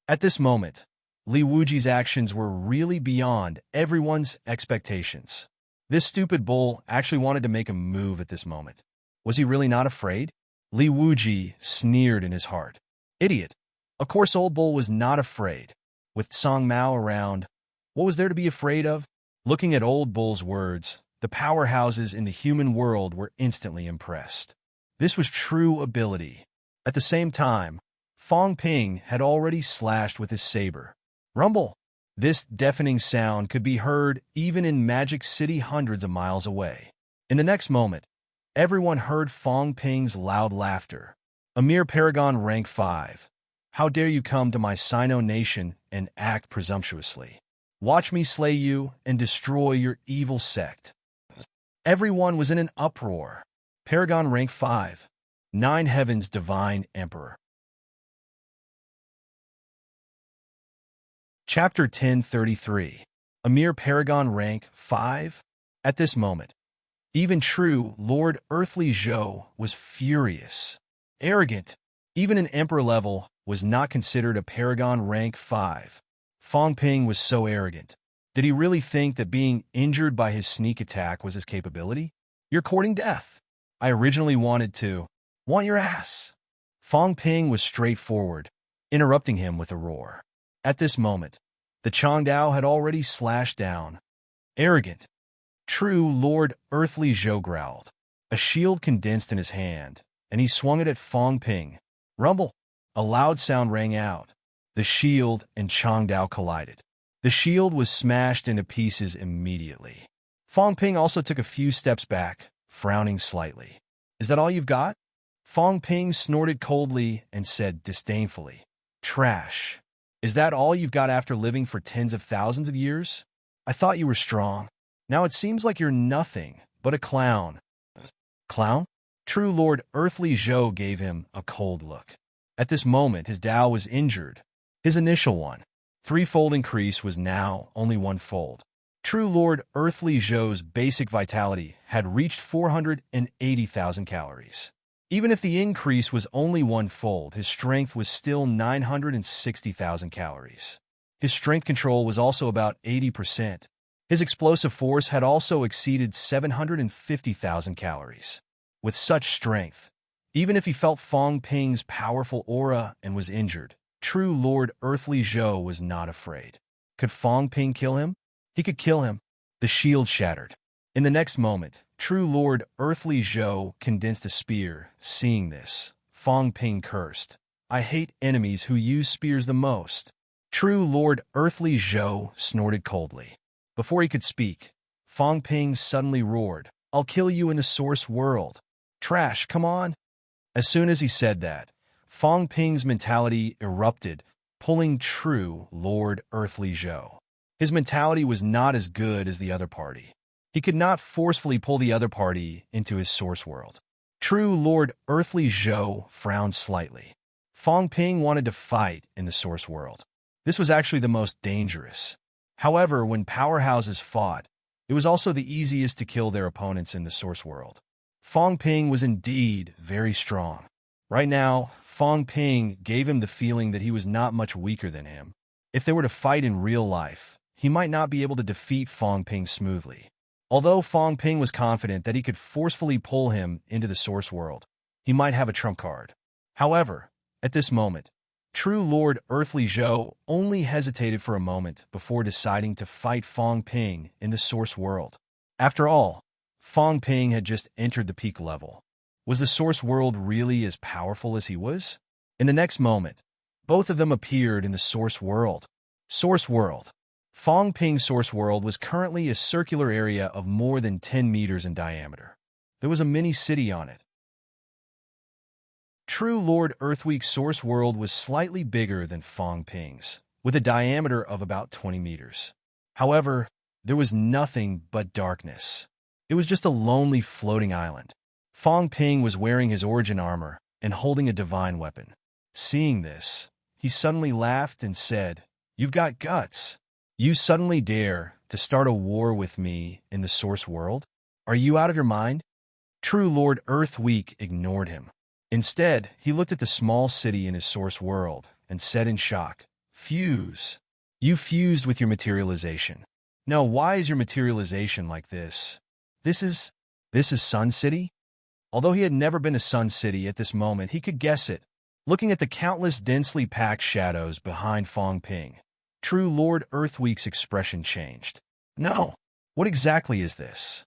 At this moment, Li Wuji's actions were really beyond everyone's expectations. This stupid bull actually wanted to make a move at this moment. Was he really not afraid? Li Wuji sneered in his heart. Idiot. Of course Old Bull was not afraid. With Song Mao around, what was there to be afraid of? Looking at Old Bull's words, the powerhouses in the human world were instantly impressed. This was true ability. At the same time, Fong Ping had already slashed with his saber. Rumble! This deafening sound could be heard even in Magic City hundreds of miles away. In the next moment, everyone heard Fong Ping's loud laughter. A mere Paragon rank 5. How dare you come to my Sino nation and act presumptuously? Watch me slay you and destroy your evil sect. Everyone was in an uproar. Paragon rank 5. 9 Heaven's Divine Emperor. Chapter 1033. A mere Paragon rank 5? At this moment, even true Lord Earthly Zhou was furious. Arrogant. Even an Emperor level was not considered a Paragon rank 5. Fong Ping was so arrogant. Did he really think that being injured by his sneak attack was his capability? You're courting death. I originally wanted to. Want your ass. Fong Ping was straightforward, interrupting him with a roar. At this moment, the Changdao had already slashed down. Arrogant. True Lord Earthly Zhou growled. A shield condensed in his hand, and he swung it at Fong Ping. Rumble. A loud sound rang out. The shield and Changdao collided. The shield was smashed into pieces immediately. Fong Ping also took a few steps back, frowning slightly. Is that all you've got? Fong Ping snorted coldly and said disdainfully. Trash. Is that all you've got after living for tens of thousands of years? I thought you were strong. Now it seems like you're nothing but a clown. Clown? True Lord Earthly Zhou gave him a cold look. At this moment, his Dao was injured. His initial one, threefold increase, was now only one-fold. True Lord Earthly Zhou's basic vitality had reached 480,000 calories. Even if the increase was only one-fold, his strength was still 960,000 calories. His strength control was also about 80%. His explosive force had also exceeded 750,000 calories. With such strength, even if he felt Fong Ping's powerful aura and was injured, True Lord Earthly Zhou was not afraid. Could Fong Ping kill him? He could kill him. The shield shattered. In the next moment, True Lord Earthly Zhou condensed a spear. Seeing this, Fong Ping cursed. I hate enemies who use spears the most. True Lord Earthly Zhou snorted coldly. Before he could speak, Fong Ping suddenly roared, I'll kill you in the source world. Trash, come on. As soon as he said that, Fong Ping's mentality erupted, pulling True Lord Earthly Zhou. His mentality was not as good as the other party. He could not forcefully pull the other party into his source world. True Lord Earthly Zhou frowned slightly. Fong Ping wanted to fight in the source world. This was actually the most dangerous. However, when powerhouses fought, it was also the easiest to kill their opponents in the source world. Fong Ping was indeed very strong. Right now, Fong Ping gave him the feeling that he was not much weaker than him. If they were to fight in real life, he might not be able to defeat Fong Ping smoothly. Although Fong Ping was confident that he could forcefully pull him into the source world, he might have a trump card. However, at this moment, True Lord Earthly Zhou only hesitated for a moment before deciding to fight Fong Ping in the source world. After all, Fong Ping had just entered the peak level. Was the source world really as powerful as he was? In the next moment, both of them appeared in the source world. Source world. Fong Ping's source world was currently a circular area of more than 10 meters in diameter. There was a mini city on it. True Lord Earthweek's source world was slightly bigger than Fong Ping's, with a diameter of about 20 meters. However, there was nothing but darkness. It was just a lonely floating island. Fong Ping was wearing his origin armor and holding a divine weapon. Seeing this, he suddenly laughed and said, "You've got guts. You suddenly dare to start a war with me in the source world? Are you out of your mind?" True Lord Earthweek ignored him. Instead, he looked at the small city in his source world and said in shock, "Fuse. You fused with your materialization. No, why is your materialization like this? This is Sun City?" Although he had never been to Sun City at this moment, he could guess it. Looking at the countless densely packed shadows behind Fong Ping, True Lord Earthweek's expression changed. "No, what exactly is this?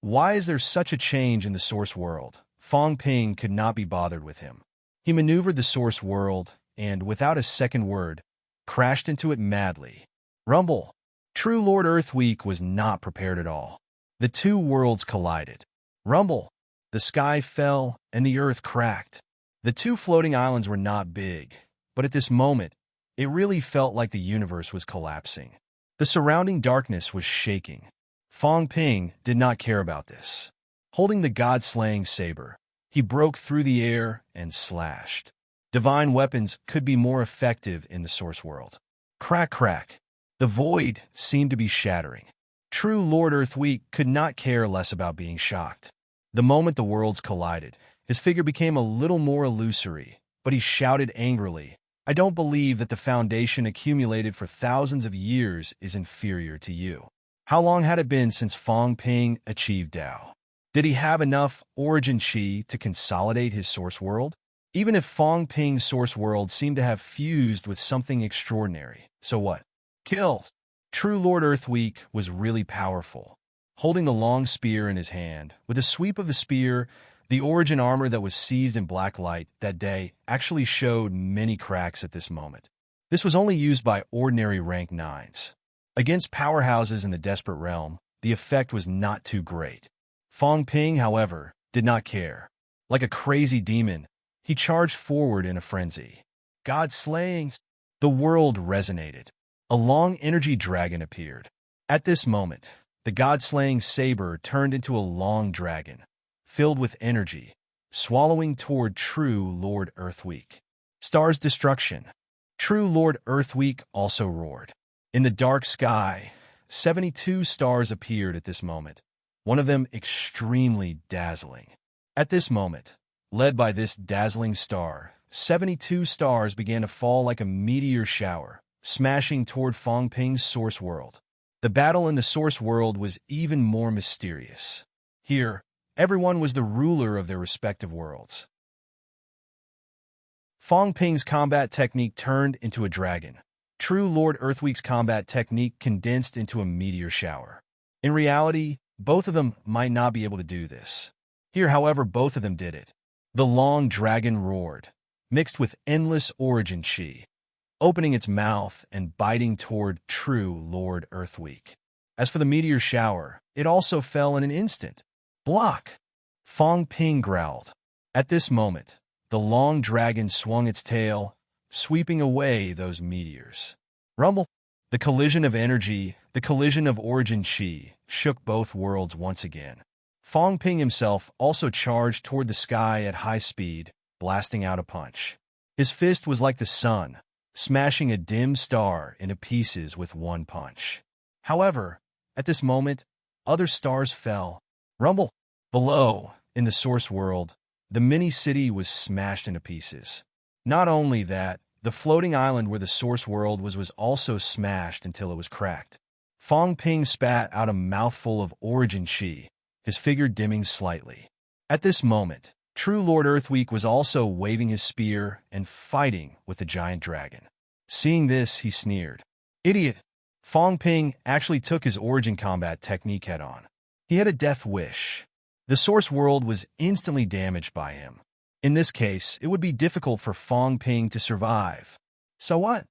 Why is there such a change in the source world?" Fong Ping could not be bothered with him. He maneuvered the source world and, without a second word, crashed into it madly. Rumble! True Lord Earthweek was not prepared at all. The two worlds collided. Rumble! The sky fell and the earth cracked. The two floating islands were not big, but at this moment, it really felt like the universe was collapsing. The surrounding darkness was shaking. Fong Ping did not care about this. Holding the god-slaying saber, he broke through the air and slashed. Divine weapons could be more effective in the source world. Crack, crack. The void seemed to be shattering. True Lord Earthweek could not care less about being shocked. The moment the worlds collided, his figure became a little more illusory, but he shouted angrily, "I don't believe that the foundation accumulated for thousands of years is inferior to you." How long had it been since Fong Ping achieved Tao? Did he have enough origin chi to consolidate his source world? Even if Fong Ping's source world seemed to have fused with something extraordinary, so what? Kill! True Lord Earthweek was really powerful. Holding the long spear in his hand, with a sweep of the spear, the origin armor that was seized in black light that day actually showed many cracks at this moment. This was only used by ordinary rank 9s. Against powerhouses in the desperate realm, the effect was not too great. Fong Ping, however, did not care. Like a crazy demon, he charged forward in a frenzy. God-slaying! The world resonated. A long energy dragon appeared. At this moment, the god-slaying saber turned into a long dragon, filled with energy, swallowing toward True Lord Earthweek. Star's destruction. True Lord Earthweek also roared. In the dark sky, 72 stars appeared at this moment, one of them extremely dazzling. At this moment, led by this dazzling star, 72 stars began to fall like a meteor shower, smashing toward Fong Ping's source world. The battle in the source world was even more mysterious. Here, everyone was the ruler of their respective worlds. Fong Ping's combat technique turned into a dragon. True Lord Earthweek's combat technique condensed into a meteor shower. In reality, both of them might not be able to do this. Here, however, both of them did it. The long dragon roared, mixed with endless origin chi, opening its mouth and biting toward True Lord Earthweek. As for the meteor shower, it also fell in an instant. Block! Fong Ping growled. At this moment, the long dragon swung its tail, sweeping away those meteors. Rumble! The collision of energy, the collision of origin chi, shook both worlds once again. Fong Ping himself also charged toward the sky at high speed, blasting out a punch. His fist was like the sun, smashing a dim star into pieces with one punch. However, at this moment, other stars fell. Rumble! Below, in the source world, the mini-city was smashed into pieces. Not only that, the floating island where the source world was also smashed until it was cracked. Fong Ping spat out a mouthful of origin chi, his figure dimming slightly. At this moment, True Lord Earthweek was also waving his spear and fighting with the giant dragon. Seeing this, he sneered. Idiot! Fong Ping actually took his origin combat technique head-on. He had a death wish. The source world was instantly damaged by him. In this case, it would be difficult for Fong Ping to survive. So what?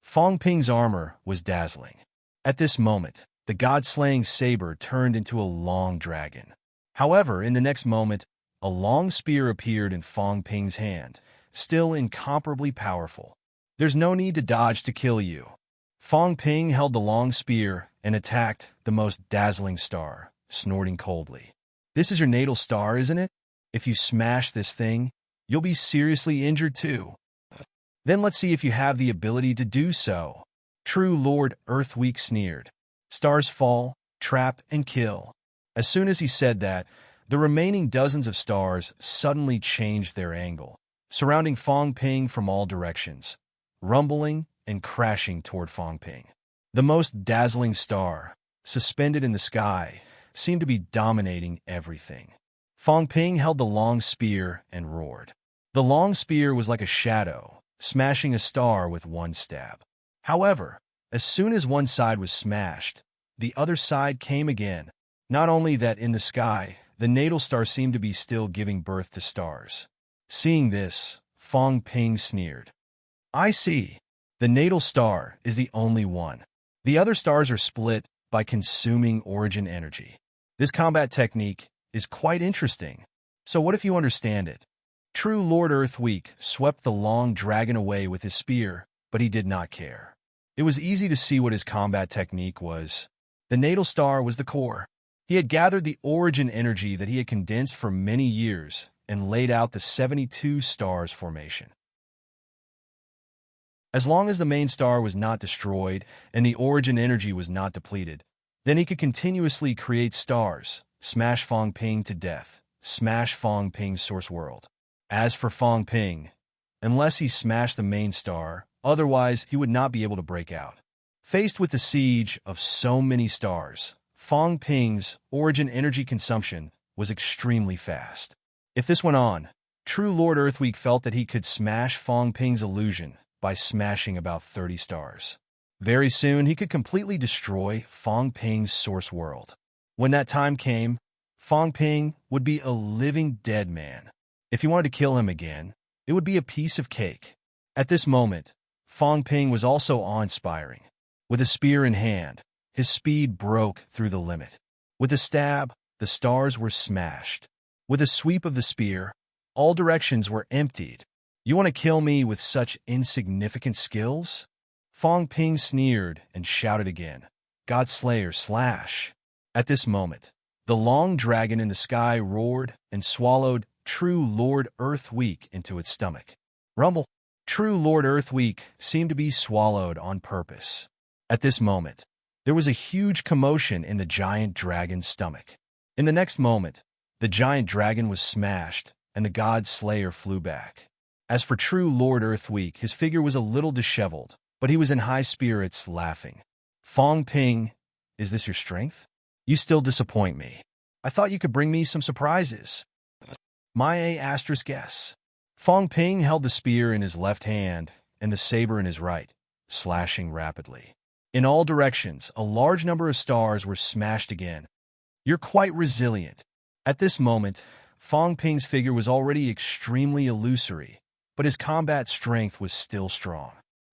Fong Ping's armor was dazzling. At this moment, the god-slaying saber turned into a long dragon. However, in the next moment, a long spear appeared in Fong Ping's hand, still incomparably powerful. There's no need to dodge to kill you. Fong Ping held the long spear and attacked the most dazzling star, snorting coldly. This is your natal star, isn't it? If you smash this thing, you'll be seriously injured too. Then let's see if you have the ability to do so. True Lord Earthweek sneered. Stars fall, trap, and kill. As soon as he said that, the remaining dozens of stars suddenly changed their angle, surrounding Fong Ping from all directions, rumbling and crashing toward Fong Ping. The most dazzling star, suspended in the sky, seemed to be dominating everything. Fong Ping held the long spear and roared. The long spear was like a shadow, smashing a star with one stab. However, as soon as one side was smashed, the other side came again. Not only that, in the sky, the natal star seemed to be still giving birth to stars. Seeing this, Fong Ping sneered. I see. The natal star is the only one. The other stars are split by consuming origin energy. This combat technique is quite interesting. So what if you understand it? True Lord Earthweek swept the long dragon away with his spear, but he did not care. It was easy to see what his combat technique was. The natal star was the core. He had gathered the origin energy that he had condensed for many years and laid out the 72 stars formation. As long as the main star was not destroyed and the origin energy was not depleted, then he could continuously create stars, smash Fong Ping to death, smash Fong Ping's source world. As for Fong Ping, unless he smashed the main star, otherwise he would not be able to break out. Faced with the siege of so many stars, Fong Ping's origin energy consumption was extremely fast. If this went on, True Lord Earthweek felt that he could smash Fong Ping's illusion by smashing about 30 stars. Very soon, he could completely destroy Fong Ping's source world. When that time came, Fong Ping would be a living dead man. If he wanted to kill him again, it would be a piece of cake. At this moment, Fong Ping was also awe-inspiring. With a spear in hand, his speed broke through the limit. With a stab, the stars were smashed. With a sweep of the spear, all directions were emptied. You want to kill me with such insignificant skills? Fong Ping sneered and shouted again, God Slayer slash. At this moment, the long dragon in the sky roared and swallowed True Lord Earthweek into its stomach. Rumble. True Lord Earthweek seemed to be swallowed on purpose. At this moment, there was a huge commotion in the giant dragon's stomach. In the next moment, the giant dragon was smashed and the God Slayer flew back. As for True Lord Earthweek, his figure was a little disheveled, but he was in high spirits, laughing. Fong Ping, is this your strength? You still disappoint me. I thought you could bring me some surprises. My A**S. Fong Ping held the spear in his left hand and the saber in his right, slashing rapidly. In all directions, a large number of stars were smashed again. You're quite resilient. At this moment, Fong Ping's figure was already extremely illusory, but his combat strength was still strong.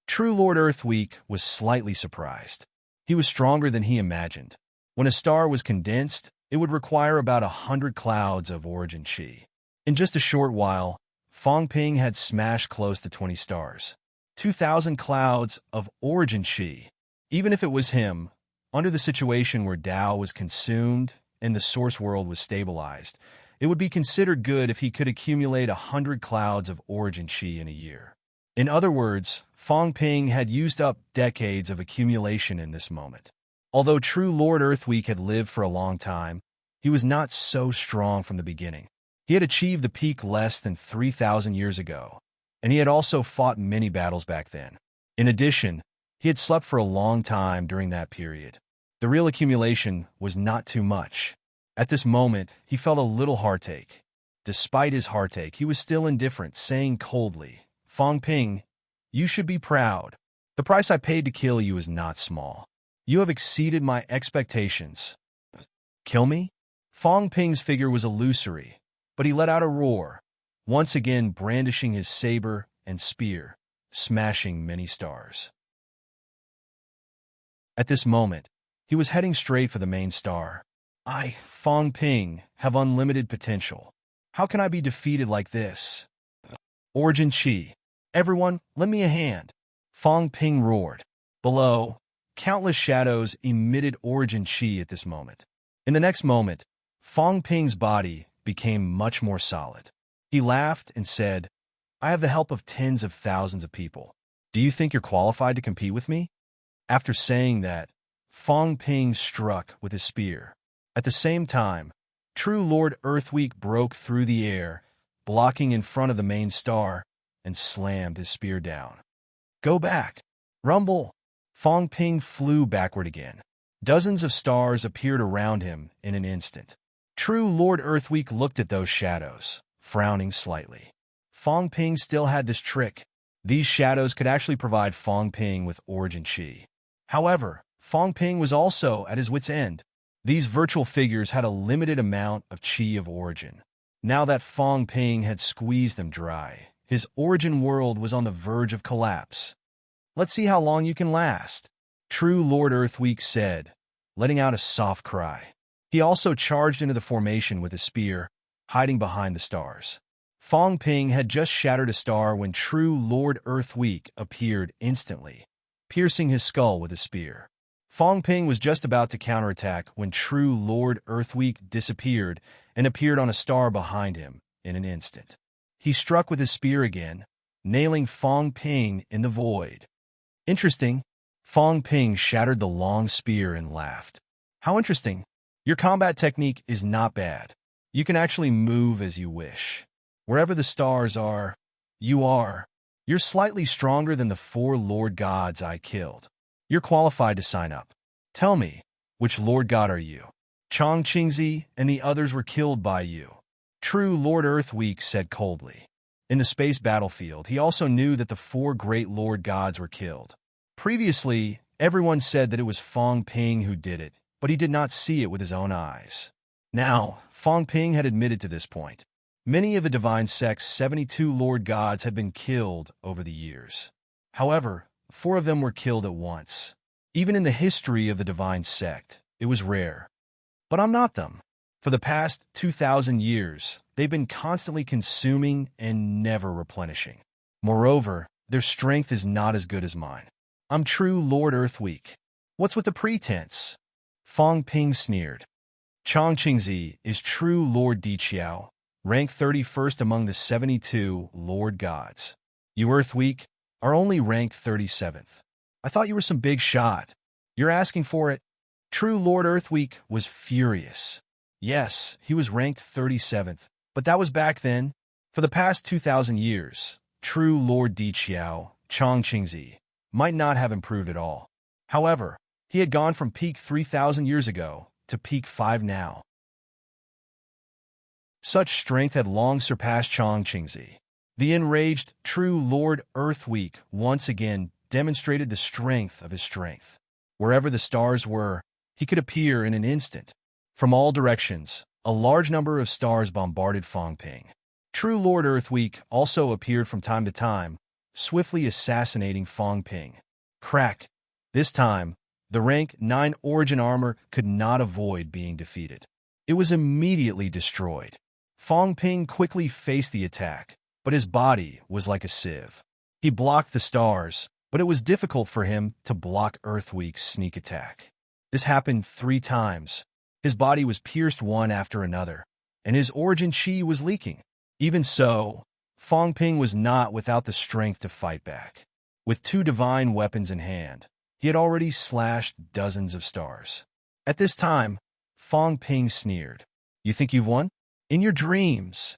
True Lord Earthweek was slightly surprised. He was stronger than he imagined. When a star was condensed, it would require about 100 clouds of origin chi. In just a short while, Fong Ping had smashed close to 20 stars. 2,000 clouds of origin chi. Even if it was him, under the situation where Tao was consumed and the source world was stabilized, it would be considered good if he could accumulate 100 clouds of origin chi in a year. In other words, Fong Ping had used up decades of accumulation in this moment. Although True Lord Earthweek had lived for a long time, he was not so strong from the beginning. He had achieved the peak less than 3,000 years ago, and he had also fought many battles back then. In addition, he had slept for a long time during that period. The real accumulation was not too much. At this moment, he felt a little heartache. Despite his heartache, he was still indifferent, saying coldly, Fong Ping, you should be proud. The price I paid to kill you is not small. You have exceeded my expectations. Kill me? Fong Ping's figure was illusory, but he let out a roar, once again brandishing his saber and spear, smashing many stars. At this moment, he was heading straight for the main star. I, Fong Ping, have unlimited potential. How can I be defeated like this? Origin Chi. Everyone, lend me a hand. Fong Ping roared. Below, Countless shadows emitted origin chi at this moment. In the next moment, Fong Ping's body became much more solid. He laughed and said, I have the help of tens of thousands of people. Do you think you're qualified to compete with me? After saying that, Fong Ping struck with his spear. At the same time, True Lord Earthweek broke through the air, blocking in front of the main star, and slammed his spear down. Go back! Rumble! Fong Ping flew backward again. Dozens of stars appeared around him in an instant. True Lord Earthweek looked at those shadows, frowning slightly. Fong Ping still had this trick. These shadows could actually provide Fong Ping with origin chi. However, Fong Ping was also at his wit's end. These virtual figures had a limited amount of chi of origin. Now that Fong Ping had squeezed them dry, his origin world was on the verge of collapse. Let's see how long you can last, True Lord Earthweek said, letting out a soft cry. He also charged into the formation with his spear, hiding behind the stars. Fong Ping had just shattered a star when True Lord Earthweek appeared instantly, piercing his skull with a spear. Fong Ping was just about to counterattack when True Lord Earthweek disappeared and appeared on a star behind him in an instant. He struck with his spear again, nailing Fong Ping in the void. Interesting. Fong Ping shattered the long spear and laughed. How interesting. Your combat technique is not bad. You can actually move as you wish. Wherever the stars are, you are. You're slightly stronger than the 4 Lord Gods I killed. You're qualified to sign up. Tell me, which Lord God are you? Chong Qingzi and the others were killed by you. True Lord Earthweek said coldly. In the space battlefield, he also knew that the 4 great Lord Gods were killed. Previously, everyone said that it was Fong Ping who did it, but he did not see it with his own eyes. Now, Fong Ping had admitted to this point. Many of the Divine Sect's 72 Lord Gods had been killed over the years. However, 4 of them were killed at once. Even in the history of the Divine Sect, it was rare. But I'm not them. For the past 2,000 years, they've been constantly consuming and never replenishing. Moreover, their strength is not as good as mine. I'm True Lord Earthweek. What's with the pretense? Fong Ping sneered. Chong Qingzi is True Lord Di Qiao, ranked 31st among the 72 Lord Gods. You Earthweek are only ranked 37th. I thought you were some big shot. You're asking for it? True Lord Earthweek was furious. Yes, he was ranked 37th, but that was back then. For the past 2,000 years, True Lord Di Qiao, Chong Qingzi, might not have improved at all. However, he had gone from peak 3,000 years ago to peak 5 now. Such strength had long surpassed Chong Qingzi. The enraged True Lord Earthweek once again demonstrated the strength of his strength. Wherever the stars were, he could appear in an instant. From all directions, a large number of stars bombarded Fong Ping. True Lord Earthweek also appeared from time to time, swiftly assassinating Fong Ping. Crack! This time, the rank 9 origin armor could not avoid being defeated. It was immediately destroyed. Fong Ping quickly faced the attack, but his body was like a sieve. He blocked the stars, but it was difficult for him to block Earthweek's sneak attack. This happened 3 times. His body was pierced one after another, and his origin chi was leaking. Even so, Fong Ping was not without the strength to fight back. With 2 divine weapons in hand, he had already slashed dozens of stars. At this time, Fong Ping sneered. You think you've won? In your dreams.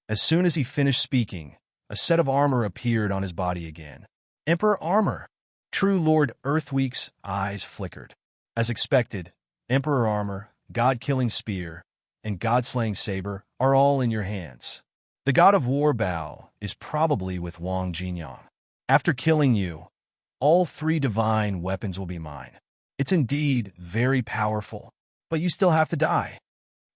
As soon as he finished speaking, a set of armor appeared on his body again. Emperor armor. True Lord Earthweek's eyes flickered. As expected, Emperor armor, God-killing spear, and God-slaying saber are all in your hands. The God of War bow is probably with Wang Jinyang. After killing you, all 3 divine weapons will be mine. It's indeed very powerful, but you still have to die.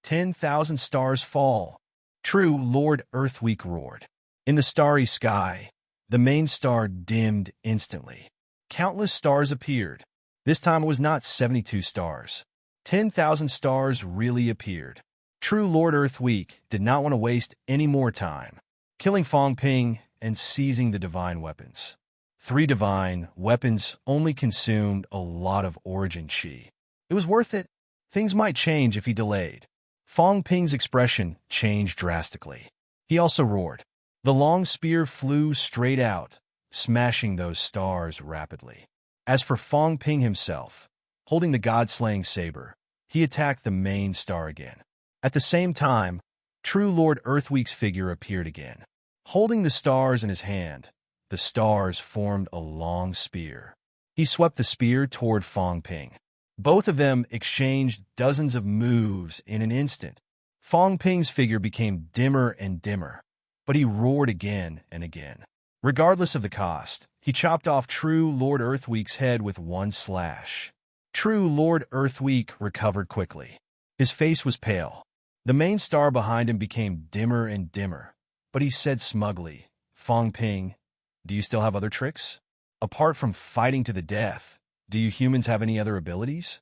10,000 stars fall. True Lord Earthweek roared. In the starry sky, the main star dimmed instantly. Countless stars appeared. This time it was not 72 stars. 10,000 stars really appeared. True Lord Earthweek did not want to waste any more time, killing Fong Ping and seizing the divine weapons. 3 divine weapons only consumed a lot of origin chi. It was worth it. Things might change if he delayed. Fong Ping's expression changed drastically. He also roared. The long spear flew straight out, smashing those stars rapidly. As for Fong Ping himself, holding the god-slaying saber, he attacked the main star again. At the same time, True Lord Earthweek's figure appeared again. Holding the stars in his hand, the stars formed a long spear. He swept the spear toward Fong Ping. Both of them exchanged dozens of moves in an instant. Fong Ping's figure became dimmer and dimmer, but he roared again and again. Regardless of the cost, he chopped off True Lord Earthweek's head with one slash. True Lord Earthweek recovered quickly. His face was pale. The main star behind him became dimmer and dimmer, but he said smugly, Fong Ping, do you still have other tricks? Apart from fighting to the death, do you humans have any other abilities?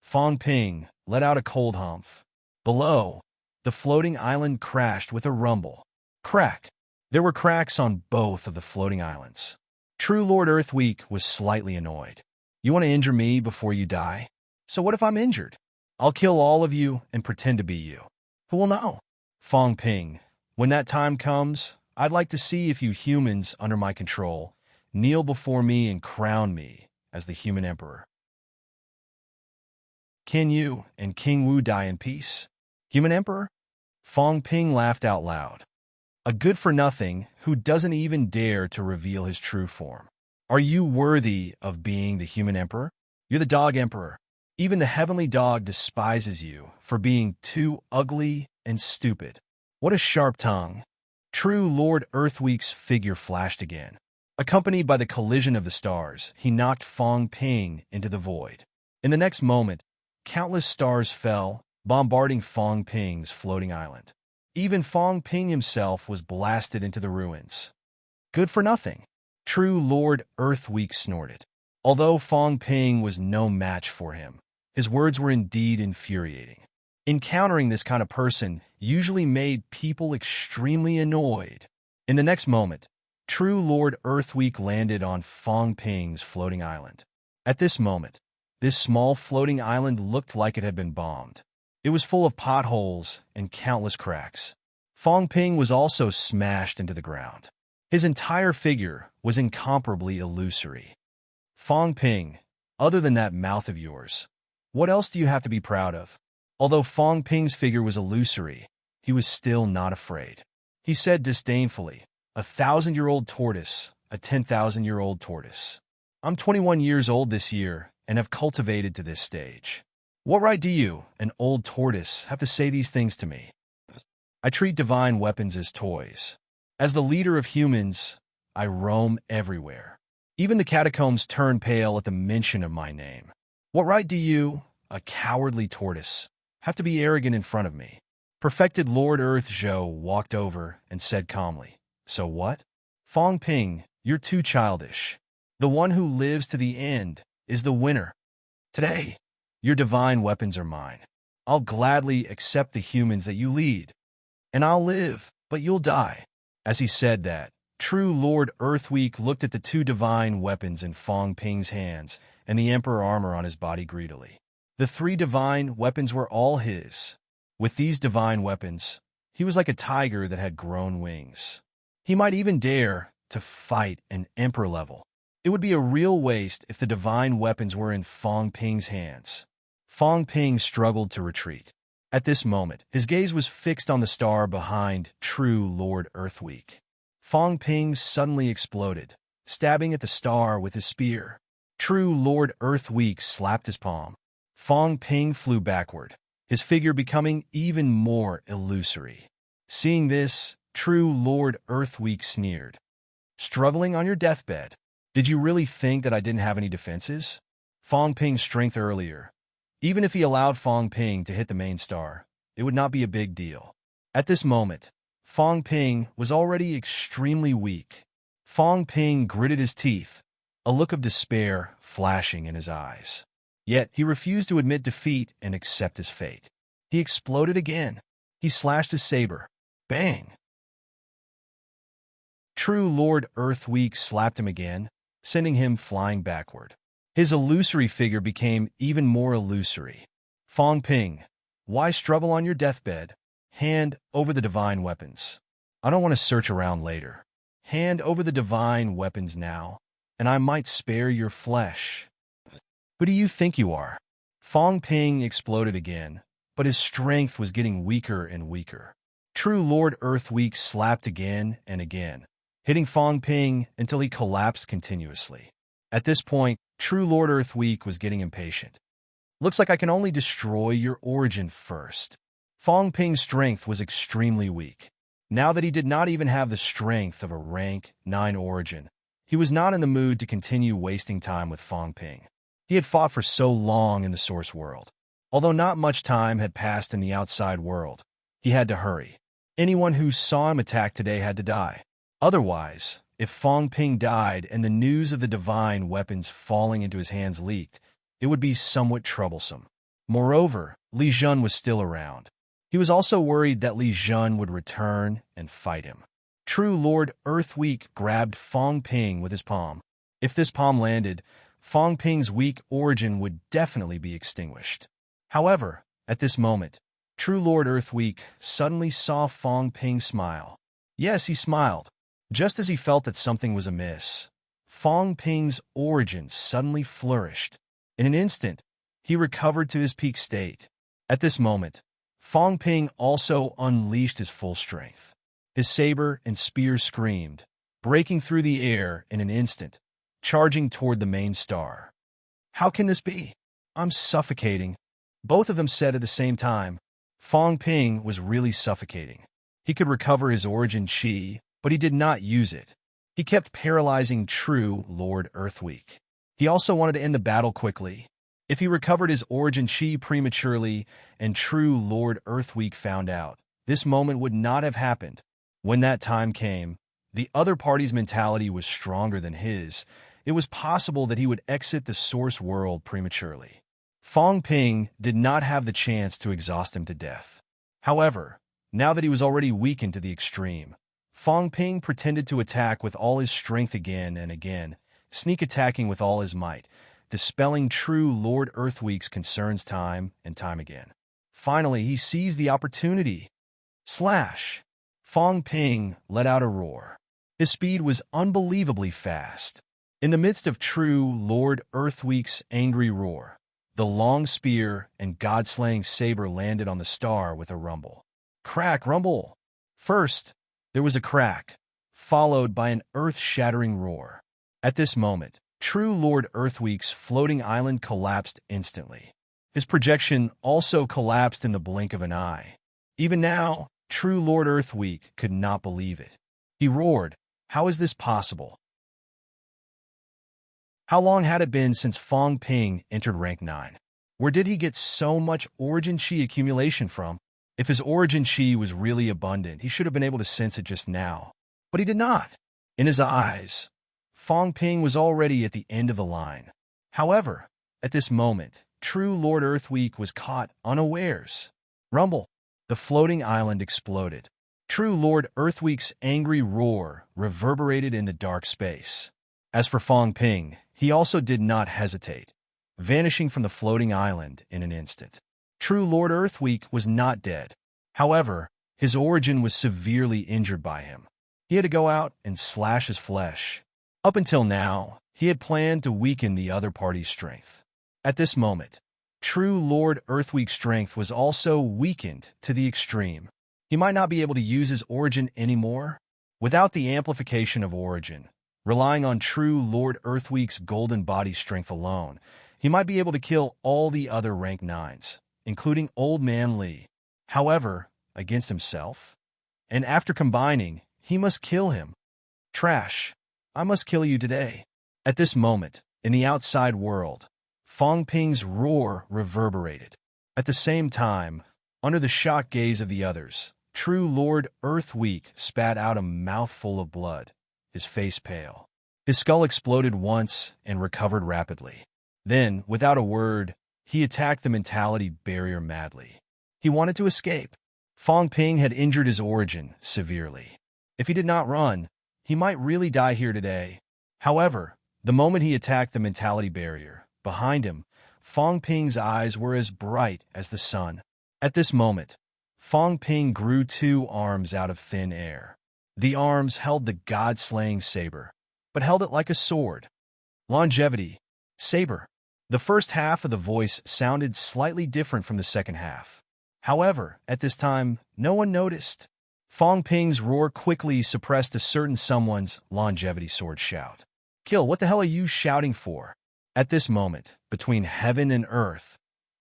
Fong Ping let out a cold humph. Below, the floating island crashed with a rumble. Crack! There were cracks on both of the floating islands. True Lord Earthweek was slightly annoyed. You want to injure me before you die? So what if I'm injured? I'll kill all of you and pretend to be you. Who will know? Fong Ping, when that time comes, I'd like to see if you humans under my control kneel before me and crown me as the human emperor. Can you and King Wu die in peace? Human emperor? Fong Ping laughed out loud. A good-for-nothing who doesn't even dare to reveal his true form. Are you worthy of being the human emperor? You're the dog emperor. Even the heavenly dog despises you for being too ugly and stupid. What a sharp tongue. True Lord Earthweek's figure flashed again. Accompanied by the collision of the stars, he knocked Fong Ping into the void. In the next moment, countless stars fell, bombarding Fong Ping's floating island. Even Fong Ping himself was blasted into the ruins. Good for nothing. True Lord Earthweek snorted. Although Fong Ping was no match for him, his words were indeed infuriating. Encountering this kind of person usually made people extremely annoyed. In the next moment, True Lord Earthweek landed on Fong Ping's floating island. At this moment, this small floating island looked like it had been bombed. It was full of potholes and countless cracks. Fong Ping was also smashed into the ground. His entire figure was incomparably illusory. Fong Ping, other than that mouth of yours, what else do you have to be proud of? Although Fong Ping's figure was illusory, he was still not afraid. He said disdainfully, a 1,000-year-old tortoise, a 10,000-year-old tortoise. I'm 21 years old this year and have cultivated to this stage. What right do you, an old tortoise, have to say these things to me? I treat divine weapons as toys. As the leader of humans, I roam everywhere. Even the catacombs turn pale at the mention of my name. What right do you, a cowardly tortoise, have to be arrogant in front of me? Perfected Lord Earth Zhou walked over and said calmly, So what? Fong Ping, you're too childish. The one who lives to the end is the winner. Today, your divine weapons are mine. I'll gladly accept the humans that you lead. And I'll live, but you'll die. As he said that, True Lord Earthweek looked at the 2 divine weapons in Fong Ping's hands and the Emperor armor on his body greedily. The 3 divine weapons were all his. With these divine weapons, he was like a tiger that had grown wings. He might even dare to fight an emperor level. It would be a real waste if the divine weapons were in Fong Ping's hands. Fong Ping struggled to retreat. At this moment, his gaze was fixed on the star behind True Lord Earthweek. Fong Ping suddenly exploded, stabbing at the star with his spear. True Lord Earthweek slapped his palm. Fong Ping flew backward, his figure becoming even more illusory. Seeing this, True Lord Earthweek sneered. Struggling on your deathbed? Did you really think that I didn't have any defenses? Fong Ping's strength earlier. Even if he allowed Fong Ping to hit the main star, it would not be a big deal. At this moment, Fong Ping was already extremely weak. Fong Ping gritted his teeth, a look of despair flashing in his eyes. Yet he refused to admit defeat and accept his fate. He exploded again. He slashed his saber. Bang! True Lord Earthweek slapped him again, sending him flying backward. His illusory figure became even more illusory. Fong Ping, why struggle on your deathbed? Hand over the divine weapons. I don't want to search around later. Hand over the divine weapons now, and I might spare your flesh. Who do you think you are? Fong Ping exploded again, but his strength was getting weaker and weaker. True Lord Earthweek slapped again and again, hitting Fong Ping until he collapsed continuously. At this point, True Lord Earthweek was getting impatient. Looks like I can only destroy your origin first. Fong Ping's strength was extremely weak. Now that he did not even have the strength of a rank 9 origin, he was not in the mood to continue wasting time with Fong Ping. He had fought for so long in the source world. Although not much time had passed in the outside world, he had to hurry. Anyone who saw him attack today had to die. Otherwise, if Fong Ping died and the news of the divine weapons falling into his hands leaked, it would be somewhat troublesome. Moreover, Li Jun was still around. He was also worried that Li Jun would return and fight him. True Lord Earthweek grabbed Fong Ping with his palm. If this palm landed, Fong Ping's weak origin would definitely be extinguished. However, at this moment, True Lord Earthweek suddenly saw Fong Ping smile. Yes, he smiled. Just as he felt that something was amiss, Fong Ping's origin suddenly flourished. In an instant, he recovered to his peak state. At this moment, Fong Ping also unleashed his full strength. His saber and spear screamed, breaking through the air in an instant, charging toward the main star. How can this be? I'm suffocating. Both of them said at the same time. Fong Ping was really suffocating. He could recover his origin chi, but he did not use it. He kept paralyzing True Lord Earthweek. He also wanted to end the battle quickly. If he recovered his origin chi prematurely and True Lord Earthweek found out, this moment would not have happened. When that time came, the other party's mentality was stronger than his. It was possible that he would exit the source world prematurely. Fong Ping did not have the chance to exhaust him to death. However, now that he was already weakened to the extreme, Fong Ping pretended to attack with all his strength again and again, sneak attacking with all his might, dispelling True Lord Earthweek's concerns time and time again. Finally, he seized the opportunity. Slash! Fong Ping let out a roar. His speed was unbelievably fast. In the midst of True Lord Earthweek's angry roar, the long spear and god-slaying saber landed on the star with a rumble. Crack, rumble! First, there was a crack, followed by an earth-shattering roar. At this moment, True Lord Earthweek's floating island collapsed instantly. His projection also collapsed in the blink of an eye. Even now, True Lord Earthweek could not believe it. He roared, "How is this possible?" How long had it been since Fong Ping entered rank 9? Where did he get so much origin chi accumulation from? If his origin chi was really abundant, he should have been able to sense it just now. But he did not. In his eyes, Fong Ping was already at the end of the line. However, at this moment, True Lord Earthweek was caught unawares. Rumble! The floating island exploded. True Lord Earthweek's angry roar reverberated in the dark space. As for Fong Ping, he also did not hesitate, vanishing from the floating island in an instant. True Lord Earthweek was not dead. However, his origin was severely injured by him. He had to go out and slash his flesh. Up until now, he had planned to weaken the other party's strength. At this moment, True Lord Earthweek's strength was also weakened to the extreme. He might not be able to use his origin anymore. Without the amplification of origin, relying on True Lord Earthweek's golden body strength alone, he might be able to kill all the other rank 9s, including Old Man Li. However, against himself, and after combining, he must kill him. Trash! I must kill you today. At this moment, in the outside world, Fong Ping's roar reverberated. At the same time, under the shocked gaze of the others, True Lord Earthweek spat out a mouthful of blood, his face pale. His skull exploded once and recovered rapidly. Then, without a word, he attacked the mentality barrier madly. He wanted to escape. Fong Ping had injured his origin severely. If he did not run, he might really die here today. However, The moment he attacked the mentality barrier, behind him, Fong Ping's eyes were as bright as the sun. At this moment, Fong Ping grew two arms out of thin air. The arms held the god-slaying saber, but held it like a sword. Longevity. Saber. The first half of the voice sounded slightly different from the second half. However, at this time, no one noticed. Fong Ping's roar quickly suppressed a certain someone's longevity sword shout. Kill, what the hell are you shouting for? At this moment, between heaven and earth,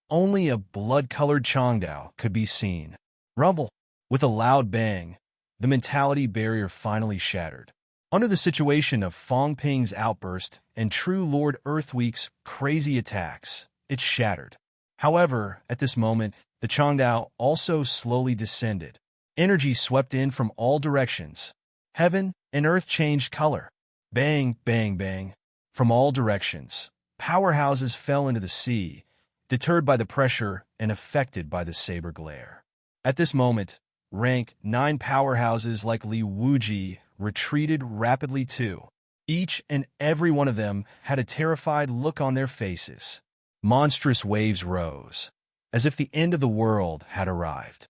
only a blood-colored Changdao could be seen. Rumble. With a loud bang, the mentality barrier finally shattered. Under the situation of Fong Ping's outburst and True Lord Earthweek's crazy attacks, it shattered. However, at this moment, the Changdao also slowly descended. Energy swept in from all directions. Heaven and earth changed color. Bang, bang, bang. From all directions, powerhouses fell into the sea, deterred by the pressure and affected by the saber glare. At this moment, rank 9 powerhouses like Li Wuji retreated rapidly too. Each and every one of them had a terrified look on their faces. Monstrous waves rose, as if the end of the world had arrived.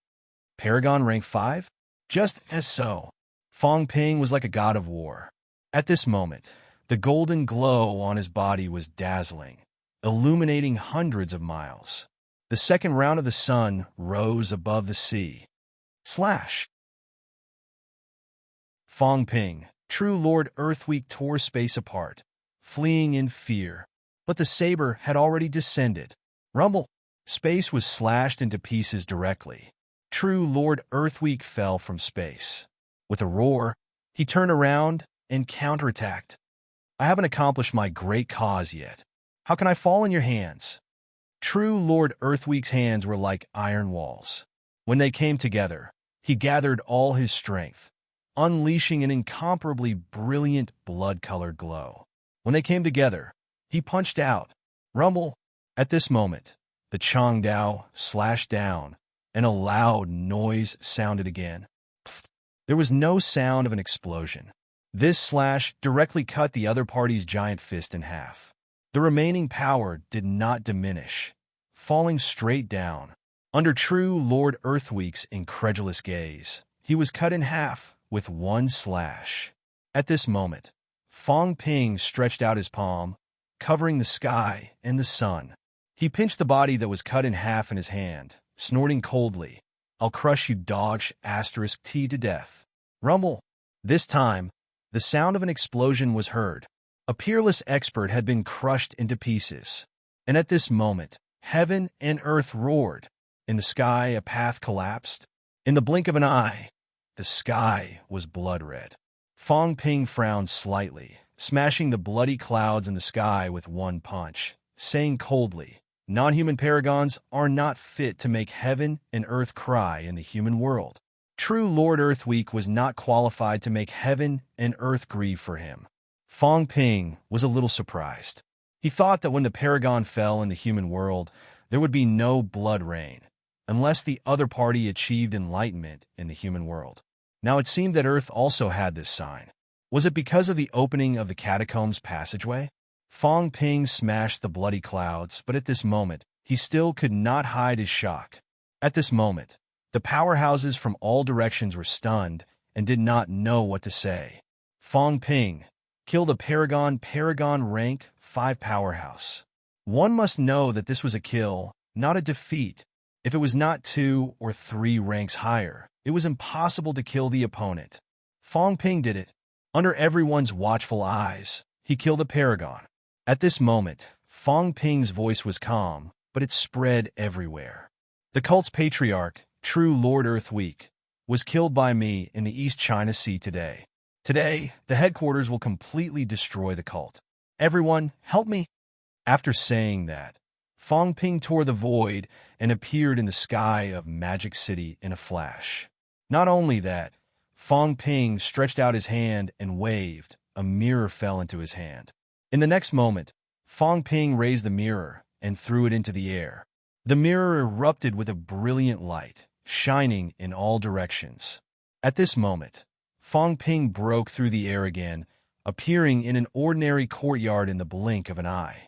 Paragon rank 5? Just as so. Fong Ping was like a god of war. At this moment, the golden glow on his body was dazzling, illuminating hundreds of miles. The second round of the sun rose above the sea. Slash! Fong Ping, True Lord Earthweek tore space apart, fleeing in fear. But the saber had already descended. Rumble! Space was slashed into pieces directly. True Lord Earthweek fell from space. With a roar, he turned around and counterattacked. I haven't accomplished my great cause yet. How can I fall in your hands? True Lord Earthweek's hands were like iron walls. When they came together, he gathered all his strength, unleashing an incomparably brilliant blood-colored glow. When they came together, he punched out. Rumble! At this moment, the Changdao slashed down, and a loud noise sounded again. There was no sound of an explosion. This slash directly cut the other party's giant fist in half. The remaining power did not diminish, falling straight down. Under True Lord Earthweek's incredulous gaze, he was cut in half with one slash. At this moment, Fong Ping stretched out his palm, covering the sky and the sun. He pinched the body that was cut in half in his hand, snorting coldly, I'll crush you dog *T to death. Rumble. This time, the sound of an explosion was heard. A peerless expert had been crushed into pieces. And at this moment, heaven and earth roared. In the sky, a path collapsed. In the blink of an eye, the sky was blood red. Fong Ping frowned slightly, smashing the bloody clouds in the sky with one punch, saying coldly, non-human paragons are not fit to make heaven and earth cry in the human world. True Lord Earthweek was not qualified to make heaven and earth grieve for him. Fong Ping was a little surprised. He thought that when the paragon fell in the human world, there would be no blood rain, unless the other party achieved enlightenment in the human world. Now it seemed that Earth also had this sign. Was it because of the opening of the catacombs passageway? Fong Ping smashed the bloody clouds, but at this moment, he still could not hide his shock. At this moment, the powerhouses from all directions were stunned and did not know what to say. Fong Ping killed a paragon rank 5 powerhouse. One must know that this was a kill, not a defeat. If it was not 2 or 3 ranks higher, it was impossible to kill the opponent. Fong Ping did it. Under everyone's watchful eyes, he killed a paragon. At this moment, Fong Ping's voice was calm, but it spread everywhere. The cult's patriarch, True Lord Earthweek, was killed by me in the East China Sea today. Today, the headquarters will completely destroy the cult. Everyone, help me! After saying that, Fong Ping tore the void and appeared in the sky of Magic City in a flash. Not only that, Fong Ping stretched out his hand and waved. A mirror fell into his hand. In the next moment, Fong Ping raised the mirror and threw it into the air. The mirror erupted with a brilliant light, shining in all directions. At this moment, Fong Ping broke through the air again, appearing in an ordinary courtyard in the blink of an eye.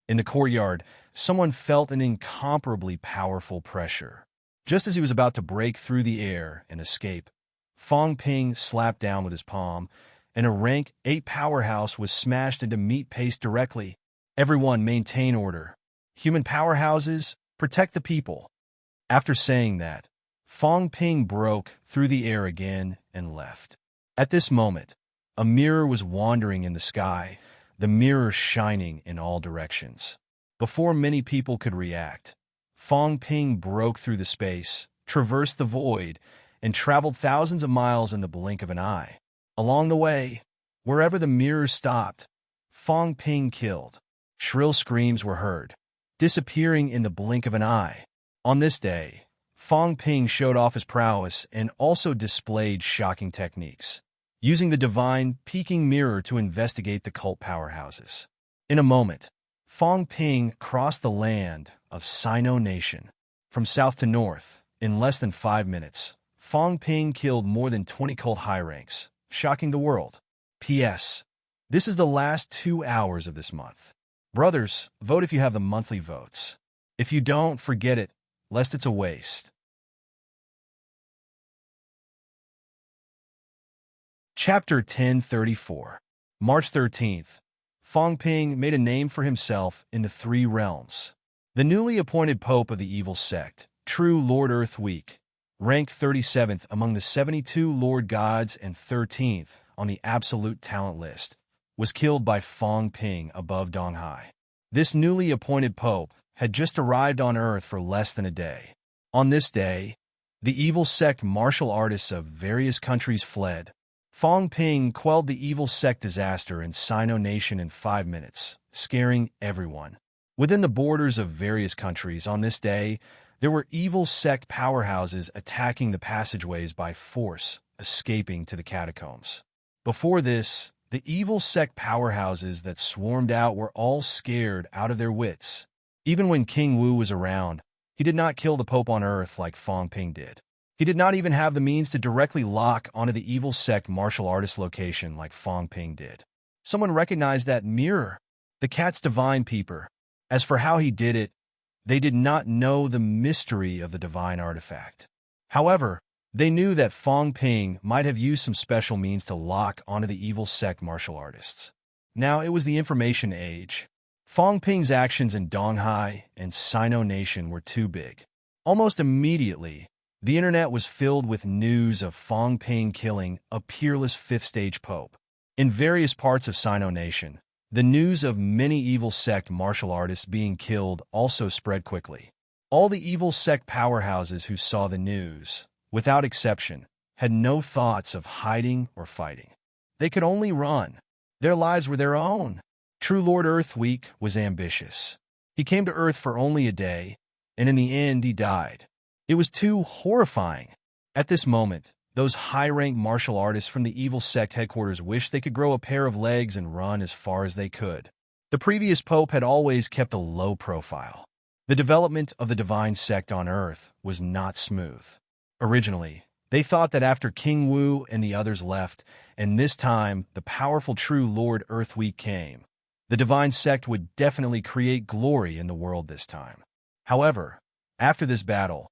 In the courtyard, someone felt an incomparably powerful pressure. Just as he was about to break through the air and escape, Fong Ping slapped down with his palm, and a rank 8 powerhouse was smashed into meat paste directly. Everyone maintain order. Human powerhouses, protect the people. After saying that, Fong Ping broke through the air again and left. At this moment, a mirror was wandering in the sky, the mirror shining in all directions. Before many people could react, Fong Ping broke through the space, traversed the void, and traveled thousands of miles in the blink of an eye. Along the way, wherever the mirror stopped, Fong Ping killed. Shrill screams were heard, disappearing in the blink of an eye. On this day, Fong Ping showed off his prowess and also displayed shocking techniques, using the divine peeking mirror to investigate the cult powerhouses. In a moment, Fong Ping crossed the land of Sino Nation. From south to north, in less than 5 minutes, Fong Ping killed more than 20 cult high ranks, shocking the world. P.S. This is the last 2 hours of this month. Brothers, vote if you have the monthly votes. If you don't, forget it, lest it's a waste. Chapter 1034. March 13th. Fong Ping made a name for himself in the 3 realms. The newly appointed Pope of the evil sect, True Lord Earth Week, ranked 37th among the 72 Lord Gods and 13th on the absolute talent list, was killed by Fong Ping above Donghai. This newly appointed Pope had just arrived on Earth for less than a day. On this day, the evil sect martial artists of various countries fled. Fong Ping quelled the evil sect disaster in Sino Nation in 5 minutes, scaring everyone. Within the borders of various countries on this day, there were evil sect powerhouses attacking the passageways by force, escaping to the catacombs. Before this, the evil sect powerhouses that swarmed out were all scared out of their wits. Even when King Wu was around, he did not kill the Pope on Earth like Fong Ping did. He did not even have the means to directly lock onto the evil sect martial artist location like Fong Ping did. Someone recognized that mirror, the cat's divine peeper. As for how he did it, they did not know the mystery of the divine artifact. However, they knew that Fong Ping might have used some special means to lock onto the evil sect martial artists. Now it was the information age. Fong Ping's actions in Donghai and Sino Nation were too big. Almost immediately, the internet was filled with news of Fong Ping killing a peerless 5th-stage pope. In various parts of Sino Nation, the news of many evil sect martial artists being killed also spread quickly. All the evil sect powerhouses who saw the news, without exception, had no thoughts of hiding or fighting. They could only run. Their lives were their own. True Lord Earth Week was ambitious. He came to Earth for only a day, and in the end he died. It was too horrifying. At this moment, those high-rank martial artists from the evil sect headquarters wished they could grow a pair of legs and run as far as they could. The previous pope had always kept a low profile. The development of the divine sect on Earth was not smooth. Originally, they thought that after King Wu and the others left, and this time the powerful True Lord Earth Week came, the divine sect would definitely create glory in the world this time. However, after this battle,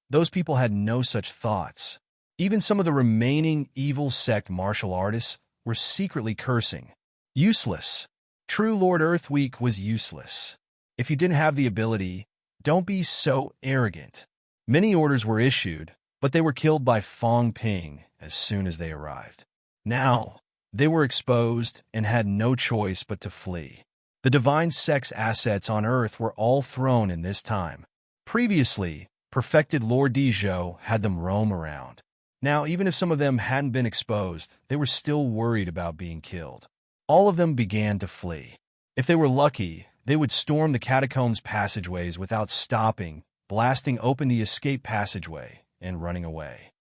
those people had no such thoughts. Even some of the remaining evil sect martial artists were secretly cursing. Useless. True Lord Earth Week was useless. If you didn't have the ability, don't be so arrogant. Many orders were issued, but they were killed by Fong Ping as soon as they arrived. Now, they were exposed and had no choice but to flee. The divine sect's assets on Earth were all thrown in this time. Previously, perfected Lord Dizhou had them roam around. Now, even if some of them hadn't been exposed, they were still worried about being killed. All of them began to flee. If they were lucky, they would storm the catacombs passageways without stopping, blasting open the escape passageway, and running away.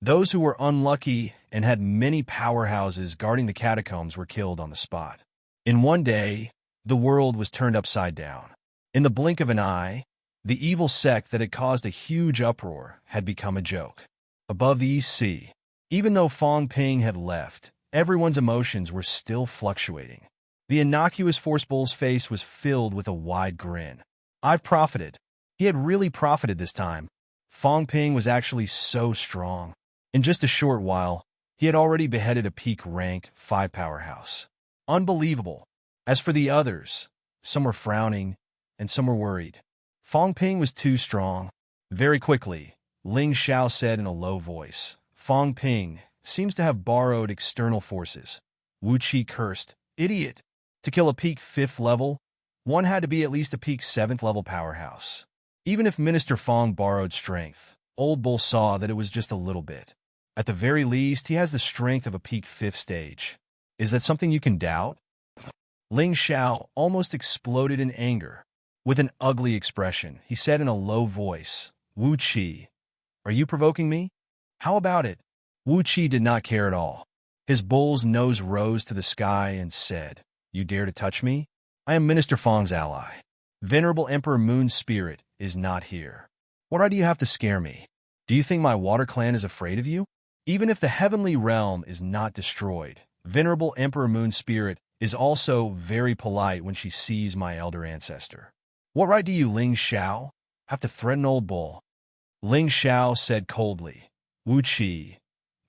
Those who were unlucky and had many powerhouses guarding the catacombs were killed on the spot. In one day, the world was turned upside down. In the blink of an eye, the evil sect that had caused a huge uproar had become a joke. Above the East Sea, Even though Fong Ping had left, everyone's emotions were still fluctuating. The innocuous force bull's face was filled with a wide grin. I've profited. He had really profited this time. Fong Ping was actually so strong. In just a short while, he had already beheaded a peak rank 5 powerhouse. Unbelievable. As for the others, some were frowning and some were worried. Fong Ping was too strong. Very quickly, Ling Xiao said in a low voice, Fong Ping seems to have borrowed external forces. Wu Qi cursed, idiot. To kill a peak 5th level, one had to be at least a peak 7th level powerhouse. Even if Minister Fong borrowed strength, Old Bull saw that it was just a little bit. At the very least, he has the strength of a peak 5th stage. Is that something you can doubt? Ling Xiao almost exploded in anger. With an ugly expression, he said in a low voice, Wu Qi, are you provoking me? How about it? Wu Qi did not care at all. His bull's nose rose to the sky and said, You dare to touch me? I am Minister Fong's ally. Venerable Emperor Moon's spirit is not here. Why do you have to scare me? Do you think my water clan is afraid of you? Even if the heavenly realm is not destroyed, Venerable Emperor Moon's spirit is also very polite when she sees my elder ancestor. What right do you, Ling Xiao, have to threaten Old Bull? Ling Xiao said coldly, Wu Qi.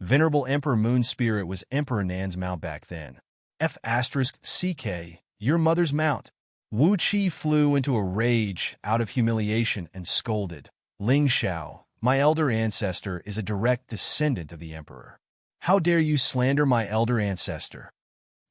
Venerable Emperor Moon's spirit was Emperor Nan's mount back then. F***CK, your mother's mount. Wu Qi flew into a rage out of humiliation and scolded, Ling Xiao, my elder ancestor is a direct descendant of the emperor. How dare you slander my elder ancestor?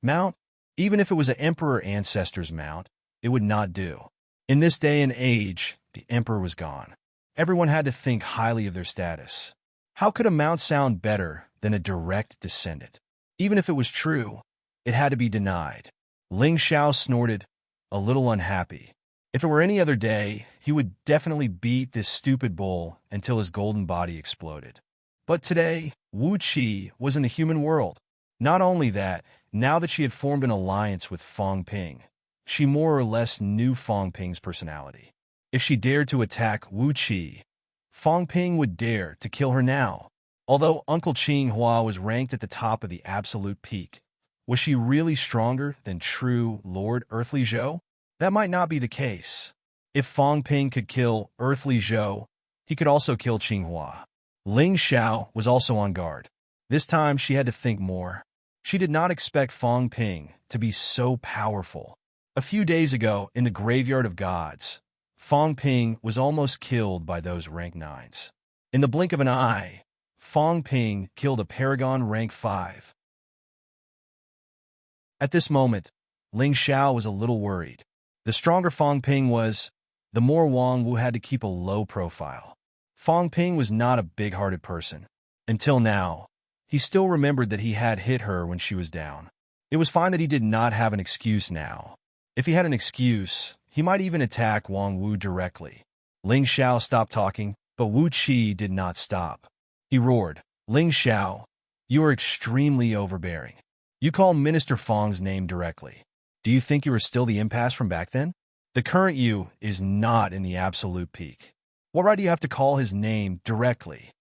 Mount? Even if it was an emperor ancestor's mount, it would not do. In this day and age, the emperor was gone. Everyone had to think highly of their status. How could a mount sound better than a direct descendant? Even if it was true, it had to be denied. Ling Xiao snorted, a little unhappy. If it were any other day, he would definitely beat this stupid bull until his golden body exploded. But today, Wu Qi was in the human world. Not only that, now that she had formed an alliance with Fong Ping, she more or less knew Fong Ping's personality. If she dared to attack Wu Qi, Fong Ping would dare to kill her now. Although Uncle Qing Hua was ranked at the top of the absolute peak, was she really stronger than true Lord Earthly Zhou? That might not be the case. If Fong Ping could kill Earthly Zhou, he could also kill Qing Hua. Ling Xiao was also on guard. This time she had to think more. She did not expect Fong Ping to be so powerful. A few days ago, in the Graveyard of Gods, Fong Ping was almost killed by those rank 9s. In the blink of an eye, Fong Ping killed a Paragon rank 5. At this moment, Ling Xiao was a little worried. The stronger Fong Ping was, the more Wang Wu had to keep a low profile. Fong Ping was not a big-hearted person. Until now, he still remembered that he had hit her when she was down. It was fine that he did not have an excuse now. If he had an excuse, he might even attack Wang Wu directly. Ling Xiao stopped talking, but Wu Qi did not stop. He roared, Ling Xiao, you are extremely overbearing. You call Minister Fong's name directly. Do you think you are still the impasse from back then? The current you is not in the absolute peak. What right do you have to call his name directly?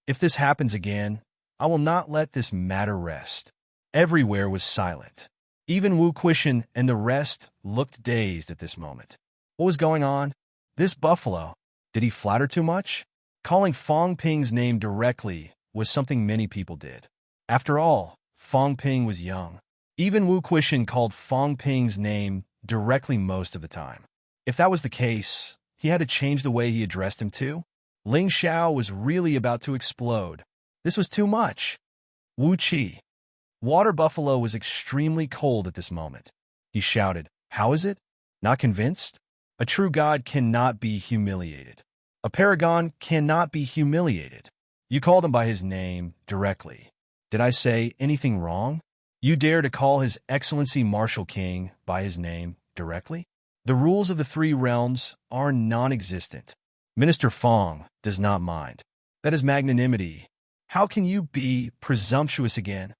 If this happens again, I will not let this matter rest. Everywhere was silent. Even Wu Quishan and the rest looked dazed at this moment. What was going on? This buffalo, did he flatter too much? Calling Fong Ping's name directly was something many people did. After all, Fong Ping was young. Even Wu Quishan called Fong Ping's name directly most of the time. If that was the case, he had to change the way he addressed him too. Ling Xiao was really about to explode. This was too much. Wu Qi. Water Buffalo was extremely cold at this moment. He shouted, How is it? Not convinced? A true god cannot be humiliated. A paragon cannot be humiliated. You called him by his name directly. Did I say anything wrong? You dare to call His Excellency Martial King by his name directly? The rules of the 3 realms are non-existent. Minister Fong does not mind. That is magnanimity. How can you be presumptuous again?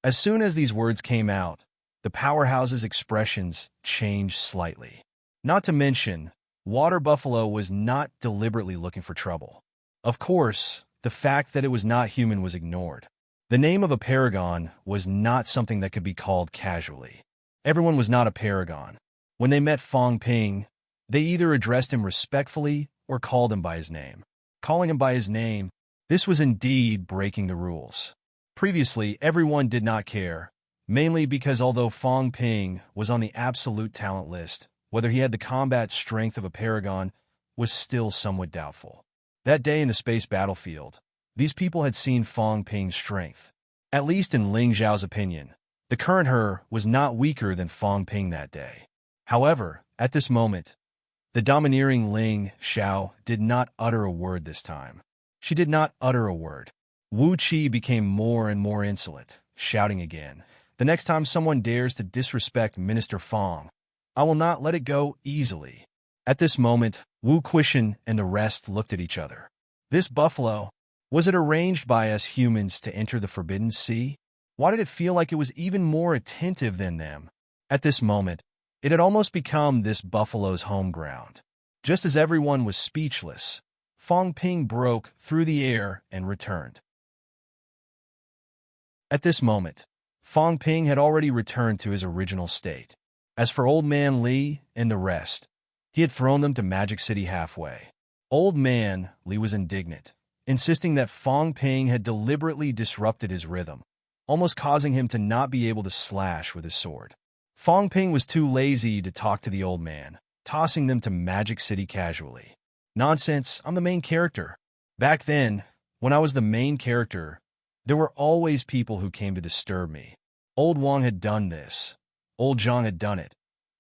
As soon as these words came out, the powerhouse's expressions changed slightly. Not to mention, Water Buffalo was not deliberately looking for trouble. Of course, the fact that it was not human was ignored. The name of a paragon was not something that could be called casually. Everyone was not a paragon. When they met Fong Ping, they either addressed him respectfully or called him by his name. Calling him by his name, this was indeed breaking the rules. Previously, everyone did not care, mainly because although Fong Ping was on the absolute talent list, whether he had the combat strength of a paragon was still somewhat doubtful. That day in the space battlefield, these people had seen Fong Ping's strength. At least in Ling Zhao's opinion, the current her was not weaker than Fong Ping that day. However, at this moment, the domineering Ling Zhao did not utter a word this time. She did not utter a word. Wu Qi became more and more insolent, shouting again, "The next time someone dares to disrespect Minister Fong, I will not let it go easily." At this moment, Wu Qishan and the rest looked at each other. This buffalo, was it arranged by us humans to enter the Forbidden Sea? Why did it feel like it was even more attentive than them? At this moment, it had almost become this buffalo's home ground. Just as everyone was speechless, Fong Ping broke through the air and returned. At this moment, Fong Ping had already returned to his original state. As for Old Man Li and the rest, he had thrown them to Magic City halfway. Old Man Li was indignant, insisting that Fong Ping had deliberately disrupted his rhythm, almost causing him to not be able to slash with his sword. Fong Ping was too lazy to talk to the old man, tossing them to Magic City casually. Nonsense, I'm the main character. Back then, when I was the main character, there were always people who came to disturb me. Old Wang had done this. Old Zhang had done it.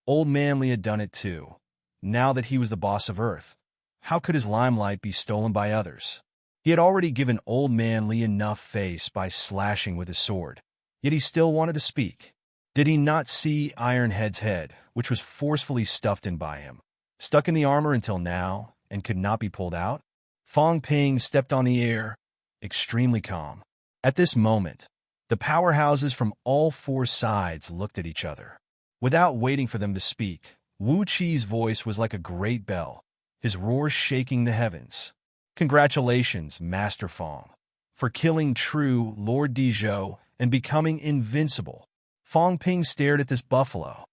Old Man Li had done it too. Now that he was the boss of Earth, how could his limelight be stolen by others? He had already given Old Man Li enough face by slashing with his sword, yet he still wanted to speak. Did he not see Ironhead's head, which was forcefully stuffed in by him, stuck in the armor until now, and could not be pulled out? Fong Ping stepped on the air, extremely calm. At this moment, the powerhouses from all four sides looked at each other. Without waiting for them to speak, Wu Qi's voice was like a great bell, his roar shaking the heavens. Congratulations, Master Fong, for killing true Lord Dizhou and becoming invincible. Fong Ping stared at this buffalo.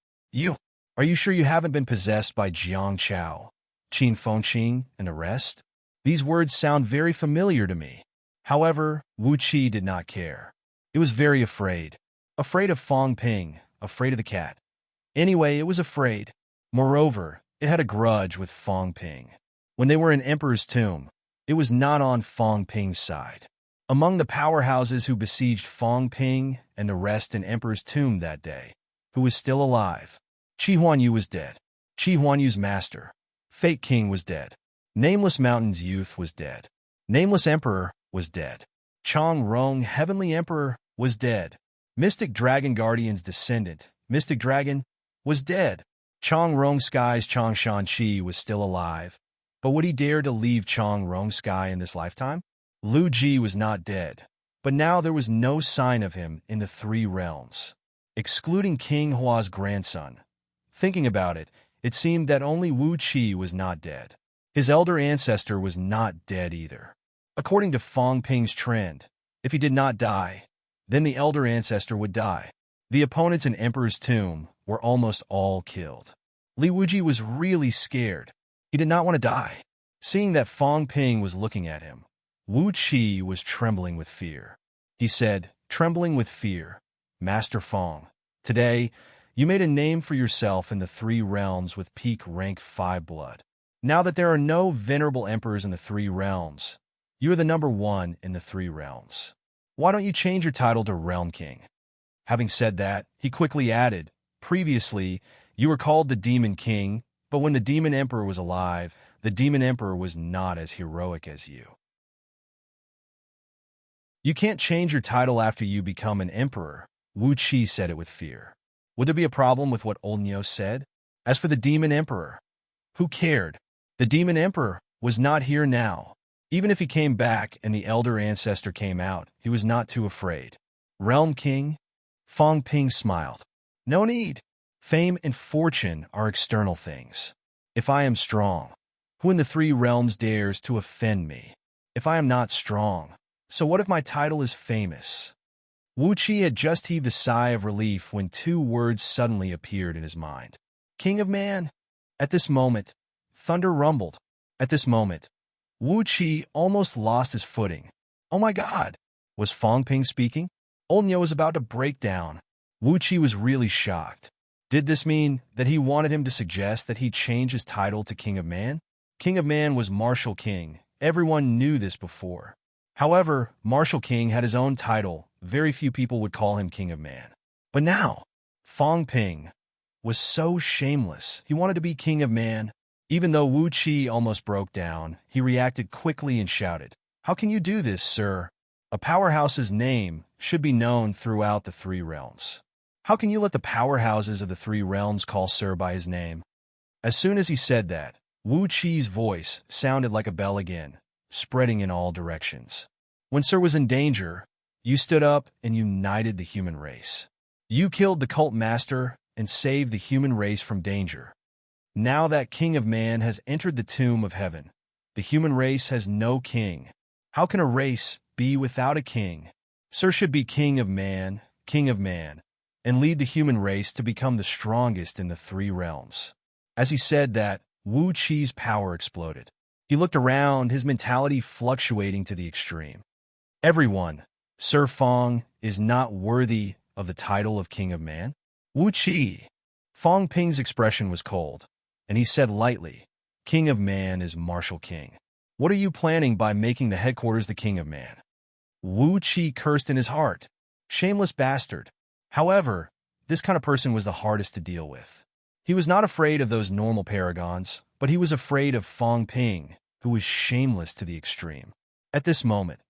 Are you sure you haven't been possessed by Jiang Chao, Qin Fengqing, and the rest? These words sound very familiar to me. However, Wu Qi did not care. It was very afraid. Afraid of Fong Ping, afraid of the cat. Anyway, it was afraid. Moreover, it had a grudge with Fong Ping. When they were in Emperor's Tomb, it was not on Fong Ping's side. Among the powerhouses who besieged Fong Ping and the rest in Emperor's Tomb that day, who was still alive, Qi Huanyu was dead. Qi Huanyu's master, Fake King, was dead. Nameless Mountain's youth was dead. Nameless Emperor was dead. Chong Rong, Heavenly Emperor, was dead. Mystic Dragon Guardian's descendant, Mystic Dragon, was dead. Chong Rong Sky's Chong Shan Chi was still alive. But would he dare to leave Chong Rong Sky in this lifetime? Lu Ji was not dead, but now there was no sign of him in the three realms, excluding King Hua's grandson. Thinking about it, it seemed that only Wu Qi was not dead. His elder ancestor was not dead either. According to Fong Ping's trend, if he did not die, then the elder ancestor would die. The opponents in Emperor's Tomb were almost all killed. Li Wuji was really scared. He did not want to die. Seeing that Fong Ping was looking at him, Wu Qi was trembling with fear. He said, trembling with fear, "Master Fong, today, you made a name for yourself in the three realms with peak rank 5 blood. Now that there are no venerable emperors in the three realms, you are the number 1 in the three realms. Why don't you change your title to Realm King?" Having said that, he quickly added, "Previously, you were called the Demon King, but when the Demon Emperor was alive, the Demon Emperor was not as heroic as you. You can't change your title after you become an emperor." Wu Qi said it with fear. Would there be a problem with what Old Nyo said? As for the Demon Emperor, who cared? The Demon Emperor was not here now. Even if he came back and the elder ancestor came out, he was not too afraid. Realm King? Fong Ping smiled. No need. Fame and fortune are external things. If I am strong, who in the three realms dares to offend me? If I am not strong, so what if my title is famous? Wu Qi had just heaved a sigh of relief when two words suddenly appeared in his mind. King of Man? At this moment, thunder rumbled. At this moment, Wu Qi almost lost his footing. Oh my God! Was Fong Ping speaking? Old Niu was about to break down. Wu Qi was really shocked. Did this mean that he wanted him to suggest that he change his title to King of Man? King of Man was Martial King. Everyone knew this before. However, Martial King had his own title. Very few people would call him King of Man. But now, Fong Ping was so shameless. He wanted to be King of Man. Even though Wu Qi almost broke down, he reacted quickly and shouted, "How can you do this, sir? A powerhouse's name should be known throughout the three realms. How can you let the powerhouses of the three realms call sir by his name?" As soon as he said that, Wu Qi's voice sounded like a bell again, spreading in all directions. When sir was in danger, you stood up and united the human race. You killed the cult master and saved the human race from danger. Now that King of Man has entered the tomb of heaven, the human race has no king. How can a race be without a king? Sir should be King of Man, and lead the human race to become the strongest in the three realms. As he said that, Wu Qi's power exploded. He looked around, his mentality fluctuating to the extreme. Everyone, Sir Fong is not worthy of the title of King of Man? Wu Qi. Fong Ping's expression was cold, and he said lightly, King of Man is Martial King. What are you planning by making the headquarters the King of Man? Wu Qi cursed in his heart. Shameless bastard. However, this kind of person was the hardest to deal with. He was not afraid of those normal paragons, but he was afraid of Fong Ping, who was shameless to the extreme. At this moment,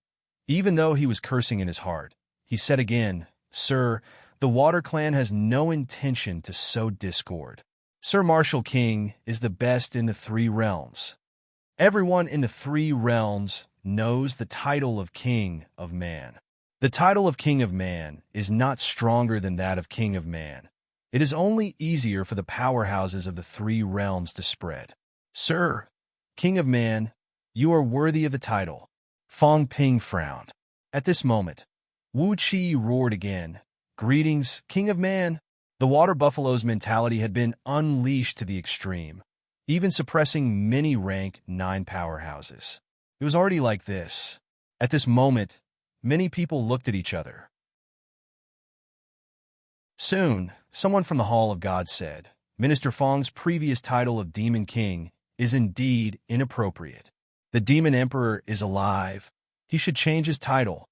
even though he was cursing in his heart, he said again, Sir, the Water Clan has no intention to sow discord. Sir Martial King is the best in the three realms. Everyone in the three realms knows the title of King of Man. The title of King of Man is not stronger than that of King of Man. It is only easier for the powerhouses of the three realms to spread. Sir, King of Man, you are worthy of the title. Fong Ping frowned. At this moment, Wu Qi roared again. Greetings, King of Man. The water buffalo's mentality had been unleashed to the extreme, even suppressing many rank 9 powerhouses. It was already like this. At this moment, many people looked at each other. Soon, someone from the Hall of God said, Minister Fong's previous title of Demon King is indeed inappropriate. The Demon Emperor is alive. He should change his title.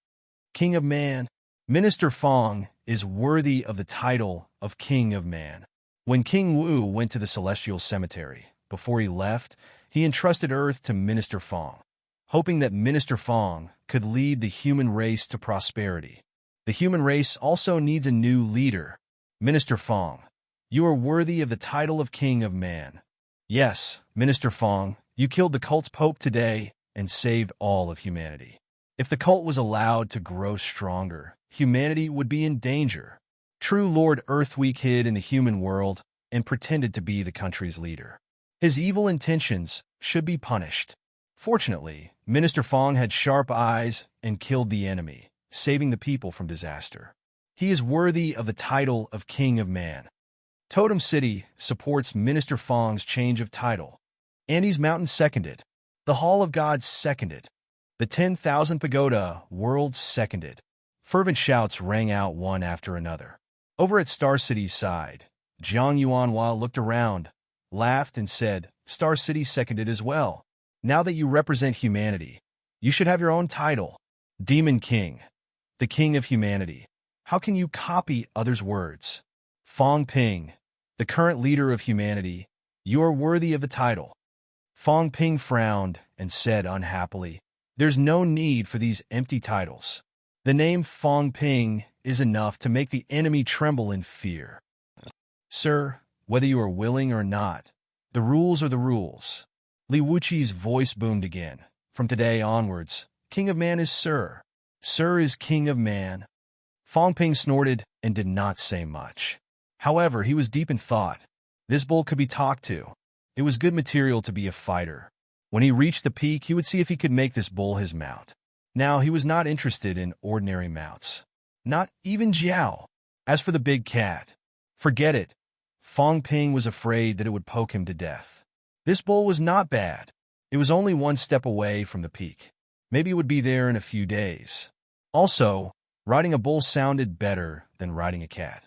King of Man. Minister Fong is worthy of the title of King of Man. When King Wu went to the Celestial Cemetery, before he left, he entrusted Earth to Minister Fong, hoping that Minister Fong could lead the human race to prosperity. The human race also needs a new leader. Minister Fong, you are worthy of the title of King of Man. Yes, Minister Fong, you killed the cult's pope today and saved all of humanity. If the cult was allowed to grow stronger, humanity would be in danger. True Lord Earthweek hid in the human world and pretended to be the country's leader. His evil intentions should be punished. Fortunately, Minister Fong had sharp eyes and killed the enemy, saving the people from disaster. He is worthy of the title of King of Man. Totem City supports Minister Fong's change of title. Andes Mountain seconded. The Hall of Gods seconded. The 10,000 Pagoda World seconded. Fervent shouts rang out one after another. Over at Star City's side, Zhang Yuanhua looked around, laughed, and said, Star City seconded as well. Now that you represent humanity, you should have your own title. Demon King, the King of Humanity. How can you copy others' words? Fong Ping, the current leader of humanity, you are worthy of the title. Fong Ping frowned and said unhappily, There's no need for these empty titles. The name Fong Ping is enough to make the enemy tremble in fear. Sir, whether you are willing or not, the rules are the rules. Li Wuqi's voice boomed again. From today onwards, King of Man is Sir. Sir is King of Man. Fong Ping snorted and did not say much. However, he was deep in thought. This bull could be talked to. It was good material to be a fighter. When he reached the peak, he would see if he could make this bull his mount. Now, he was not interested in ordinary mounts. Not even Jiao. As for the big cat, forget it. Fong Ping was afraid that it would poke him to death. This bull was not bad. It was only one step away from the peak. Maybe it would be there in a few days. Also, riding a bull sounded better than riding a cat.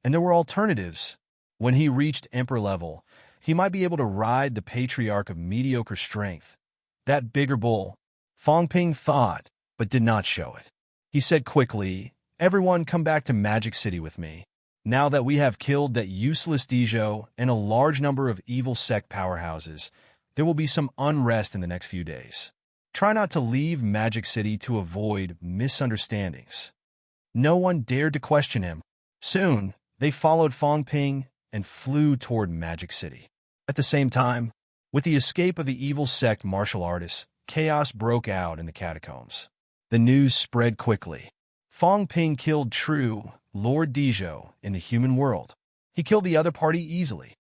And there were alternatives. When he reached emperor level, he might be able to ride the patriarch of mediocre strength. That bigger bull, Fong Ping thought, but did not show it. He said quickly, "Everyone come back to Magic City with me. Now that we have killed that useless Dijo and a large number of evil sect powerhouses, there will be some unrest in the next few days. Try not to leave Magic City to avoid misunderstandings." No one dared to question him. Soon, they followed Fong Ping and flew toward Magic City. At the same time, with the escape of the evil sect martial artists, chaos broke out in the catacombs. The news spread quickly. Fong Ping killed True Lord Dijo in the human world. He killed the other party easily.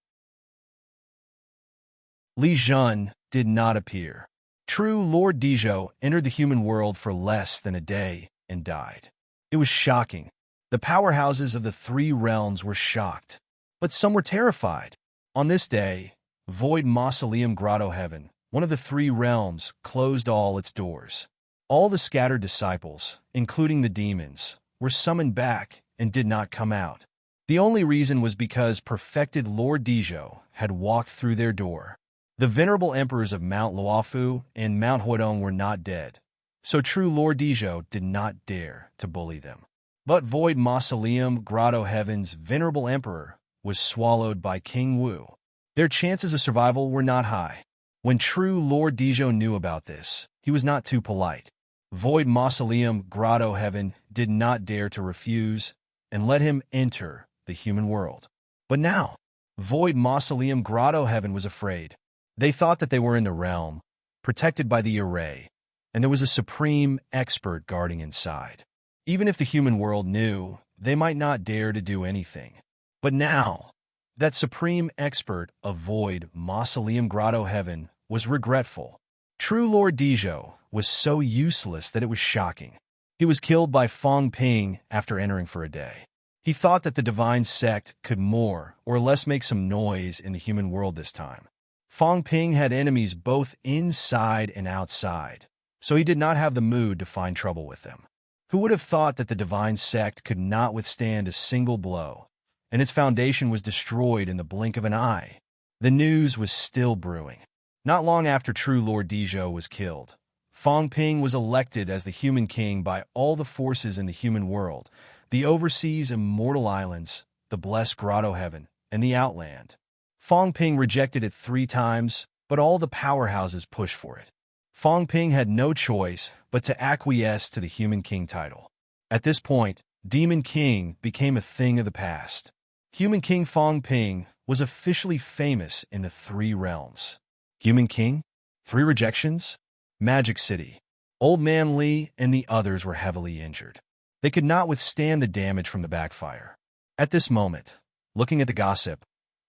Li Jun did not appear. True Lord Dijo entered the human world for less than a day and died. It was shocking. The powerhouses of the three realms were shocked, but some were terrified. On this day, Void Mausoleum Grotto Heaven, one of the three realms, closed all its doors. All the scattered disciples, including the demons, were summoned back and did not come out. The only reason was because perfected Lord Dijo had walked through their door. The venerable emperors of Mount Luofu and Mount Huadong were not dead, so true Lord Dijo did not dare to bully them. But Void Mausoleum Grotto Heaven's venerable emperor was swallowed by King Wu. Their chances of survival were not high. When true Lord Dijo knew about this, he was not too polite. Void Mausoleum Grotto Heaven did not dare to refuse and let him enter the human world. But now, Void Mausoleum Grotto Heaven was afraid. They thought that they were in the realm, protected by the array, and there was a supreme expert guarding inside. Even if the human world knew, they might not dare to do anything. But now, that supreme expert of Void Mausoleum Grotto Heaven was regretful. True Lord Dijo was so useless that it was shocking. He was killed by Fong Ping after entering for a day. He thought that the divine sect could more or less make some noise in the human world this time. Fong Ping had enemies both inside and outside, so he did not have the mood to find trouble with them. Who would have thought that the divine sect could not withstand a single blow, and its foundation was destroyed in the blink of an eye? The news was still brewing. Not long after true Lord Dijo was killed, Fong Ping was elected as the human king by all the forces in the human world, the overseas immortal islands, the blessed Grotto Heaven, and the Outland. Fong Ping rejected it 3 times, but all the powerhouses pushed for it. Fong Ping had no choice but to acquiesce to the human king title. At this point, Demon King became a thing of the past. Human King Fong Ping was officially famous in the 3 realms. Human King? 3 rejections? Magic City. Old Man Li and the others were heavily injured. They could not withstand the damage from the backfire. At this moment, looking at the gossip,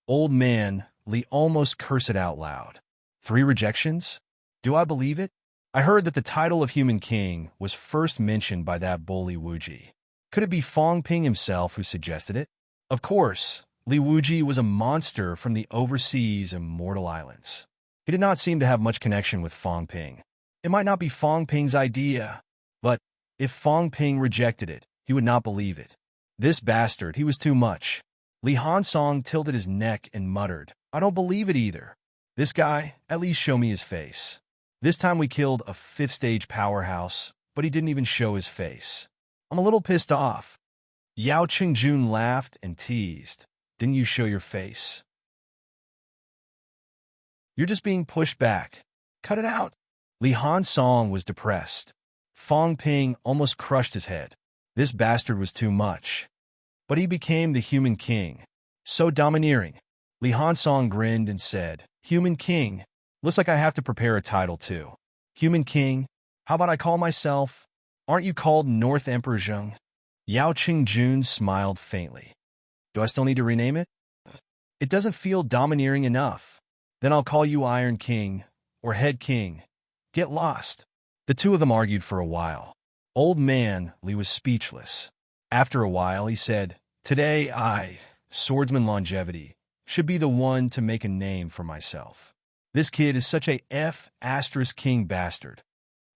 Old Man Li almost cursed it out loud. 3 rejections? Do I believe it? I heard that the title of Human King was first mentioned by that bully Wuji. Could it be Fong Ping himself who suggested it? Of course, Li Wuji was a monster from the overseas immortal islands. He did not seem to have much connection with Fong Ping. It might not be Fong Ping's idea, but if Fong Ping rejected it, he would not believe it. This bastard, he was too much. Li Hansong tilted his neck and muttered, "I don't believe it either. This guy, at least show me his face." This time we killed a 5th stage powerhouse, but he didn't even show his face. I'm a little pissed off. Yao Qingjun laughed and teased, "Didn't you show your face? You're just being pushed back. Cut it out." Li Hansong was depressed. Fong Ping almost crushed his head. This bastard was too much. But he became the human king. So domineering. Li Hansong grinned and said, "Human king? Looks like I have to prepare a title too. Human king? How about I call myself? Aren't you called North Emperor Zheng?" Yao Qingjun smiled faintly. "Do I still need to rename it? It doesn't feel domineering enough. Then I'll call you Iron King or Head King. Get lost." The two of them argued for a while. Old Man Li was speechless. After a while, he said, "Today I, swordsman longevity, should be the one to make a name for myself. This kid is such a F***king bastard."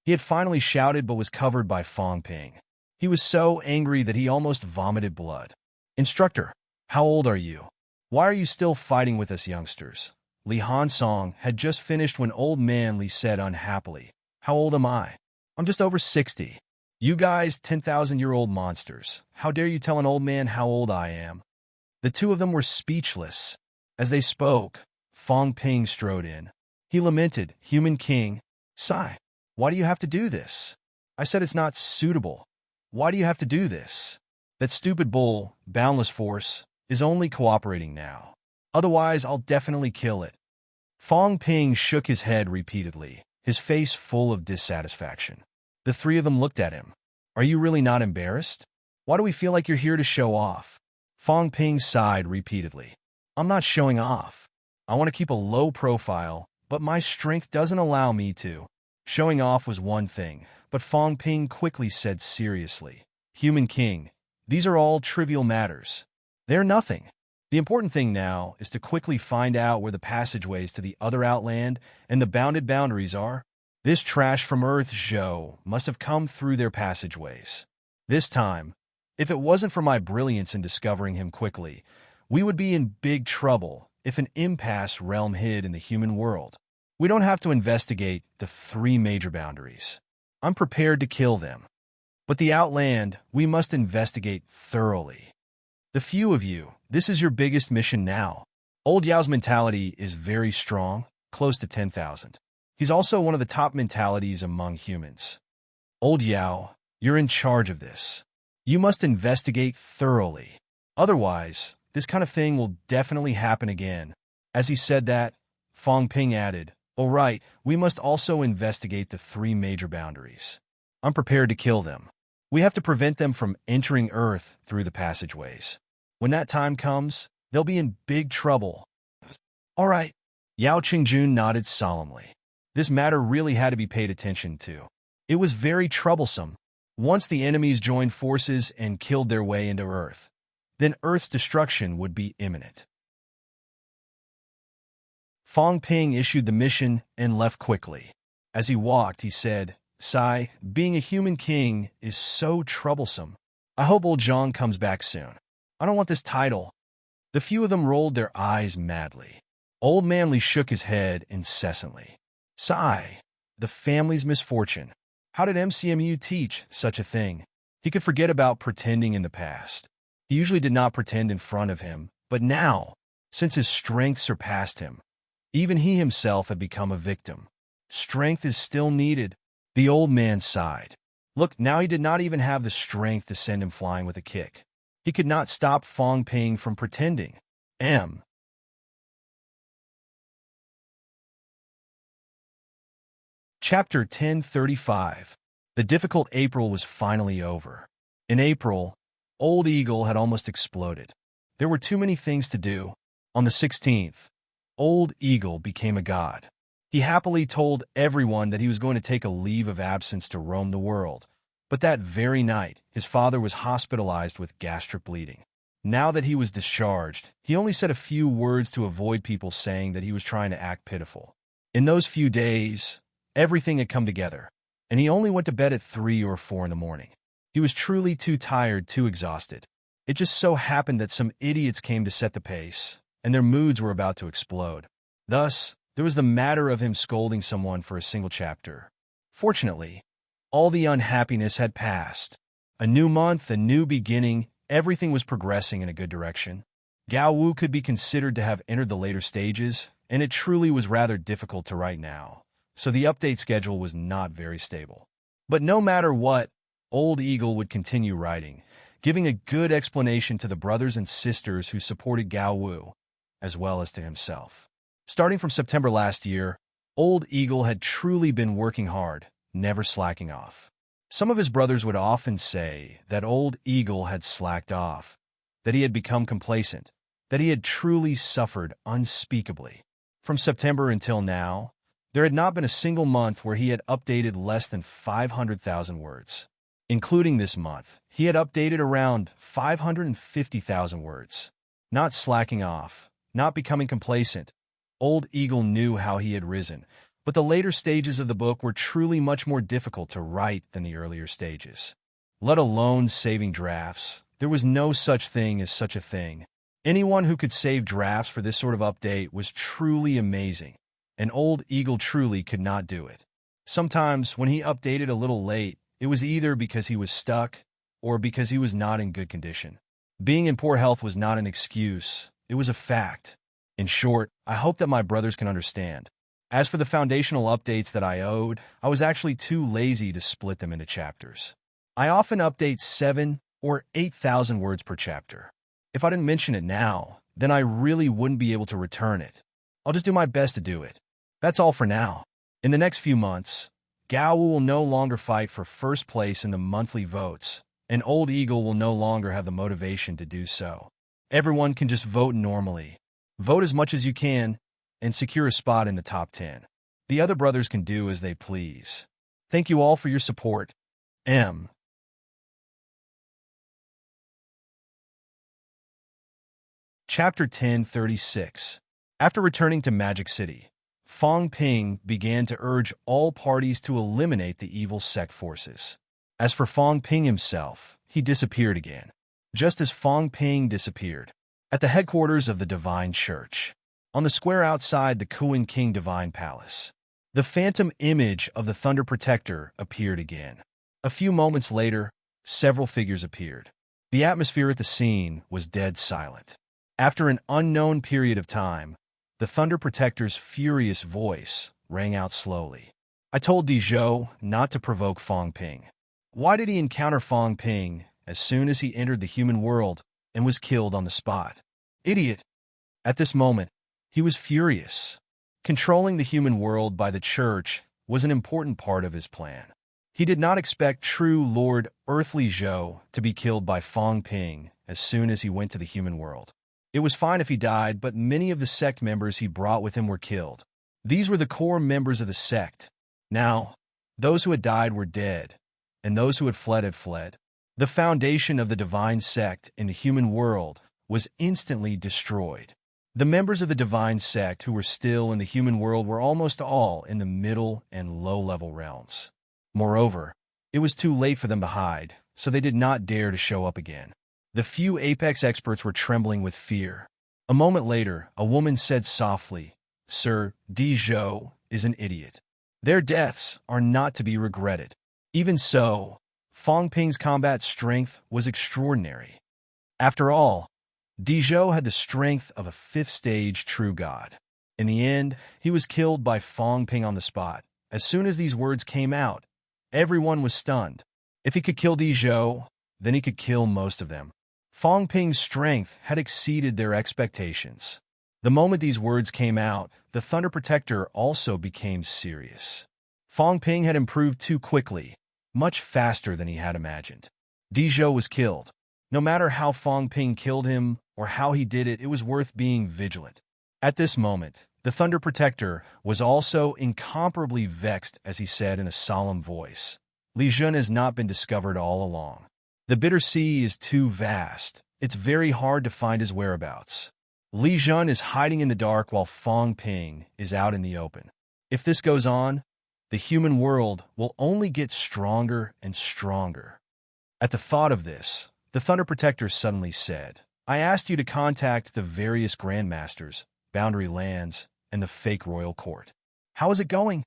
He had finally shouted but was covered by Fong Ping. He was so angry that he almost vomited blood. "Instructor, how old are you? Why are you still fighting with us youngsters?" Li Hansong had just finished when old man Li said unhappily, "How old am I? I'm just over 60. You guys, 10,000-year-old monsters. How dare you tell an old man how old I am?" The two of them were speechless. As they spoke, Fong Ping strode in. He lamented, "Human king, sigh. Why do you have to do this? I said it's not suitable. Why do you have to do this? That stupid bull, boundless force, is only cooperating now. Otherwise, I'll definitely kill it." Fong Ping shook his head repeatedly, his face full of dissatisfaction. The three of them looked at him. "Are you really not embarrassed? Why do we feel like you're here to show off?" Fong Ping sighed repeatedly. "I'm not showing off. I want to keep a low profile, but my strength doesn't allow me to." Showing off was one thing, but Fong Ping quickly said seriously, "Human king, these are all trivial matters. They're nothing. The important thing now is to quickly find out where the passageways to the other outland and the bounded boundaries are. This trash from Earth Zhou must have come through their passageways. This time, if it wasn't for my brilliance in discovering him quickly, we would be in big trouble if an impasse realm hid in the human world. We don't have to investigate the three major boundaries. I'm prepared to kill them. But the outland, we must investigate thoroughly. The few of you, this is your biggest mission now." Old Yao's mentality is very strong, close to 10,000. He's also one of the top mentalities among humans. "Old Yao, you're in charge of this. You must investigate thoroughly. Otherwise, this kind of thing will definitely happen again." As he said that, Fong Ping added, "All right, we must also investigate the three major boundaries. I'm prepared to kill them. We have to prevent them from entering Earth through the passageways. When that time comes, they'll be in big trouble." "All right." Yao Qingjun nodded solemnly. This matter really had to be paid attention to. It was very troublesome. Once the enemies joined forces and killed their way into Earth, then Earth's destruction would be imminent. Fong Ping issued the mission and left quickly. As he walked, he said, "Sai, being a human king is so troublesome. I hope old Zhang comes back soon. I don't want this title." The few of them rolled their eyes madly. Old Manly shook his head incessantly. "Sai, the family's misfortune. How did MCMU teach such a thing?" He could forget about pretending in the past. He usually did not pretend in front of him, but now, since his strength surpassed him, even he himself had become a victim. Strength is still needed. The old man sighed. Look, now he did not even have the strength to send him flying with a kick. He could not stop Fong Ping from pretending. Chapter 1035. The difficult April was finally over. In April, Old Eagle had almost exploded. There were too many things to do. On the 16th, Old Eagle became a god. He happily told everyone that he was going to take a leave of absence to roam the world, but that very night, his father was hospitalized with gastric bleeding. Now that he was discharged, he only said a few words to avoid people saying that he was trying to act pitiful. In those few days, everything had come together, and he only went to bed at 3 or 4 in the morning. He was truly too tired, too exhausted. It just so happened that some idiots came to set the pace, and their moods were about to explode. Thus, there was the matter of him scolding someone for a single chapter. Fortunately, all the unhappiness had passed. A new month, a new beginning, everything was progressing in a good direction. Gao Wu could be considered to have entered the later stages, and it truly was rather difficult to write now, so the update schedule was not very stable. But no matter what, Old Eagle would continue writing, giving a good explanation to the brothers and sisters who supported Gao Wu, as well as to himself. Starting from September last year, Old Eagle had truly been working hard, never slacking off. Some of his brothers would often say that Old Eagle had slacked off, that he had become complacent, that he had truly suffered unspeakably. From September until now, there had not been a single month where he had updated less than 500,000 words. Including this month, he had updated around 550,000 words. Not slacking off, not becoming complacent, Old Eagle knew how he had risen, but the later stages of the book were truly much more difficult to write than the earlier stages. Let alone saving drafts. There was no such thing as such a thing. Anyone who could save drafts for this sort of update was truly amazing, and Old Eagle truly could not do it. Sometimes, when he updated a little late, it was either because he was stuck or because he was not in good condition. Being in poor health was not an excuse, it was a fact. In short, I hope that my brothers can understand. As for the foundational updates that I owed, I was actually too lazy to split them into chapters. I often update 7,000 or 8,000 words per chapter. If I didn't mention it now, then I really wouldn't be able to return it. I'll just do my best to do it. That's all for now. In the next few months, Gao will no longer fight for first place in the monthly votes, and Old Eagle will no longer have the motivation to do so. Everyone can just vote normally. Vote as much as you can, and secure a spot in the top 10. The other brothers can do as they please. Thank you all for your support. M. Chapter 1036. After returning to Magic City, Fong Ping began to urge all parties to eliminate the evil sect forces. As for Fong Ping himself, he disappeared again. Just as Fong Ping disappeared, at the headquarters of the Divine Church, on the square outside the Kuan King Divine Palace, the phantom image of the Thunder Protector appeared again. A few moments later, several figures appeared. The atmosphere at the scene was dead silent. After an unknown period of time, the Thunder Protector's furious voice rang out slowly. I told Dizhou not to provoke Fong Ping. Why did he encounter Fong Ping as soon as he entered the human world and was killed on the spot? Idiot! At this moment, he was furious. Controlling the human world by the church was an important part of his plan. He did not expect true Lord Earthly Zhou to be killed by Fong Ping as soon as he went to the human world. It was fine if he died, but many of the sect members he brought with him were killed. These were the core members of the sect. Now, those who had died were dead, and those who had fled had fled. The foundation of the divine sect in the human world was instantly destroyed. The members of the divine sect who were still in the human world were almost all in the middle and low-level realms. Moreover, it was too late for them to hide, so they did not dare to show up again. The few Apex experts were trembling with fear. A moment later, a woman said softly, "Sir, Dizhou is an idiot. Their deaths are not to be regretted." Even so, Fong Ping's combat strength was extraordinary. After all, Dizhou had the strength of a fifth-stage true god. In the end, he was killed by Fong Ping on the spot. As soon as these words came out, everyone was stunned. If he could kill Dizhou, then he could kill most of them. Fong Ping's strength had exceeded their expectations. The moment these words came out, the Thunder Protector also became serious. Fong Ping had improved too quickly, much faster than he had imagined. Dizhou was killed. No matter how Fong Ping killed him or how he did it, it was worth being vigilant. At this moment, the Thunder Protector was also incomparably vexed as he said in a solemn voice, "Li Jun has not been discovered all along. The Bitter Sea is too vast. It's very hard to find his whereabouts. Li Jun is hiding in the dark while Fong Ping is out in the open. If this goes on, the human world will only get stronger and stronger." At the thought of this, the Thunder Protector suddenly said, "I asked you to contact the various Grandmasters, Boundary Lands, and the fake royal court. How is it going?"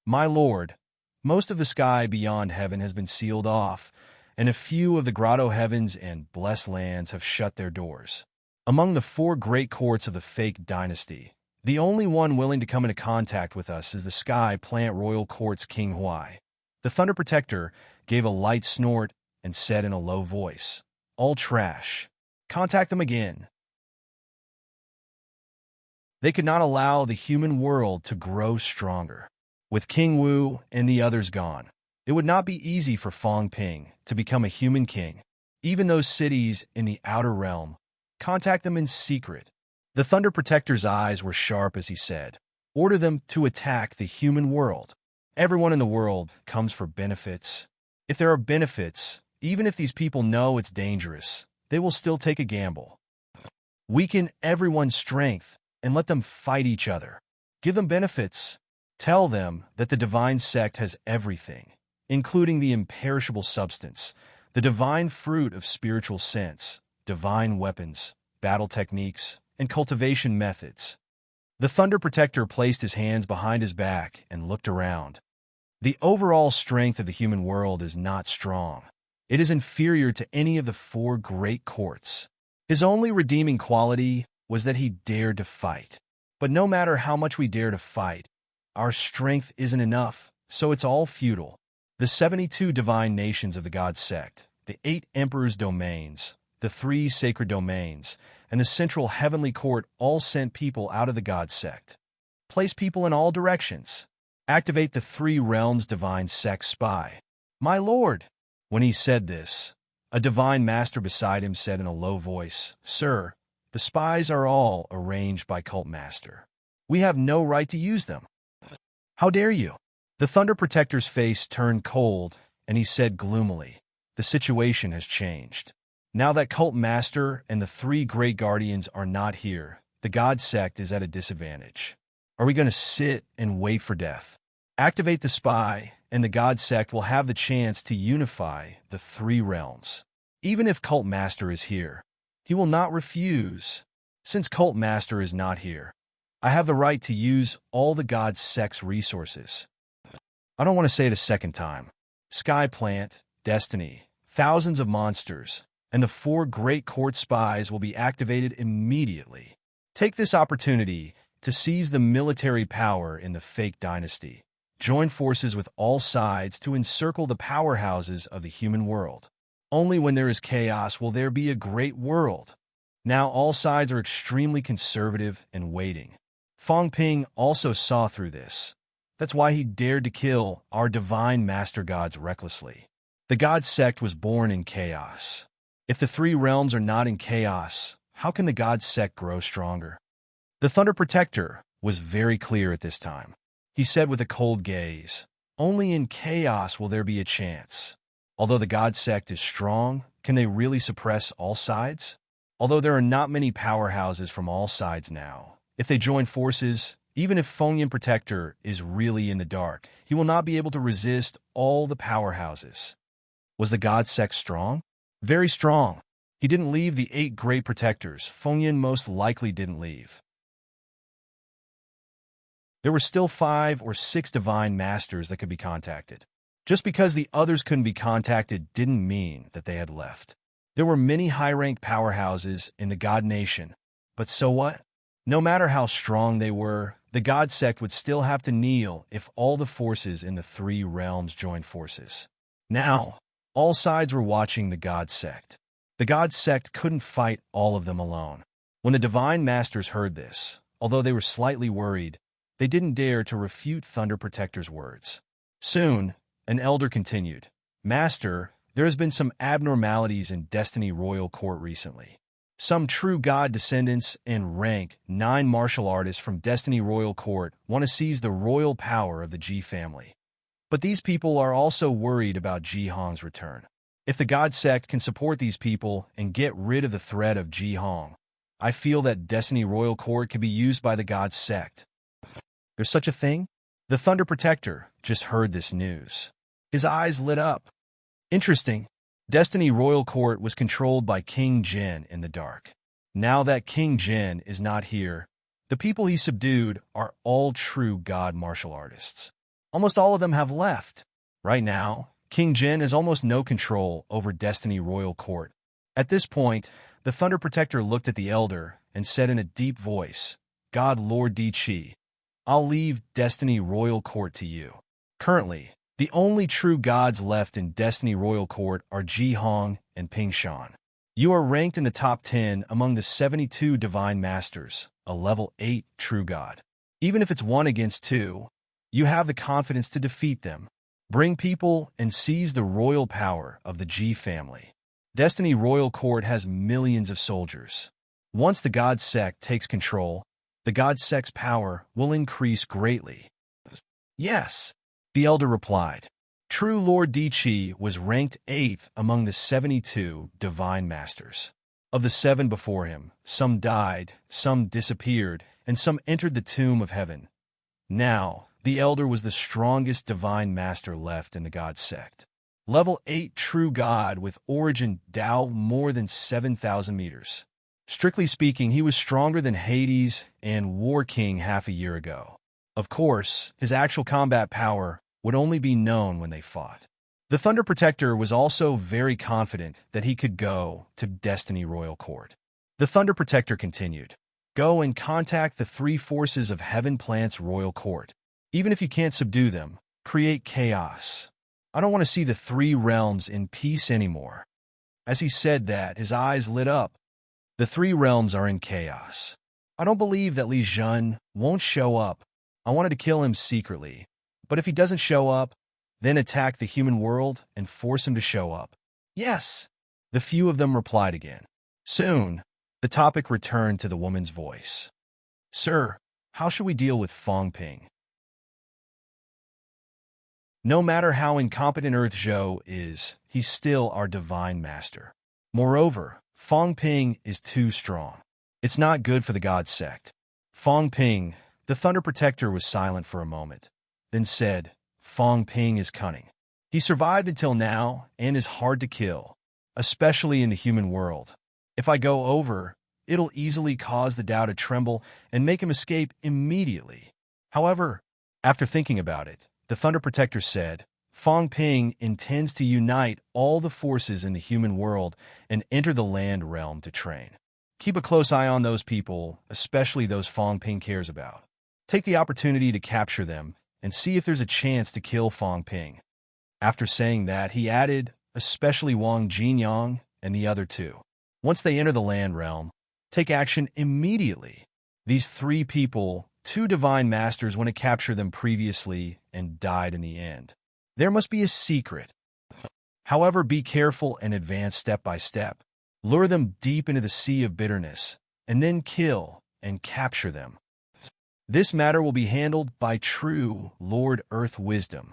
"My lord, most of the sky beyond heaven has been sealed off, and a few of the grotto heavens and blessed lands have shut their doors. Among the 4 great courts of the fake dynasty, the only one willing to come into contact with us is the Sky Plant Royal Court's King Huai." The Thunder Protector gave a light snort and said in a low voice, "All trash. Contact them again." They could not allow the human world to grow stronger. With King Wu and the others gone, it would not be easy for Fong Ping to become a human king. Even those cities in the outer realm, contact them in secret. The Thunder Protector's eyes were sharp as he said, "Order them to attack the human world. Everyone in the world comes for benefits. If there are benefits, even if these people know it's dangerous, they will still take a gamble. Weaken everyone's strength and let them fight each other. Give them benefits. Tell them that the divine sect has everything, including the imperishable substance, the divine fruit of spiritual sense, divine weapons, battle techniques, and cultivation methods. The Thunder Protector placed his hands behind his back and looked around. The overall strength of the human world is not strong. It is inferior to any of the 4 great courts. His only redeeming quality was that he dared to fight. But no matter how much we dare to fight, our strength isn't enough, so it's all futile. The 72 divine nations of the God sect, the 8 emperors' domains, the 3 sacred domains, and the central heavenly court all sent people out of the God sect. Place people in all directions. Activate the 3 realms divine sect spy. My lord! When he said this, a divine master beside him said in a low voice, Sir, the spies are all arranged by Cult Master. We have no right to use them. How dare you? The Thunder Protector's face turned cold, and he said gloomily, The situation has changed. Now that Cult Master and the 3 Great Guardians are not here, the God sect is at a disadvantage. Are we going to sit and wait for death? Activate the spy, and the God sect will have the chance to unify the 3 realms. Even if Cult Master is here, he will not refuse. Since Cult Master is not here, I have the right to use all the God sect's resources. I don't want to say it a second time. Sky Plant, Destiny, thousands of monsters, and the 4 great court spies will be activated immediately. Take this opportunity to seize the military power in the fake dynasty. Join forces with all sides to encircle the powerhouses of the human world. Only when there is chaos will there be a great world. Now all sides are extremely conservative and waiting. Fong Ping also saw through this. That's why he dared to kill our divine master gods recklessly. The God sect was born in chaos. If the 3 realms are not in chaos, how can the God sect grow stronger? The Thunder Protector was very clear at this time. He said with a cold gaze, Only in chaos will there be a chance. Although the God sect is strong, can they really suppress all sides? Although there are not many powerhouses from all sides now, if they join forces, even if Fongyan Protector is really in the dark, he will not be able to resist all the powerhouses. Was the God sect strong? Very strong. He didn't leave the 8 great protectors. Fongyan most likely didn't leave. There were still 5 or 6 divine masters that could be contacted. Just because the others couldn't be contacted didn't mean that they had left. There were many high-ranked powerhouses in the God Nation. But so what? No matter how strong they were, the God sect would still have to kneel if all the forces in the 3 realms joined forces. Now, all sides were watching the God sect. The God sect couldn't fight all of them alone. When the divine masters heard this, although they were slightly worried, they didn't dare to refute Thunder Protector's words. Soon, an elder continued, Master, there has been some abnormalities in Destiny Royal Court recently. Some true God descendants and rank 9 martial artists from Destiny Royal Court want to seize the royal power of the Ji family. But these people are also worried about Ji Hong's return. If the God sect can support these people and get rid of the threat of Ji Hong, I feel that Destiny Royal Court can be used by the God sect. There's such a thing? The Thunder Protector just heard this news. His eyes lit up. Interesting. Destiny Royal Court was controlled by King Jin in the dark. Now that King Jin is not here, the people he subdued are all true God martial artists. Almost all of them have left. Right now, King Jin has almost no control over Destiny Royal Court. At this point, the Thunder Protector looked at the elder and said in a deep voice, God Lord Di Chi, I'll leave Destiny Royal Court to you. Currently, the only true gods left in Destiny Royal Court are Ji Hong and Ping Shan. You are ranked in the top 10 among the 72 Divine Masters, a level 8 true god. Even if it's 1 against 2, you have the confidence to defeat them. Bring people and seize the royal power of the Ji family. Destiny Royal Court has millions of soldiers. Once the God sect takes control, the God sect's power will increase greatly. Yes, the elder replied. True Lord Di was ranked 8th among the 72 divine masters. Of the 7 before him, some died, some disappeared, and some entered the tomb of heaven. Now, the Elder was the strongest divine master left in the God sect. Level 8 True God with origin Tao more than 7,000 meters. Strictly speaking, he was stronger than Hades and War King half a year ago. Of course, his actual combat power would only be known when they fought. The Thunder Protector was also very confident that he could go to Destiny Royal Court. The Thunder Protector continued, "Go and contact the 3 forces of Heaven Plant's Royal Court. Even if you can't subdue them, create chaos. I don't want to see the 3 realms in peace anymore." As he said that, his eyes lit up. The 3 realms are in chaos. I don't believe that Li Jun won't show up. I wanted to kill him secretly. But if he doesn't show up, then attack the human world and force him to show up. Yes. The few of them replied again. Soon, the topic returned to the woman's voice. Sir, how should we deal with Fong Ping? No matter how incompetent Earth Zhou is, he's still our divine master. Moreover, Fong Ping is too strong. It's not good for the God sect. Fong Ping, the Thunder Protector, was silent for a moment, then said, Fong Ping is cunning. He survived until now and is hard to kill, especially in the human world. If I go over, it'll easily cause the Tao to tremble and make him escape immediately. However, after thinking about it, the Thunder Protector said, Fong Ping intends to unite all the forces in the human world and enter the land realm to train. Keep a close eye on those people, especially those Fong Ping cares about. Take the opportunity to capture them and see if there's a chance to kill Fong Ping. After saying that, he added, especially Wang Jinyang and the other 2. Once they enter the land realm, take action immediately. These 3 people, 2 divine masters, want to capture them previously and died in the end. There must be a secret. However, be careful and advance step by step. Lure them deep into the sea of bitterness, and then kill and capture them. This matter will be handled by true Lord Earth Wisdom.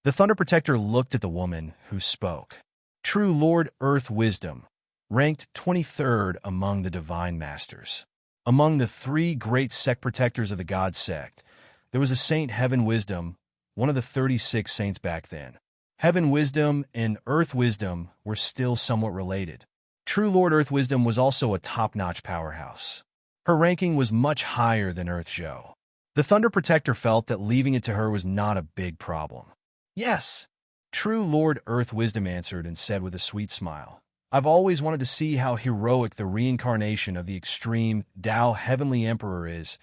The Thunder Protector looked at the woman who spoke. True Lord Earth Wisdom, ranked 23rd among the Divine Masters. Among the 3 great sect protectors of the God sect, there was a Saint Heaven Wisdom, one of the 36 saints back then. Heaven Wisdom and Earth Wisdom were still somewhat related. True Lord Earth Wisdom was also a top-notch powerhouse. Her ranking was much higher than Earth Zhou. The Thunder Protector felt that leaving it to her was not a big problem. Yes, True Lord Earth Wisdom answered and said with a sweet smile, I've always wanted to see how heroic the reincarnation of the Extreme Tao Heavenly Emperor is.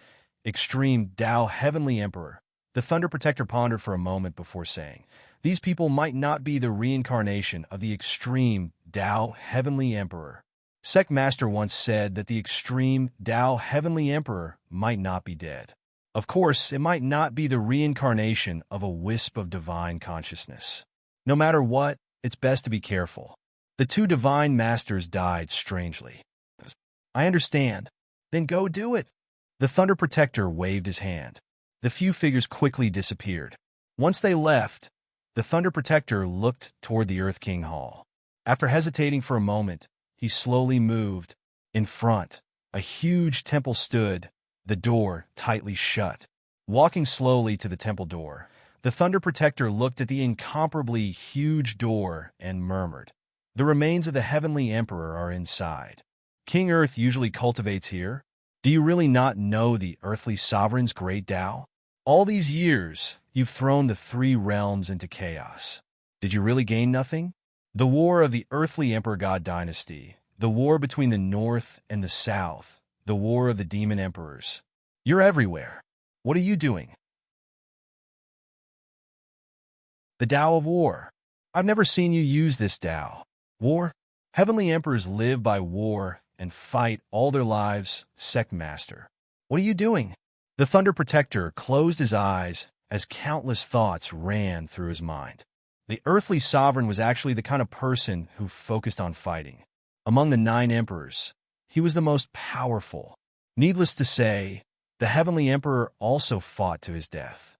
Extreme Tao Heavenly Emperor. The Thunder Protector pondered for a moment before saying, these people might not be the reincarnation of the Extreme Tao Heavenly Emperor. Sect Master once said that the Extreme Tao Heavenly Emperor might not be dead. Of course, it might not be the reincarnation of a wisp of divine consciousness. No matter what, it's best to be careful. The 2 divine masters died strangely. I understand. Then go do it. The Thunder Protector waved his hand. The few figures quickly disappeared. Once they left, the Thunder Protector looked toward the Earth King Hall. After hesitating for a moment, he slowly moved. In front, a huge temple stood, the door tightly shut. Walking slowly to the temple door, the Thunder Protector looked at the incomparably huge door and murmured, the remains of the Heavenly Emperor are inside. King Earth usually cultivates here. Do you really not know the earthly sovereign's great Tao? All these years, you've thrown the 3 realms into chaos. Did you really gain nothing? The war of the earthly Emperor God dynasty, the war between the North and the South, the war of the demon emperors. You're everywhere. What are you doing? The Tao of War. I've never seen you use this Tao. War? Heavenly emperors live by war and fight all their lives, Sect Master. What are you doing? The Thunder Protector closed his eyes as countless thoughts ran through his mind. The earthly sovereign was actually the kind of person who focused on fighting. Among the 9 emperors, he was the most powerful. Needless to say, the Heavenly Emperor also fought to his death.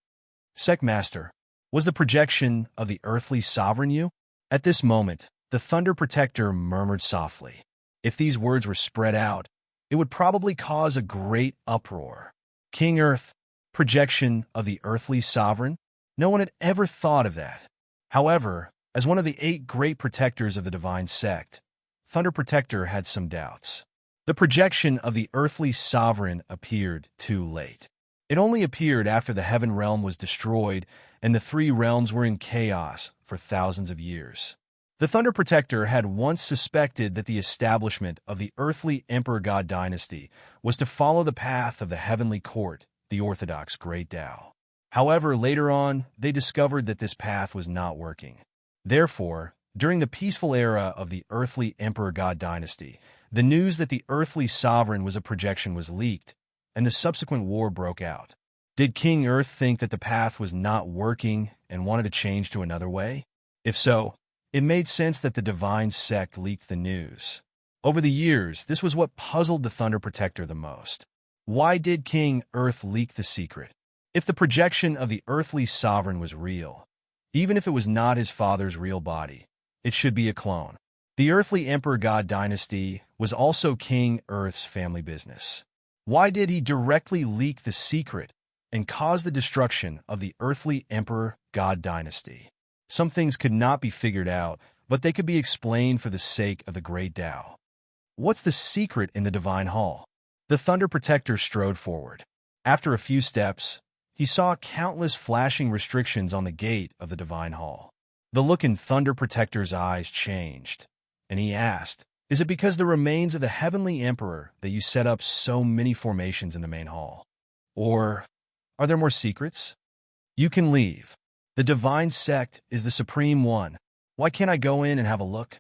Sect Master, Was the projection of the earthly sovereign you? At this moment, the Thunder Protector murmured softly. If these words were spread out, it would probably cause a great uproar. King Earth, projection of the earthly sovereign? No one had ever thought of that. However, as one of the 8 great protectors of the divine sect, Thunder Protector had some doubts. The projection of the earthly sovereign appeared too late. It only appeared after the heaven realm was destroyed and the 3 realms were in chaos for thousands of years. The Thunder Protector had once suspected that the establishment of the earthly Emperor God dynasty was to follow the path of the heavenly court, the orthodox Great Tao. However, later on, they discovered that this path was not working. Therefore, during the peaceful era of the earthly Emperor God dynasty, the news that the earthly sovereign was a projection was leaked, and the subsequent war broke out. Did King Earth think that the path was not working and wanted to change to another way? If so, it made sense that the divine sect leaked the news. Over the years, this was what puzzled the Thunder Protector the most. Why did King Earth leak the secret? If the projection of the earthly sovereign was real, even if it was not his father's real body, it should be a clone. The earthly Emperor God dynasty was also King Earth's family business. Why did he directly leak the secret and cause the destruction of the earthly Emperor God dynasty? Some things could not be figured out, but they could be explained for the sake of the Great Tao. What's the secret in the Divine Hall? The Thunder Protector strode forward. After a few steps, he saw countless flashing restrictions on the gate of the Divine Hall. The look in Thunder Protector's eyes changed, and he asked, "Is it because the remains of the Heavenly Emperor that you set up so many formations in the main hall? Or are there more secrets? You can leave. The divine sect is the supreme one. Why can't I go in and have a look?"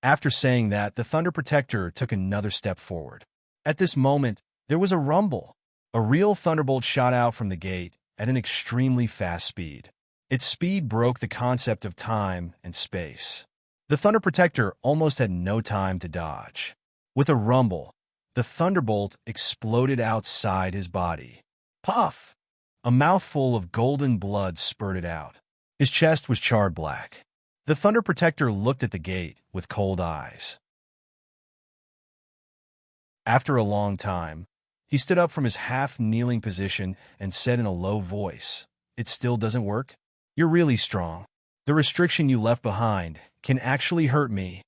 After saying that, the Thunder Protector took another step forward. At this moment, there was a rumble. A real thunderbolt shot out from the gate at an extremely fast speed. Its speed broke the concept of time and space. The Thunder Protector almost had no time to dodge. With a rumble, the thunderbolt exploded outside his body. Puff! A mouthful of golden blood spurted out. His chest was charred black. The Thunder Protector looked at the gate with cold eyes. After a long time, he stood up from his half-kneeling position and said in a low voice, "It still doesn't work? You're really strong. The restriction you left behind can actually hurt me.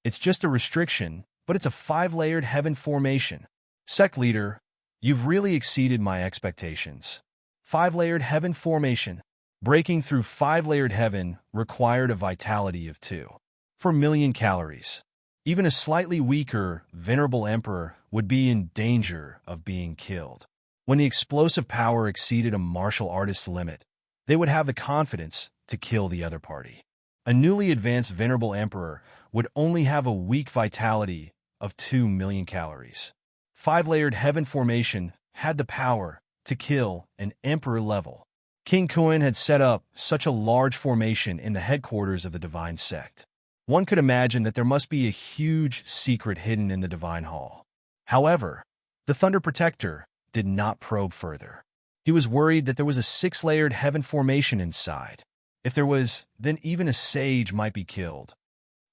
It's just a restriction, but it's a 5-layered heaven formation. Sect leader, you've really exceeded my expectations. 5-layered heaven formation. Breaking through 5-layered heaven required a vitality of 2,000,000 calories. Even a slightly weaker, venerable emperor would be in danger of being killed. When the explosive power exceeded a martial artist's limit, they would have the confidence to kill the other party. A newly advanced venerable emperor would only have a weak vitality of 2,000,000 calories. 5-layered heaven formation had the power to kill an emperor level. King Kuan had set up such a large formation in the headquarters of the divine sect. One could imagine that there must be a huge secret hidden in the divine hall. However, the Thunder Protector did not probe further. He was worried that there was a 6-layered heaven formation inside. If there was, then even a sage might be killed.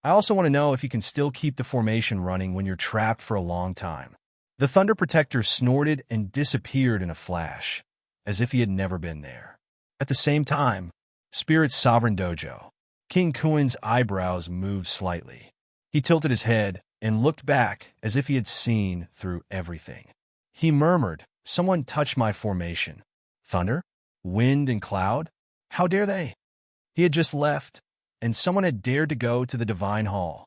I also want to know if you can still keep the formation running when you're trapped for a long time. The Thunder Protector snorted and disappeared in a flash, as if he had never been there. At the same time, Spirit's Sovereign Dojo. King Kuan's eyebrows moved slightly. He tilted his head and looked back as if he had seen through everything. He murmured, "Someone touched my formation. Thunder? Wind and cloud? How dare they?" He had just left, and someone had dared to go to the divine hall.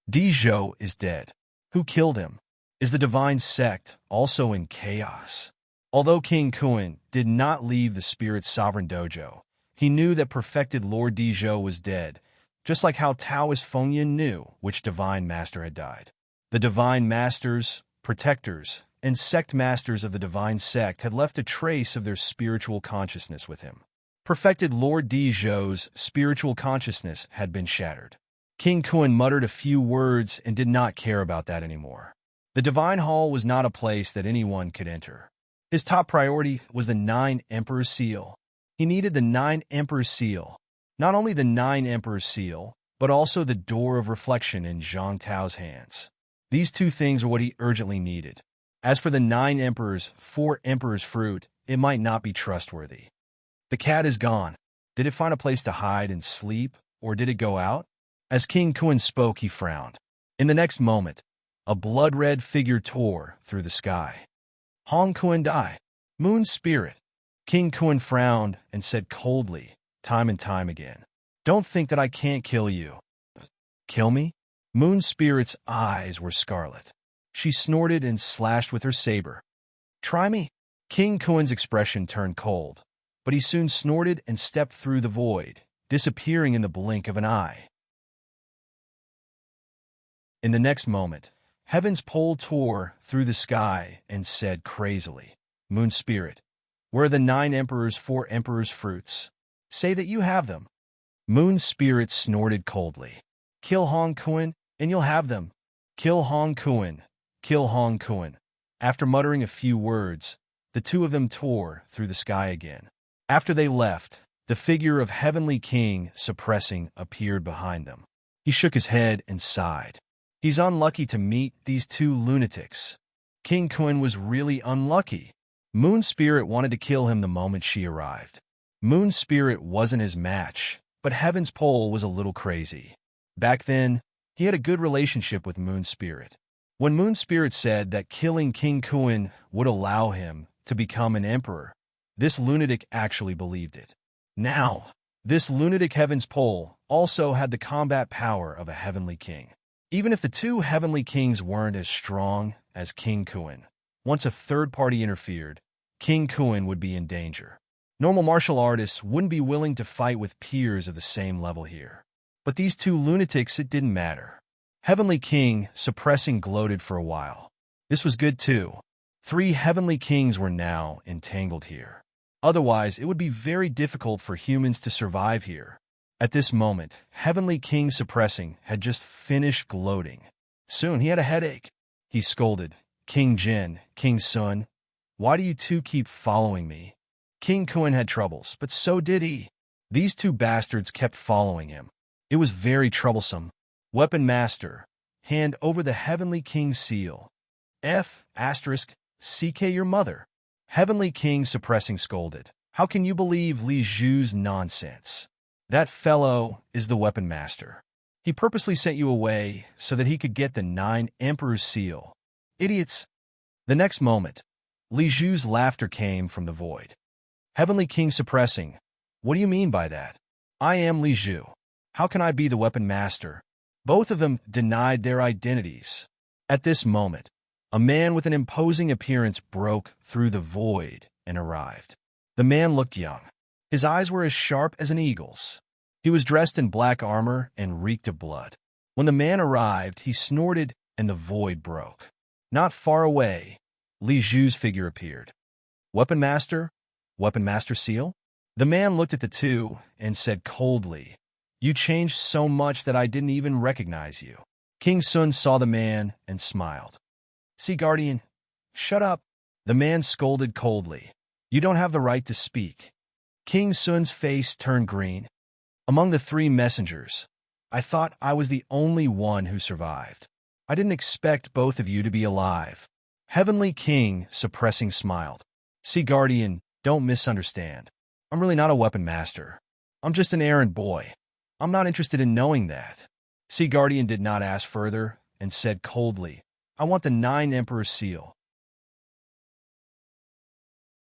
Dizhou is dead. Who killed him? Is the divine sect also in chaos? Although King Kuan did not leave the Spirit's Sovereign Dojo, he knew that perfected Lord Dizhou was dead, just like how Taoist Fengyan knew which divine master had died. The divine masters, protectors, and sect masters of the divine sect had left a trace of their spiritual consciousness with him. Perfected Lord Dizhou's spiritual consciousness had been shattered. King Kuan muttered a few words and did not care about that anymore. The divine hall was not a place that anyone could enter. His top priority was the 9 Emperor's Seal. He needed the 9 Emperor's seal. Not only the 9 Emperor's seal, but also the door of reflection in Zhang Tao's hands. These two things are what he urgently needed. As for the 9 Emperors, 4 Emperors' fruit, it might not be trustworthy. The cat is gone. Did it find a place to hide and sleep, or did it go out? As King Kun spoke, he frowned. In the next moment, a blood-red figure tore through the sky. Hong Kun Dai, Moon Spirit. King Kun frowned and said coldly, time and time again, "Don't think that I can't kill you." "Kill me?" Moon Spirit's eyes were scarlet. She snorted and slashed with her saber. "Try me?" King Kun's expression turned cold, but he soon snorted and stepped through the void, disappearing in the blink of an eye. In the next moment, Heaven's pole tore through the sky and said crazily, "Moon Spirit, where are the 9 Emperors' 4 Emperors' fruits? Say that you have them." Moon Spirit snorted coldly. "Kill Hong Kun, and you'll have them. Kill Hong Kun. Kill Hong Kun." After muttering a few words, the two of them tore through the sky again. After they left, the figure of Heavenly King suppressing appeared behind them. He shook his head and sighed. He's unlucky to meet these 2 lunatics. King Kun was really unlucky. Moon Spirit wanted to kill him the moment she arrived. Moon Spirit wasn't his match, but Heaven's pole was a little crazy. Back then, he had a good relationship with Moon Spirit. When Moon Spirit said that killing King Kun would allow him to become an emperor, this lunatic actually believed it. Now, this lunatic Heaven's pole also had the combat power of a heavenly king. Even if the 2 heavenly kings weren't as strong as King Kun, once a third party interfered, King Kun would be in danger. Normal martial artists wouldn't be willing to fight with peers of the same level here. But these 2 lunatics, it didn't matter. Heavenly King, suppressing, gloated for a while. This was good too. 3 heavenly kings were now entangled here. Otherwise, it would be very difficult for humans to survive here. At this moment, Heavenly King suppressing had just finished gloating. Soon he had a headache. He scolded, "King Jin, King Sun, why do you 2 keep following me?" King Kun had troubles, but so did he. These 2 bastards kept following him. It was very troublesome. "Weapon Master, hand over the Heavenly King's seal. CK your mother." Heavenly King suppressing scolded, "How can you believe Li Zhu's nonsense? That fellow is the Weapon Master. He purposely sent you away so that he could get the 9 Emperor's seal. Idiots." The next moment, Li Zhu's laughter came from the void. Heavenly King suppressing, "What do you mean by that? I am Li Zhu. How can I be the Weapon Master?" Both of them denied their identities. At this moment, a man with an imposing appearance broke through the void and arrived. The man looked young. His eyes were as sharp as an eagle's. He was dressed in black armor and reeked of blood. When the man arrived, he snorted and the void broke. Not far away, Li Zhu's figure appeared. "Weapon Master? Weapon Master seal?" The man looked at the 2 and said coldly, "You changed so much that I didn't even recognize you." King Sun saw the man and smiled. "Sea Guardian, shut up." The man scolded coldly, "You don't have the right to speak." King Sun's face turned green. "Among the 3 messengers, I thought I was the only one who survived. I didn't expect both of you to be alive." Heavenly King, suppressing, smiled. "Sea Guardian, don't misunderstand. I'm really not a Weapon Master. I'm just an errand boy. I'm not interested in knowing that." Sea Guardian did not ask further and said coldly, "I want the 9 Emperor's seal.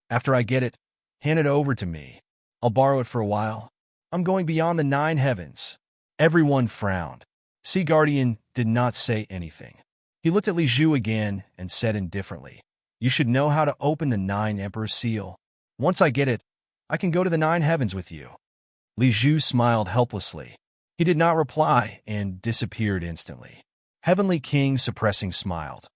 After I get it, hand it over to me. I'll borrow it for a while. I'm going beyond the 9 heavens." Everyone frowned. Sea Guardian did not say anything. He looked at Li Zhu again and said indifferently, "You should know how to open the 9 Emperor's seal. Once I get it, I can go to the 9 heavens with you." Li Zhu smiled helplessly. He did not reply and disappeared instantly. Heavenly King, suppressing, smiled.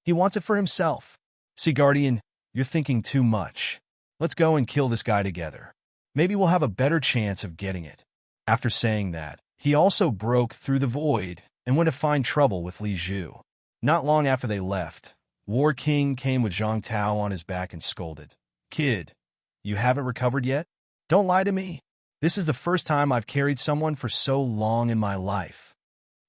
"He wants it for himself. Sea Guardian, you're thinking too much. Let's go and kill this guy together. Maybe we'll have a better chance of getting it." After saying that, he also broke through the void and went to find trouble with Li Zhu. Not long after they left, War King came with Zhang Tao on his back and scolded, "Kid, you haven't recovered yet? Don't lie to me. This is the first time I've carried someone for so long in my life.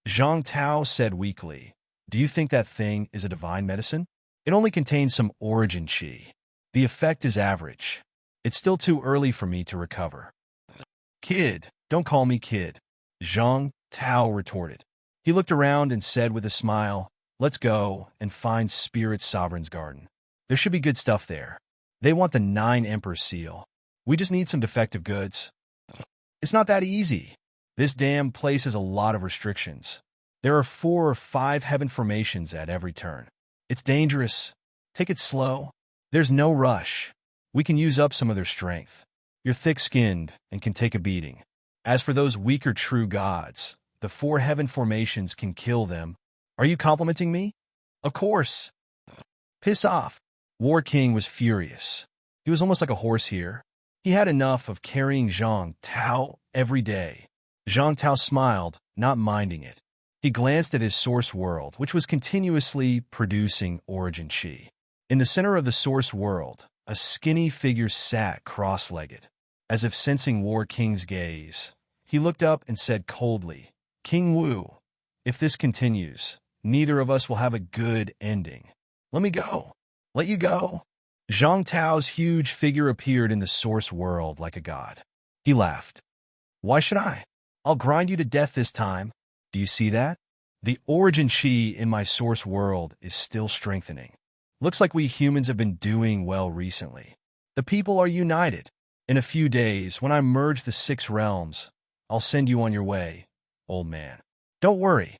Zhang Tao said weakly, do you think that thing is a divine medicine? It only contains some origin qi. The effect is average. It's still too early for me to recover. Kid, don't call me kid, Zhang Tao retorted. He looked around and said with a smile, let's go and find Spirit Sovereign's garden. There should be good stuff there. They want the 9 Emperors seal. We just need some defective goods. It's not that easy. This damn place has a lot of restrictions. There are 4 or 5 heaven formations at every turn. It's dangerous. Take it slow. There's no rush. We can use up some of their strength. You're thick-skinned and can take a beating. As for those weaker true gods, the 4 heaven formations can kill them. Are you complimenting me? Of course. Piss off. War King was furious. He was almost like a horse here. He had enough of carrying Zhang Tao every day. Zhang Tao smiled, not minding it. He glanced at his source world, which was continuously producing origin qi. In the center of the source world, a skinny figure sat cross-legged. As if sensing War King's gaze, he looked up and said coldly, King Wu, if this continues, neither of us will have a good ending. Let me go. Let you go. Zhang Tao's huge figure appeared in the source world like a god. He laughed. Why should I? I'll grind you to death this time. Do you see that? The origin qi in my source world is still strengthening. Looks like we humans have been doing well recently. The people are united. In a few days, when I merge the 6 realms, I'll send you on your way, old man. Don't worry.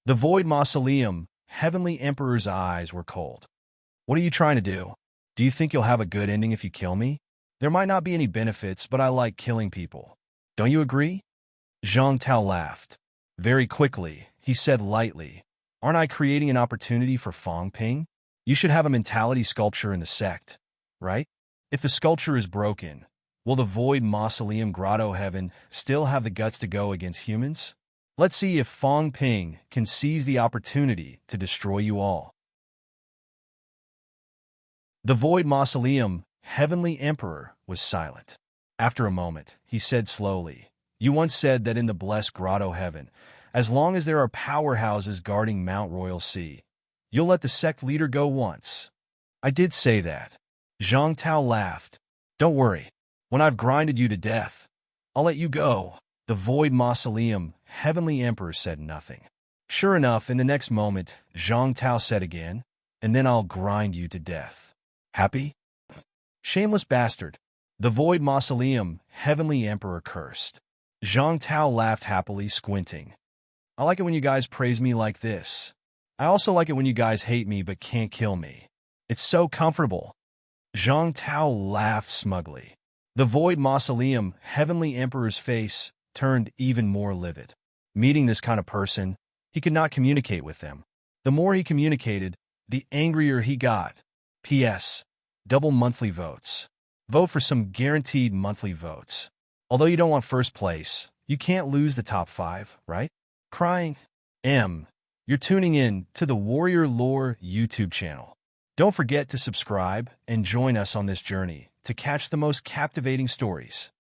The Void Mausoleum, Heavenly Emperor's eyes were cold. What are you trying to do? Do you think you'll have a good ending if you kill me? There might not be any benefits, but I like killing people. Don't you agree? Zhang Tao laughed. Very quickly, he said lightly, aren't I creating an opportunity for Fong Ping? You should have a mentality sculpture in the sect, right? If the sculpture is broken, will the Void Mausoleum Grotto Heaven still have the guts to go against humans? Let's see if Fong Ping can seize the opportunity to destroy you all. The Void Mausoleum, Heavenly Emperor, was silent. After a moment, he said slowly, you once said that in the blessed Grotto Heaven, as long as there are powerhouses guarding Mount Royal Sea, you'll let the sect leader go once. I did say that. Zhang Tao laughed. Don't worry. When I've grinded you to death, I'll let you go. The Void Mausoleum, Heavenly Emperor said nothing. Sure enough, in the next moment, Zhang Tao said again, and then I'll grind you to death. Happy? Shameless bastard. The Void Mausoleum, Heavenly Emperor cursed. Zhang Tao laughed happily, squinting. I like it when you guys praise me like this. I also like it when you guys hate me but can't kill me. It's so comfortable. Zhang Tao laughed smugly. The Void Mausoleum, Heavenly Emperor's face turned even more livid. Meeting this kind of person, he could not communicate with them. The more he communicated, the angrier he got. P.S. Double monthly votes. Vote for some guaranteed monthly votes. Although you don't want first place, you can't lose the top 5, right? Crying. You're tuning in to the Warrior Lore YouTube channel. Don't forget to subscribe and join us on this journey to catch the most captivating stories.